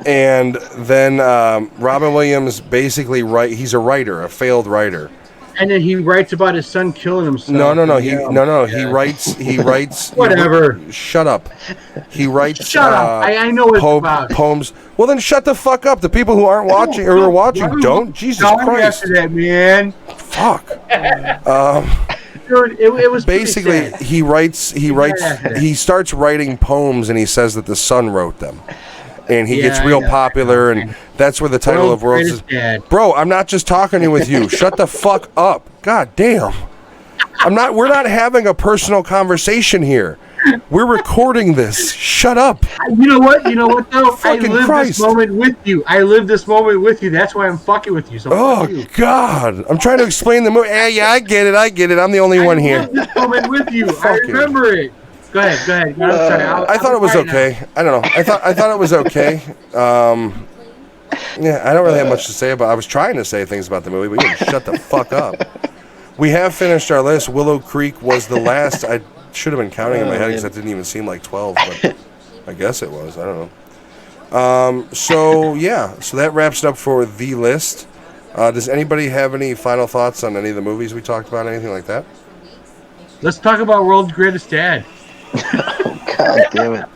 And then Robin Williams basically he's a writer, a failed writer. And then he writes about his son killing himself. No. He writes. Whatever. Shut up. He writes. Shut up. I know what it's about. Poems. Well, then shut the fuck up. The people who aren't watching or are watching don't. Jesus Christ. After that, man. Fuck. Dude, it was basically he writes. He starts writing poems, and he says that the son wrote them. And he gets real popular, and that's where the title of World's is. Bro, I'm not just talking with you. Shut the fuck up. God damn. We're not having a personal conversation here. We're recording this. Shut up. You know what though? Fucking I live Christ. this moment with you. That's why I'm fucking with you. So oh God. I'm trying to explain the movie. Yeah, I get it. I'm the only one here. I live this moment with you. I remember it. Go ahead. No, I'm sorry. I thought it was okay. I don't know. I thought it was okay. Yeah, I don't really have much to say about. I was trying to say things about the movie, but you didn't shut the fuck up. We have finished our list. Willow Creek was the last. I should have been counting in my head because that didn't even seem like 12, but I guess it was. I don't know. So that wraps it up for the list. Does anybody have any final thoughts on any of the movies we talked about? Anything like that? Let's talk about World's Greatest Dad. Oh, God damn it.